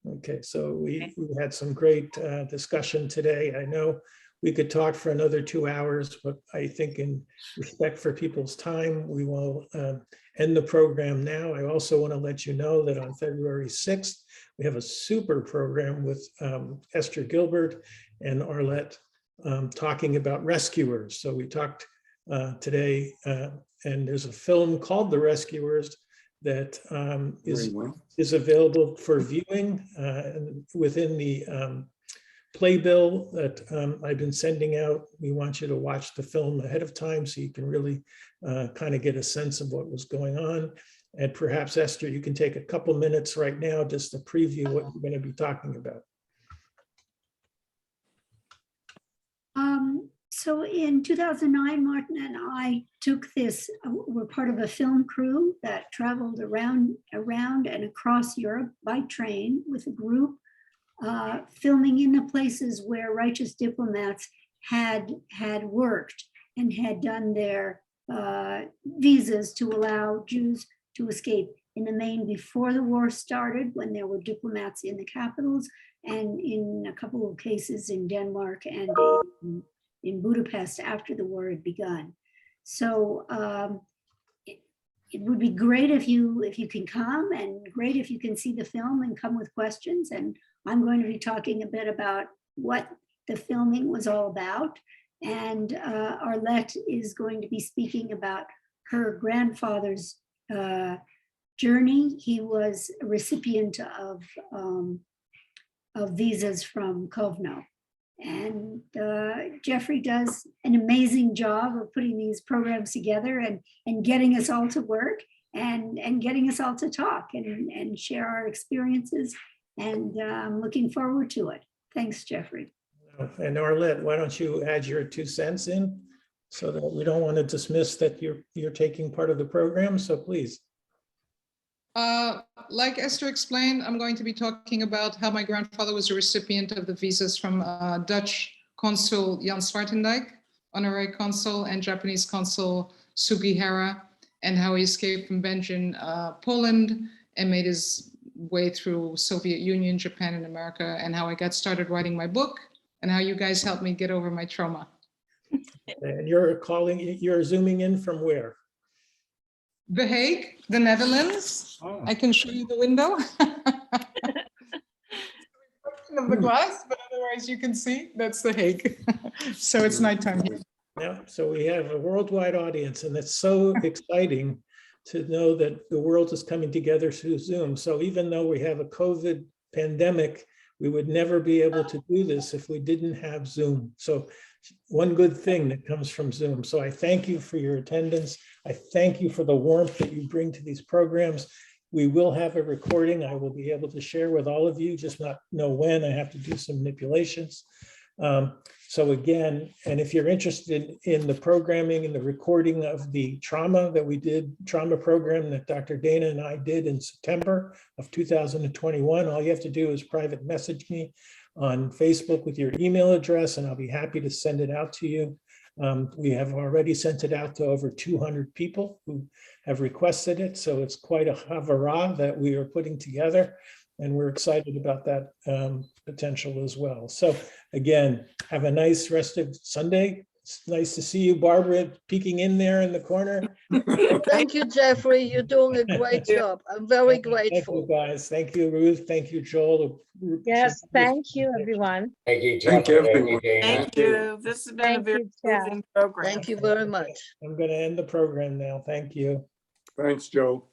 Okay, so we had some great discussion today. I know we could talk for another 2 hours, but I think in respect for people's time, we will end the program now. I also want to let you know that on February 6th, we have a super program with Esther Gilbert and Arlette talking about rescuers. So we talked today, and there's a film called The Rescuers that is available for viewing within the playbill that I've been sending out. We want you to watch the film ahead of time so you can really kind of get a sense of what was going on. And perhaps, Esther, you can take a couple minutes right now just to preview what we're going to be talking about. So in 2009, Martin and I took this, we're part of a film crew that traveled around and across Europe by train with a group, filming in the places where righteous diplomats had worked and had done their visas to allow Jews to escape in the main before the war started, when there were diplomats in the capitals, and in a couple of cases in Denmark and in Budapest after the war had begun. So it would be great if you can come, and great if you can see the film and come with questions. And I'm going to be talking a bit about what the filming was all about. And Arlette is going to be speaking about her grandfather's journey. He was a recipient of visas from Kovno. And Jeffrey does an amazing job of putting these programs together and getting us all to work and getting us all to talk and share our experiences. And I'm looking forward to it. Thanks, Jeffrey. And Arlette, why don't you add your 2 cents in, so that we don't want to dismiss that you're taking part of the program, so please. Like Esther explained, I'm going to be talking about how my grandfather was a recipient of the visas from Dutch consul Jan Zwartendijk, honorary consul, and Japanese consul Sugihara, and how he escaped from Benjamin, Poland, and made his way through Soviet Union, Japan, and America, and how I got started writing my book, and how you guys helped me get over my trauma. And you're zooming in from where? The Hague, the Netherlands. Oh. I can show you the window of the glass, but otherwise you can see that's The Hague. So it's nighttime here. Yeah, so we have a worldwide audience, and it's so exciting to know that the world is coming together through Zoom. So even though we have a COVID pandemic, we would never be able to do this if we didn't have Zoom. So one good thing that comes from Zoom. So I thank you for your attendance. I thank you for the warmth that you bring to these programs. We will have a recording I will be able to share with all of you, just not know when. I have to do some manipulations. So again, and if you're interested in the programming and the recording of the trauma program that Dr. Dana and I did in September of 2021, all you have to do is private message me on Facebook with your email address, and I'll be happy to send it out to you. We have already sent it out to over 200 people who have requested it, so it's quite a havara that we are putting together, and we're excited about that potential as well. So again, have a nice rest of Sunday. It's nice to see you, Barbara, peeking in there in the corner. Thank you, Jeffrey. You're doing a great job. I'm very Thank you, grateful. guys. Thank you, Ruth. Thank you, Joel. Yes, thank you, everyone. Thank you, Thank Jeffrey. Thank everyone. you, Dana. Thank you. This has been a Thank very you, Jeff. moving program. Thank you very much. I'm going to end the program now. Thank you. Thanks, Joe.